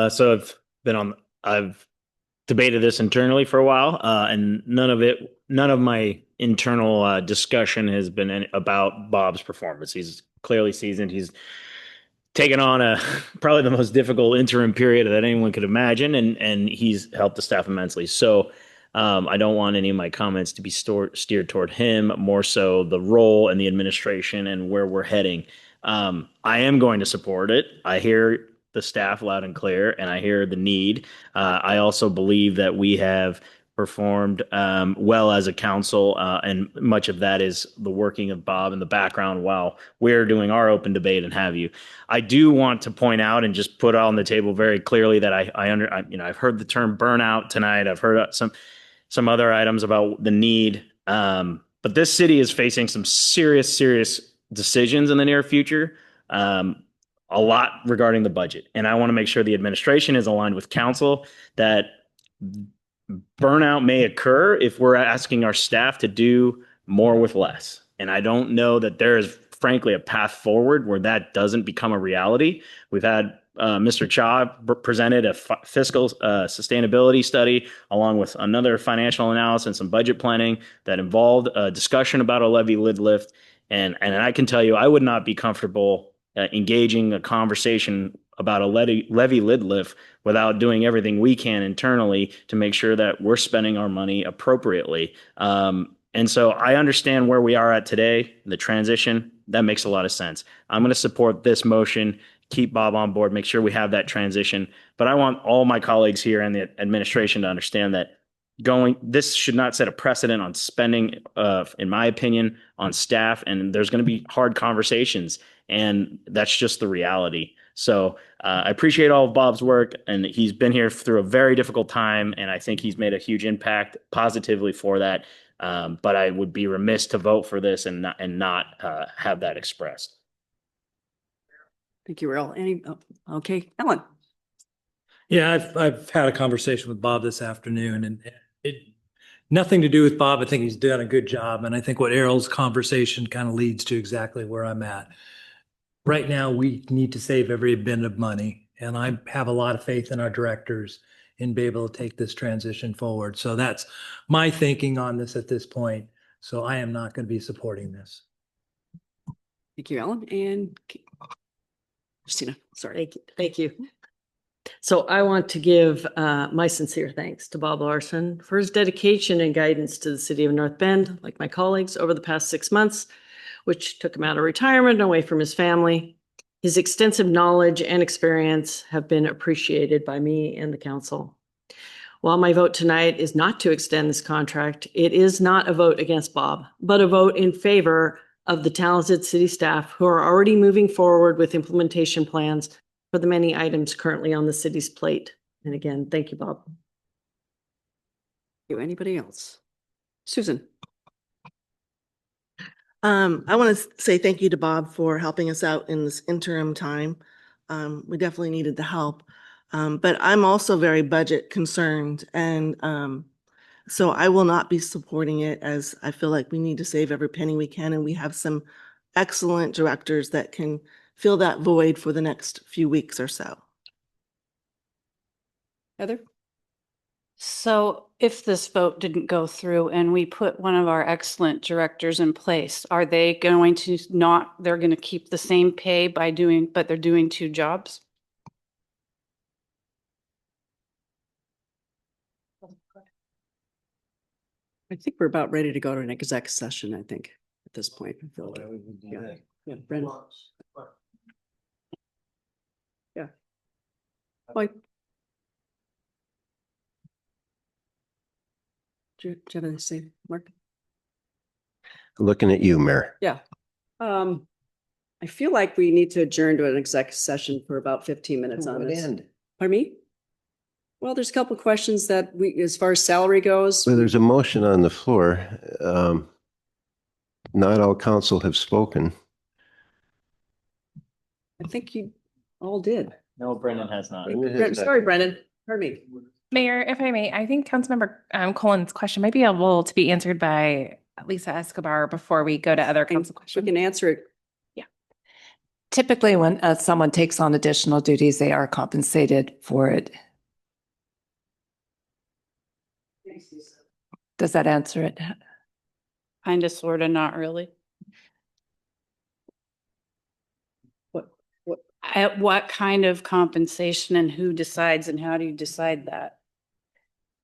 R: So I've debated this internally for a while, and none of my internal discussion has been about Bob's performance. He's clearly seasoned. He's taken on probably the most difficult interim period that anyone could imagine, and he's helped the staff immensely. So I don't want any of my comments to be steered toward him, more so the role and the administration and where we're heading. I am going to support it. I hear the staff loud and clear, and I hear the need. I also believe that we have performed well as a council, and much of that is the working of Bob in the background while we're doing our open debate and have you. I do want to point out and just put on the table very clearly that I've heard the term burnout tonight. I've heard some other items about the need, but this city is facing some serious decisions in the near future. A lot regarding the budget. And I want to make sure the administration is aligned with council that burnout may occur if we're asking our staff to do more with less. And I don't know that there is frankly a path forward where that doesn't become a reality. We've had Mr. Cha presented a fiscal sustainability study along with another financial analysis and some budget planning that involved a discussion about a levy lid lift. And I can tell you, I would not be comfortable engaging a conversation about a levy lid lift without doing everything we can internally to make sure that we're spending our money appropriately. And so I understand where we are at today, the transition. That makes a lot of sense. I'm going to support this motion, keep Bob on board, make sure we have that transition. But I want all my colleagues here and the administration to understand that this should not set a precedent on spending, in my opinion, on staff. And there's going to be hard conversations. And that's just the reality. So I appreciate all of Bob's work, and he's been here through a very difficult time, and I think he's made a huge impact positively for that. But I would be remiss to vote for this and not have that expressed.
A: Thank you, Errol. Okay, Ellen.
Q: Yeah, I've had a conversation with Bob this afternoon, and nothing to do with Bob. I think he's done a good job, and I think what Errol's conversation kind of leads to exactly where I'm at. Right now, we need to save every bit of money, and I have a lot of faith in our directors in being able to take this transition forward. So that's my thinking on this at this point. So I am not going to be supporting this.
A: Thank you, Ellen. And Christina, sorry.
H: Thank you. So I want to give my sincere thanks to Bob Larson for his dedication and guidance to the city of North Bend, like my colleagues, over the past 6 months, which took him out of retirement and away from his family. His extensive knowledge and experience have been appreciated by me and the council. While my vote tonight is not to extend this contract, it is not a vote against Bob, but a vote in favor of the talented city staff who are already moving forward with implementation plans for the many items currently on the city's plate. And again, thank you, Bob.
A: Anybody else? Susan.
I: I want to say thank you to Bob for helping us out in this interim time. We definitely needed the help. But I'm also very budget concerned, and so I will not be supporting it, as I feel like we need to save every penny we can, and we have some excellent directors that can fill that void for the next few weeks or so.
A: Heather?
E: So if this vote didn't go through and we put one of our excellent directors in place, are they going to they're going to keep the same pay but they're doing 2 jobs?
A: I think we're about ready to go to an exec session, I think, at this point. I feel like. Yeah, Brendan. Yeah. Like. Do you have anything to say, Mark?
C: Looking at you, Mayor.
A: Yeah. I feel like we need to adjourn to an exec session for about 15 minutes on this. Pardon me? Well, there's a couple of questions that as far as salary goes.
C: So there's a motion on the floor. Not all council have spoken.
A: I think you all did.
R: No, Brendan has not.
A: Sorry, Brendan. Pardon me.
J: Mayor, if I may, I think Councilmember Cullen's question might be able to be answered by Lisa Escobar before we go to other council questions.
A: We can answer it.
J: Yeah.
G: Typically, when someone takes on additional duties, they are compensated for it. Does that answer it?
E: Kind of, sort of, not really. At what kind of compensation and who decides and how do you decide that?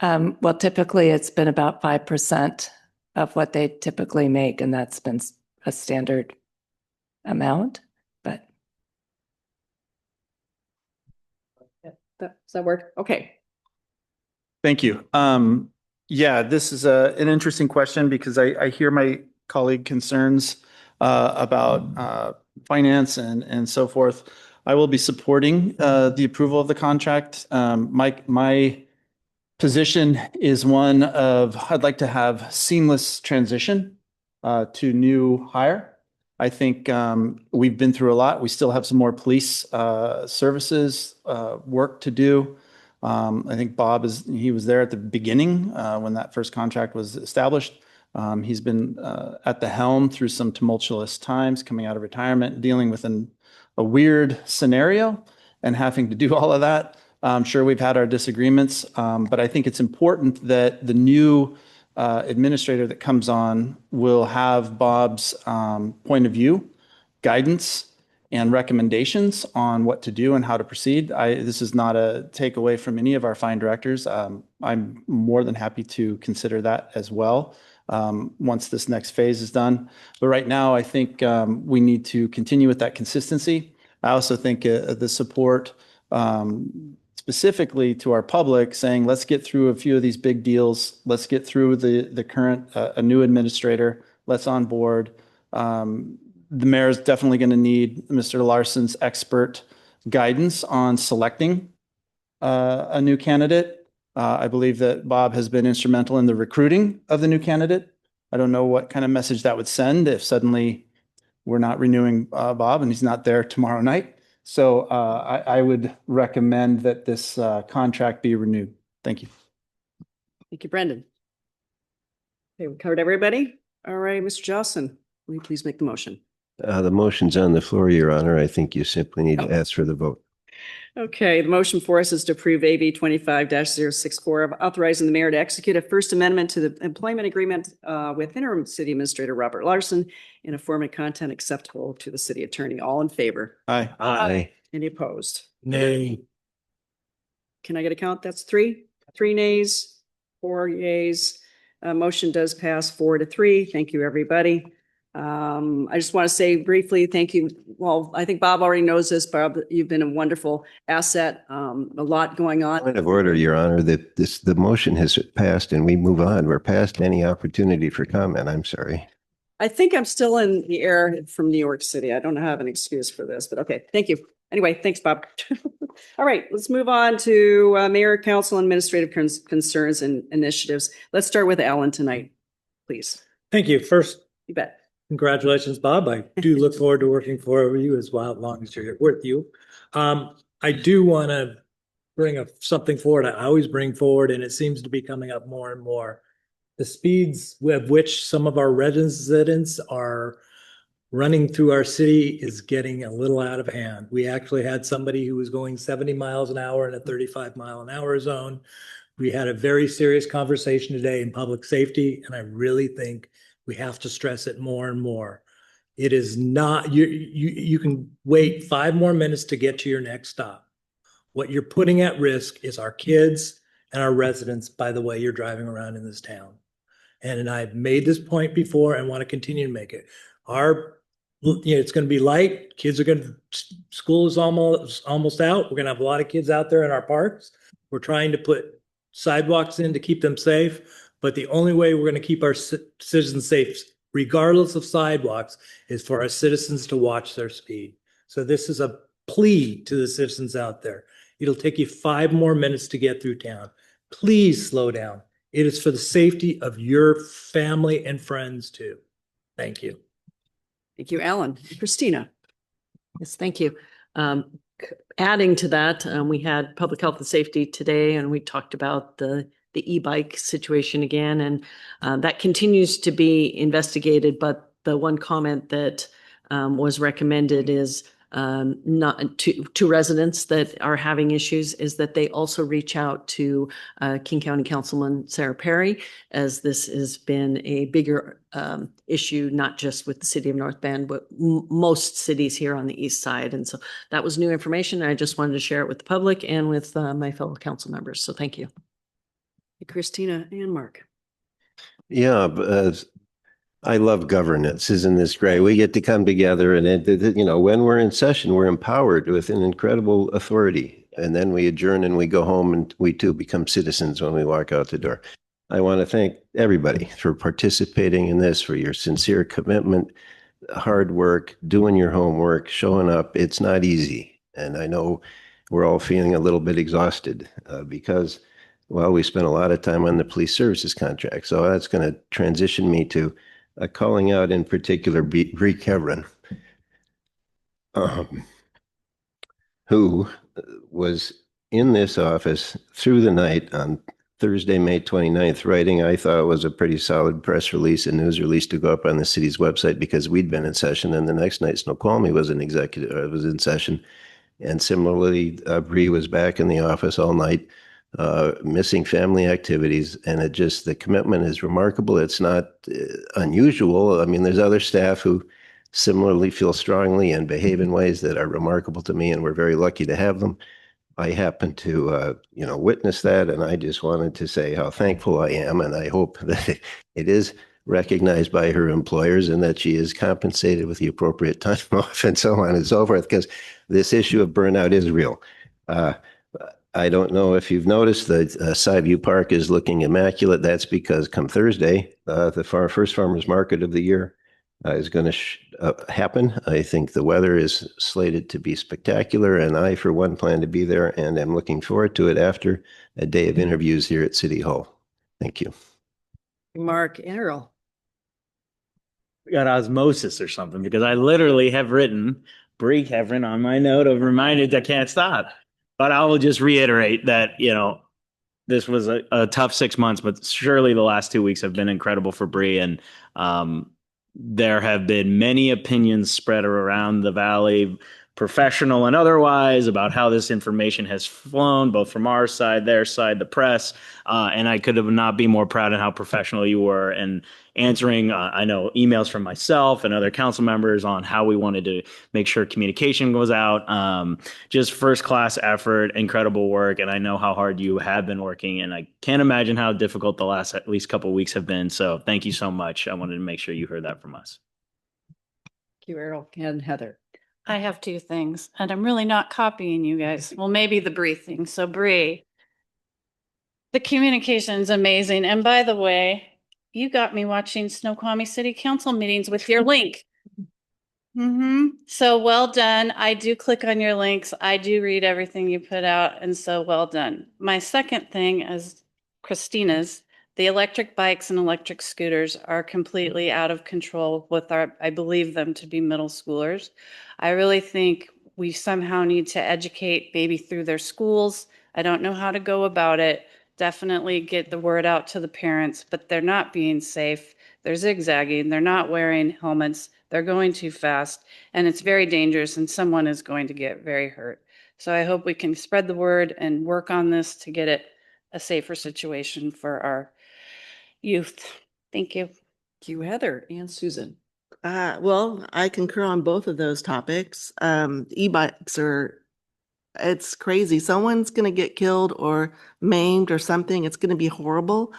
G: Well, typically it's been about 5% of what they typically make, and that's been a standard amount, but.
A: Does that work? Okay.
N: Thank you. Yeah, this is an interesting question because I hear my colleague concerns about finance and so forth. I will be supporting the approval of the contract. My position is one of I'd like to have seamless transition to new hire. I think we've been through a lot. We still have some more police services work to do. I think Bob he was there at the beginning when that first contract was established. He's been at the helm through some tumultuous times, coming out of retirement, dealing with a weird scenario and having to do all of that. I'm sure we've had our disagreements, but I think it's important that the new administrator that comes on will have Bob's point of view, guidance, and recommendations on what to do and how to proceed. This is not a takeaway from any of our fine directors. I'm more than happy to consider that as well once this next phase is done. But right now, I think we need to continue with that consistency. I also think the support specifically to our public saying, let's get through a few of these big deals. Let's get through the current, a new administrator. Let's onboard. The mayor is definitely going to need Mr. Larson's expert guidance on selecting a new candidate. I believe that Bob has been instrumental in the recruiting of the new candidate. I don't know what kind of message that would send if suddenly we're not renewing Bob and he's not there tomorrow night. So I would recommend that this contract be renewed. Thank you.
A: Thank you, Brendan. Okay, we covered everybody. All right, Mr. Johnson, will you please make the motion?
C: The motion's on the floor, Your Honor. I think you simply need to ask for the vote.
A: Okay, the motion for us is to approve AB 25-064 of authorizing the mayor to execute a First Amendment to the employment agreement with interim city administrator Robert Larson in a form and content acceptable to the city attorney. All in favor?
N: Aye.
C: Aye.
A: Any opposed?
Q: Nay.
A: can I get a count? That's three nays, 4 yays. Motion does pass 4-3. Thank you, everybody. I just want to say briefly, thank you. Well, I think Bob already knows this, Bob, you've been a wonderful asset. A lot going on.
C: Point of order, Your Honor, that the motion has passed and we move on. We're past any opportunity for comment. I'm sorry.
A: I think I'm still in the air from New York City. I don't have an excuse for this, but okay. Thank you. Anyway, thanks, Bob. All right, let's move on to Mayor, Council, Administrative Concerns and Initiatives. Let's start with Alan tonight, please.
Q: Thank you. First,
A: You bet.
Q: congratulations, Bob. I do look forward to working for you as well, as long as you're with you. I do want to bring something forward. I always bring forward, and it seems to be coming up more and more. The speeds with which some of our residents are running through our city is getting a little out of hand. We actually had somebody who was going 70 miles an hour in a 35-mile-an-hour zone. We had a very serious conversation today in public safety, and I really think we have to stress it more and more. It is not, you can wait 5 more minutes to get to your next stop. What you're putting at risk is our kids and our residents by the way you're driving around in this town. And I've made this point before and want to continue to make it. It's going to be light. School is almost out. We're going to have a lot of kids out there in our parks. We're trying to put sidewalks in to keep them safe. But the only way we're going to keep our citizens safe, regardless of sidewalks, is for our citizens to watch their speed. So this is a plea to the citizens out there. It'll take you 5 more minutes to get through town. Please slow down. It is for the safety of your family and friends too. Thank you.
A: Thank you, Alan. Christina.
H: Yes, thank you. Adding to that, we had public health and safety today, and we talked about the e-bike situation again, and that continues to be investigated. But the one comment that was recommended is not to residents that are having issues is that they also reach out to King County Councilman Sarah Perry, as this has been a bigger issue, not just with the city of North Bend, but most cities here on the east side. And so that was new information. I just wanted to share it with the public and with my fellow council members. So thank you.
A: Christina and Mark.
C: Yeah, I love governance. Isn't this great? We get to come together and, when we're in session, we're empowered with an incredible authority. And then we adjourn and we go home and we too become citizens when we walk out the door. I want to thank everybody for participating in this, for your sincere commitment, hard work, doing your homework, showing up. It's not easy. And I know we're all feeling a little bit exhausted because, well, we spent a lot of time on the police services contract. So that's going to transition me to calling out in particular Bree Kevrin, who was in this office through the night on Thursday, May 29th, writing, I thought it was a pretty solid press release and news release to go up on the city's website because we'd been in session, and the next night Snoqualmie was in session. And similarly, Bree was back in the office all night, missing family activities, and the commitment is remarkable. It's not unusual. I mean, there's other staff who similarly feel strongly and behave in ways that are remarkable to me, and we're very lucky to have them. I happened to, witness that, and I just wanted to say how thankful I am, and I hope that it is recognized by her employers and that she is compensated with the appropriate time off and so on and so forth, because this issue of burnout is real. I don't know if you've noticed that Sideview Park is looking immaculate. That's because come Thursday, the first farmers market of the year is going to happen. I think the weather is slated to be spectacular, and I, for one, plan to be there, and I'm looking forward to it after a day of interviews here at City Hall. Thank you.
A: Mark and Earl.
R: We got osmosis or something, because I literally have written Bree Kevrin on my note of reminded I can't stop. But I will just reiterate that, this was a tough 6 months, but surely the last 2 weeks have been incredible for Bree. And there have been many opinions spread around the valley professional and otherwise, about how this information has flown, both from our side, their side, the press. And I could have not be more proud of how professional you were and answering, I know, emails from myself and other council members on how we wanted to make sure communication goes out. Just first class effort, incredible work. And I know how hard you have been working, and I can't imagine how difficult the last at least couple of weeks have been. So thank you so much. I wanted to make sure you heard that from us.
A: Thank you, Errol and Heather.
E: I have two things, and I'm really not copying you guys. Well, maybe the Bree thing. So Bree, the communication is amazing. And by the way, you got me watching Snoqualmie City Council meetings with your link. So well done. I do click on your links. I do read everything you put out. And so well done. My second thing is Christina's. The electric bikes and electric scooters are completely out of control with I believe them to be middle schoolers. I really think we somehow need to educate maybe through their schools. I don't know how to go about it. Definitely get the word out to the parents, but they're not being safe. They're zigzagging. They're not wearing helmets. They're going too fast, and it's very dangerous, and someone is going to get very hurt. So I hope we can spread the word and work on this to get it a safer situation for our youth. Thank you.
A: Thank you, Heather and Susan.
I: Well, I concur on both of those topics. E-bikes it's crazy. Someone's going to get killed or maimed or something. It's going to be horrible.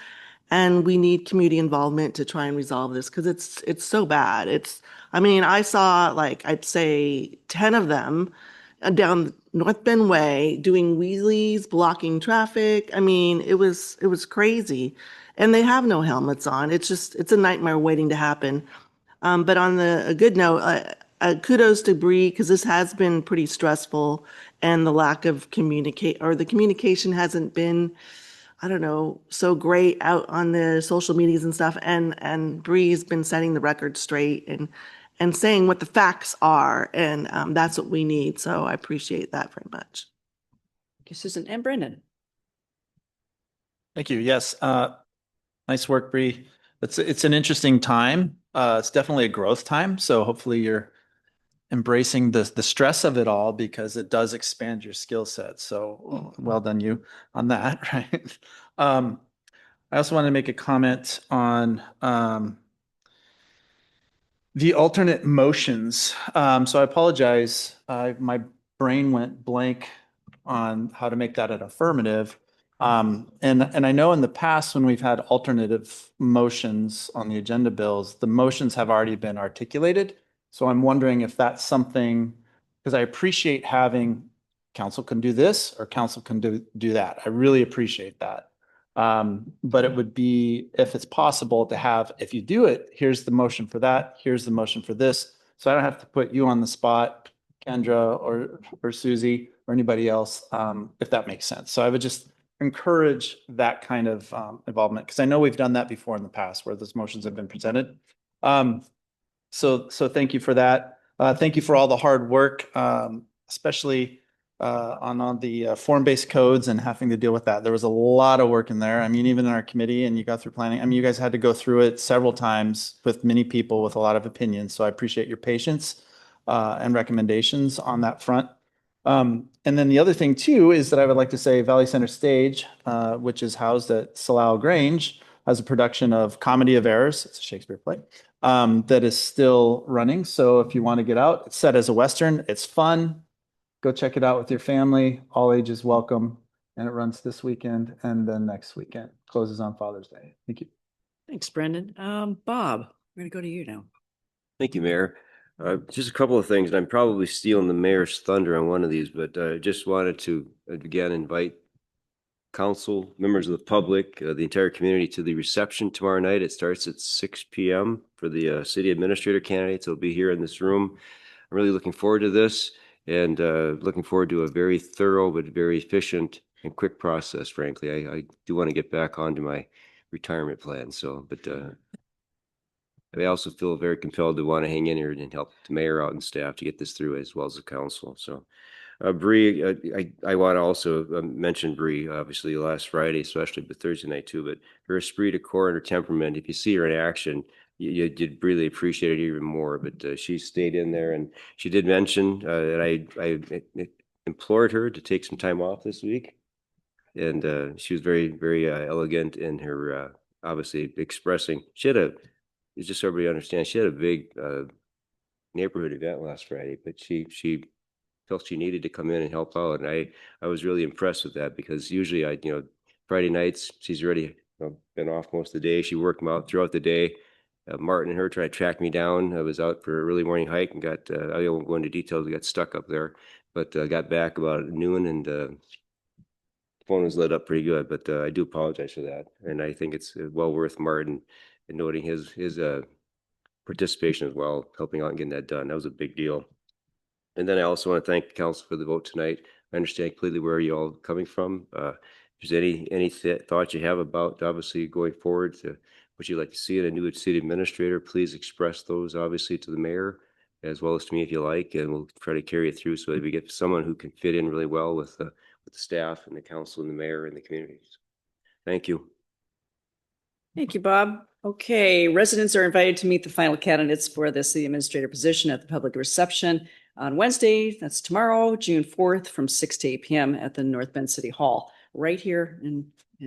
I: And we need community involvement to try and resolve this because it's so bad. I saw I'd say 10 of them down North Bend Way doing wheelies, blocking traffic. It was crazy. And they have no helmets on. It's a nightmare waiting to happen. But on a good note, kudos to Bree, because this has been pretty stressful, and the lack of the communication hasn't been, I don't know, so great out on the social medias and stuff. And Bree's been setting the record straight and saying what the facts are. And that's what we need. So I appreciate that very much.
A: Thank you, Susan and Brendan.
N: Thank you. Yes. Nice work, Bree. It's an interesting time. It's definitely a growth time. So hopefully you're embracing the stress of it all, because it does expand your skill set. So well done you on that, right? I also want to make a comment on the alternate motions. So I apologize. My brain went blank on how to make that an affirmative. And I know in the past when we've had alternative motions on the agenda bills, the motions have already been articulated. So I'm wondering if that's something, because I appreciate having council can do this or council can do that. I really appreciate that. But it would be, if it's possible, to have, if you do it, here's the motion for that, here's the motion for this. So I don't have to put you on the spot, Kendra or Susie or anybody else, if that makes sense. So I would just encourage that kind of involvement, because I know we've done that before in the past where those motions have been presented. So thank you for that. Thank you for all the hard work, especially on the form-based codes and having to deal with that. There was a lot of work in there. Even in our committee, and you got through planning. You guys had to go through it several times with many people with a lot of opinions. So I appreciate your patience and recommendations on that front. And then the other thing too is that I would like to say Valley Center Stage, which is housed at Salal Grange, has a production of Comedy of Errors. It's a Shakespeare play that is still running. So if you want to get out, it's set as a Western. It's fun. Go check it out with your family. All ages welcome. And it runs this weekend and then next weekend. Closes on Father's Day. Thank you.
A: Thanks, Brendan. Bob, we're going to go to you now.
C: Thank you, Mayor. Just a couple of things, and I'm probably stealing the mayor's thunder on one of these, but I just wanted to again invite council, members of the public, the entire community to the reception tomorrow night. It starts at 6 p.m. for the city administrator candidates. They'll be here in this room. I'm really looking forward to this, and looking forward to a very thorough but very efficient and quick process, frankly. I do want to get back onto my retirement plan, but I also feel very compelled to want to hang in here and help the mayor out and staff to get this through, as well as the council. So, Bree, I want to also mention Bree, obviously last Friday, especially, but Thursday night too, but her esprit de corps and her temperament, if you see her in action, you did really appreciate it even more. But she stayed in there, and she did mention that I implored her to take some time off this week. And she was very, very elegant in her obviously expressing. Just so everybody understands, she had a big neighborhood event last Friday, but she felt she needed to come in and help out. And I was really impressed with that, because usually Friday nights, she's already been off most of the day. She worked them out throughout the day. Martin and her tried to track me down. I was out for a early morning hike and I won't go into details, I got stuck up there, but got back about noon, and phone was lit up pretty good. But I do apologize for that. And I think it's well worth Martin and noting his participation as well, helping out and getting that done. That was a big deal. And then I also want to thank the council for the vote tonight. I understand completely where you all coming from. If there's any thoughts you have about obviously going forward to what you'd like to see in a new city administrator, please express those obviously to the mayor as well as to me if you like, and we'll try to carry it through so that we get someone who can fit in really well with the staff and the council and the mayor and the communities. Thank you.
A: Thank you, Bob. Okay, residents are invited to meet the final candidates for the city administrator position at the public reception on Wednesday, that's tomorrow, June 4th, from 6 to 8 p.m. at the North Bend City Hall, right here in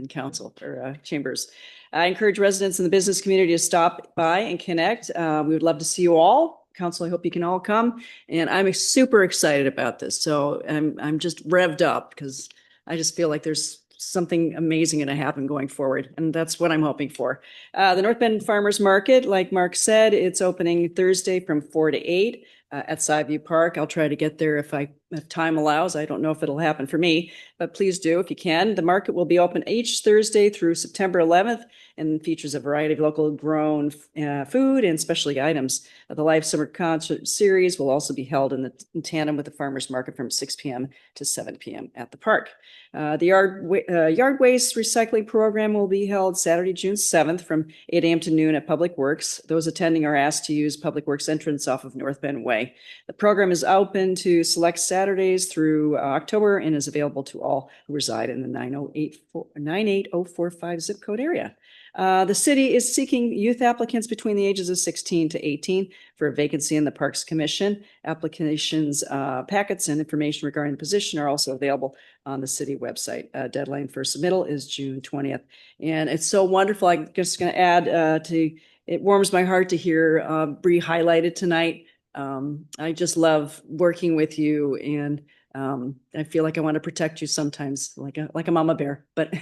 A: council or chambers. I encourage residents in the business community to stop by and connect. We would love to see you all. Council, I hope you can all come. And I'm super excited about this. So I'm just revved up because I just feel like there's something amazing going to happen going forward. And that's what I'm hoping for. The North Bend Farmers Market, like Mark said, it's opening Thursday from 4 to 8 at Sideview Park. I'll try to get there if time allows. I don't know if it'll happen for me, but please do if you can. The market will be open each Thursday through September 11th and features a variety of local grown food and specialty items. The live summer concert series will also be held in tandem with the farmers market from 6 p.m. to 7 p.m. at the park. The yard waste recycling program will be held Saturday, June 7th from 8 a.m. to noon at Public Works. Those attending are asked to use Public Works entrance off of North Bend Way. The program is open to select Saturdays through October and is available to all who reside in the 98045 zip code area. The city is seeking youth applicants between the ages of 16 to 18 for a vacancy in the Parks Commission. Applications, packets, and information regarding the position are also available on the city website. Deadline for submittal is June 20th. And it's so wonderful. I'm just going to add it warms my heart to hear Bree highlighted tonight. I just love working with you, and I feel like I want to protect you sometimes like a mama bear, but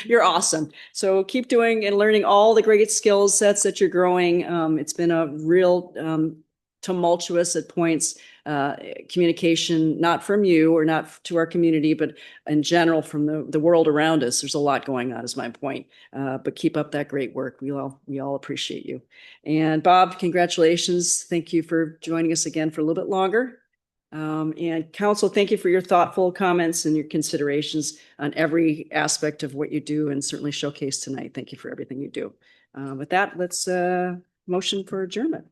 A: you're awesome. So keep doing and learning all the great skill sets that you're growing. It's been a real tumultuous at points communication, not from you or not to our community, but in general from the world around us. There's a lot going on is my point, but keep up that great work. We all appreciate you. And Bob, congratulations. Thank you for joining us again for a little bit longer. And council, thank you for your thoughtful comments and your considerations on every aspect of what you do and certainly showcase tonight. Thank you for everything you do. With that, let's motion for adjournment.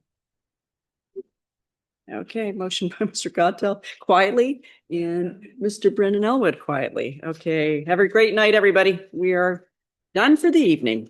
A: Okay, motion by Mr. Gottel quietly and Mr. Brendan Elwood quietly. Okay, have a great night, everybody. We are done for the evening.